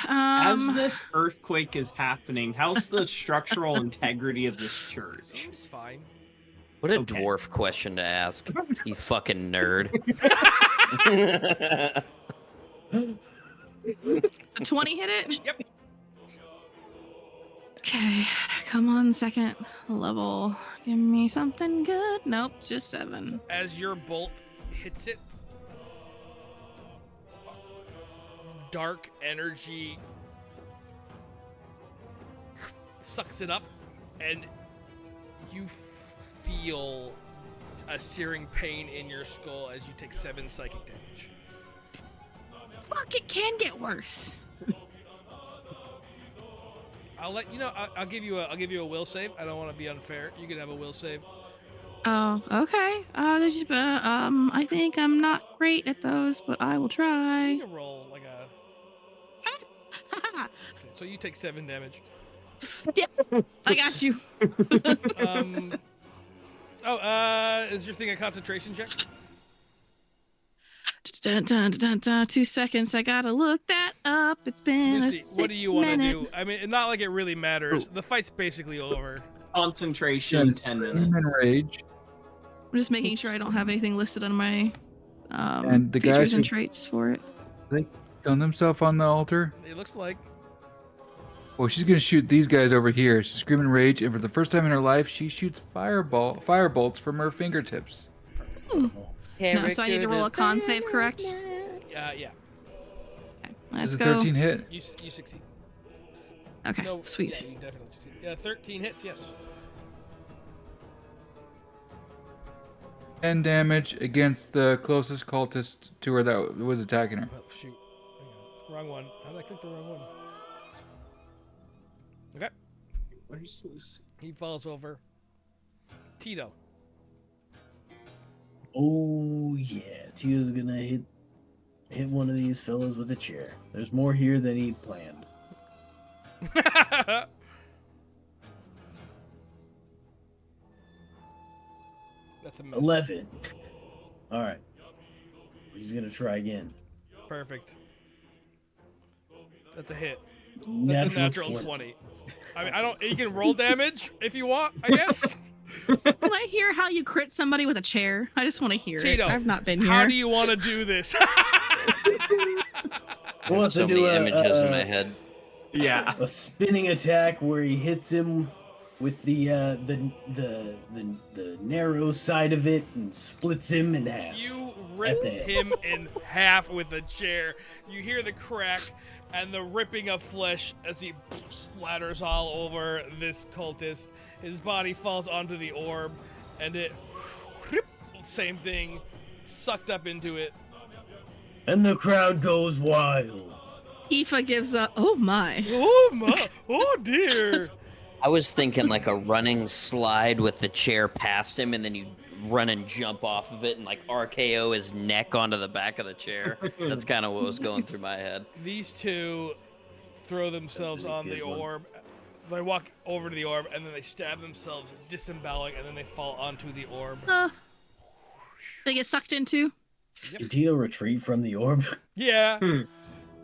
As this earthquake is happening, how's the structural integrity of this church? Seems fine. What a dwarf question to ask, you fucking nerd. 20 hit it? Yep. Okay, come on, second level. Give me something good. Nope, just 7. As your bolt hits it, dark energy sucks it up, and you feel a searing pain in your skull as you take 7 psychic damage. Fuck, it can get worse. I'll let you know. I'll give you a will save. I don't want to be unfair. You can have a will save. Oh, okay. I think I'm not great at those, but I will You try. can roll like a. So you take 7 damage. Yeah, I got you. Is your thing a concentration check? Dun, dun, dun, dun, 2 seconds. I gotta look that up. It's been Lucy, a sick what do you want to minute. do? I mean, not like it really matters. The fight's basically over. Concentration, 10 minutes. Scream and rage. I'm just making sure I don't have anything listed on my And the guys features and who- traits for it. They killing themselves on the altar. It looks like. Well, she's gonna shoot these guys over here. She's screaming rage, and for the first time in her life, she shoots firebolts from her fingertips. Ooh. No, so I need to roll a con save, correct? Yeah. Okay, Does let's a go. 13 hit? You succeed. Okay, No, sweet. Yeah, you definitely succeed. Yeah, 13 hits. Yes. 10 damage against the closest cultist to her that was attacking her. Oh shoot. Hang on. Wrong one. How did I click the wrong one? Okay. Where's Lucy? He falls over. Tito. Oh yeah, Tito's gonna hit one of these fellas with a chair. There's more here than he'd planned. That's a miss. 11. All right, he's gonna try again. Perfect. That's a hit. That's a natural 20. I mean, I don't. You can roll damage if you want, I guess. Can I hear how you crit somebody with a chair? I just want to hear Tito, it. I've not been here. How do you want to do this? I have so many images in my head. Yeah. A spinning attack where he hits him with the narrow side of it and splits him in half. You rip the head. him in half with a chair. You hear the crack and the ripping of flesh as he splatters all over this cultist. His body falls onto the orb, and it, same thing, sucked up into it. And the crowd goes wild. Aoife gives a, oh my. Oh my, oh dear. I was thinking like a running slide with the chair past him, and then you run and jump off of it and like RKO his neck onto the back of the chair. That's kind of what was going through my head. These two throw themselves on the orb. They walk over to the orb, and then they stab themselves, disemboweling, and then they fall onto the orb. They get sucked into? Did Tito retreat from the orb? Yeah.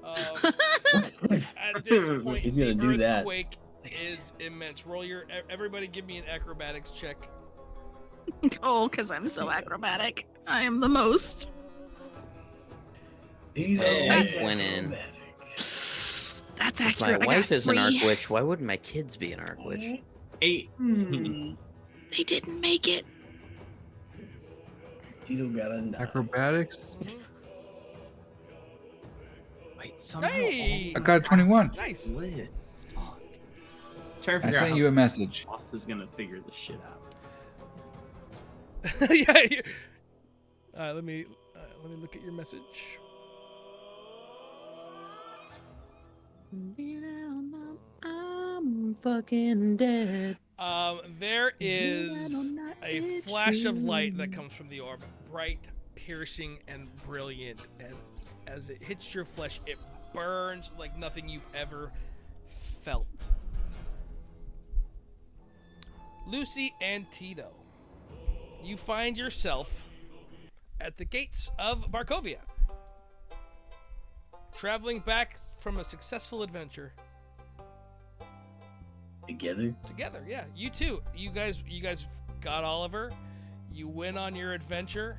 At this point, He's the gonna do that. earthquake is immense. Everybody give me an acrobatics check. Oh, because I'm so acrobatic. I am the most. Tito My is wife went in. acrobatic. That's If my accurate. wife is an I got 3. Arkwich, why wouldn't my kids be an Arkwich? 18. They didn't make it. Tito got a 9. Acrobatics? Wait, somehow Hey! I got a 21. Nice. lit. Fuck. Try to I figure out sent how you a message. boss is gonna figure this shit out. Yeah. Let me look at your message. I'm fucking dead. There is a flash of light that comes from the orb, bright, piercing, and brilliant. And as it hits your flesh, it burns like nothing you've ever felt. Lucy and Tito, you find yourself at the gates of Barkovia, traveling back from a successful adventure. Together, yeah. You two. You guys got Oliver. You went on your adventure.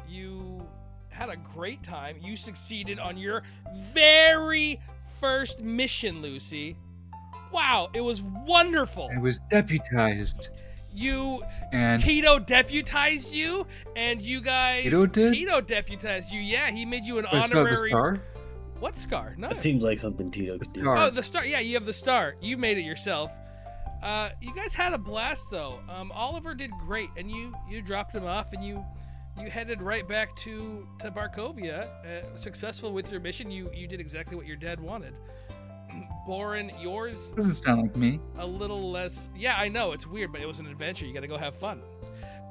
You had a great time. You succeeded on your very first mission, Lucy. Wow, it was wonderful. I was deputized. And Tito deputized you, and you guys. Tito did? Tito deputized you. Yeah, he made you an I still have the honorary. star? What scar? No. That seems like something Tito could do. Star. Oh, the star. Yeah, you have the star. You made it yourself. You guys had a blast though. Oliver did great, and you dropped him off, and you headed right back to Barkovia, successful with your mission. You did exactly what your dad wanted. Boren, yours Doesn't sound like me. a little less. Yeah, I know it's weird, but it was an adventure. You got to go have fun.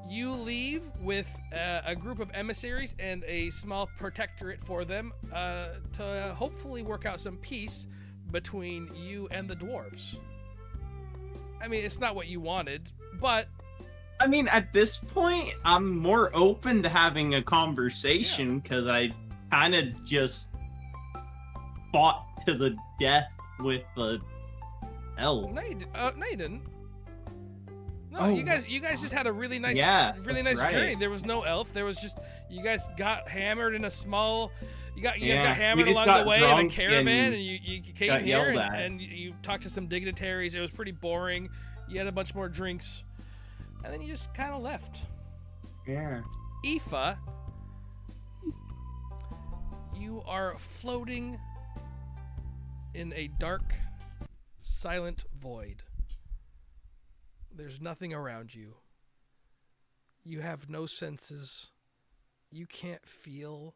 You leave with a group of emissaries and a small protectorate for them to hopefully work out some peace between you and the dwarves. I mean, it's not what you wanted, but I mean, at this point, I'm more open to having a conversation because I kind of just fought to the death with the elf. no, you didn't. No, Oh. you guys just had a really nice, right. journey. There was no elf. There was just you guys got hammered in a small. You guys got We hammered just along got the way in a drunk caravan, and and you came got here yelled at. and you talked to some dignitaries. It was pretty boring. You had a bunch more drinks, and then you just kind of left. Yeah. Aoife, you are floating in a dark, silent void. There's nothing around you. You have no senses. You can't feel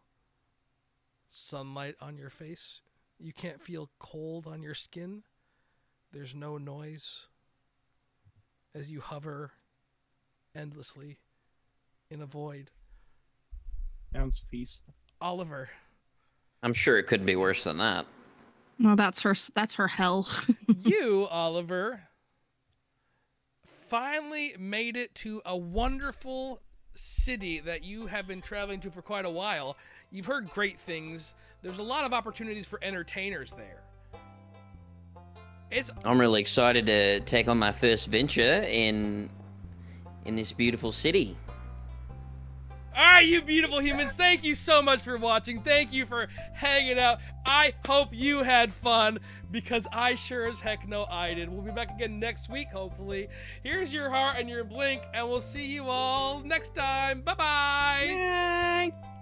sunlight on your face. You can't feel cold on your skin. There's no noise as you hover endlessly in a void. Sounds peaceful. Oliver. I'm sure it couldn't be worse than that. No, that's her hell. You, Oliver, finally made it to a wonderful city that you have been traveling to for quite a while. You've heard great things. There's a lot of opportunities for entertainers there. I'm really excited to take on my first venture in this beautiful city. All right, you beautiful humans, thank you so much for watching. Thank you for hanging out. I hope you had fun, because I sure as heck know I did. We'll be back again next week, hopefully. Here's your heart and your blink, and we'll see you all next time. Bye-bye. Bye.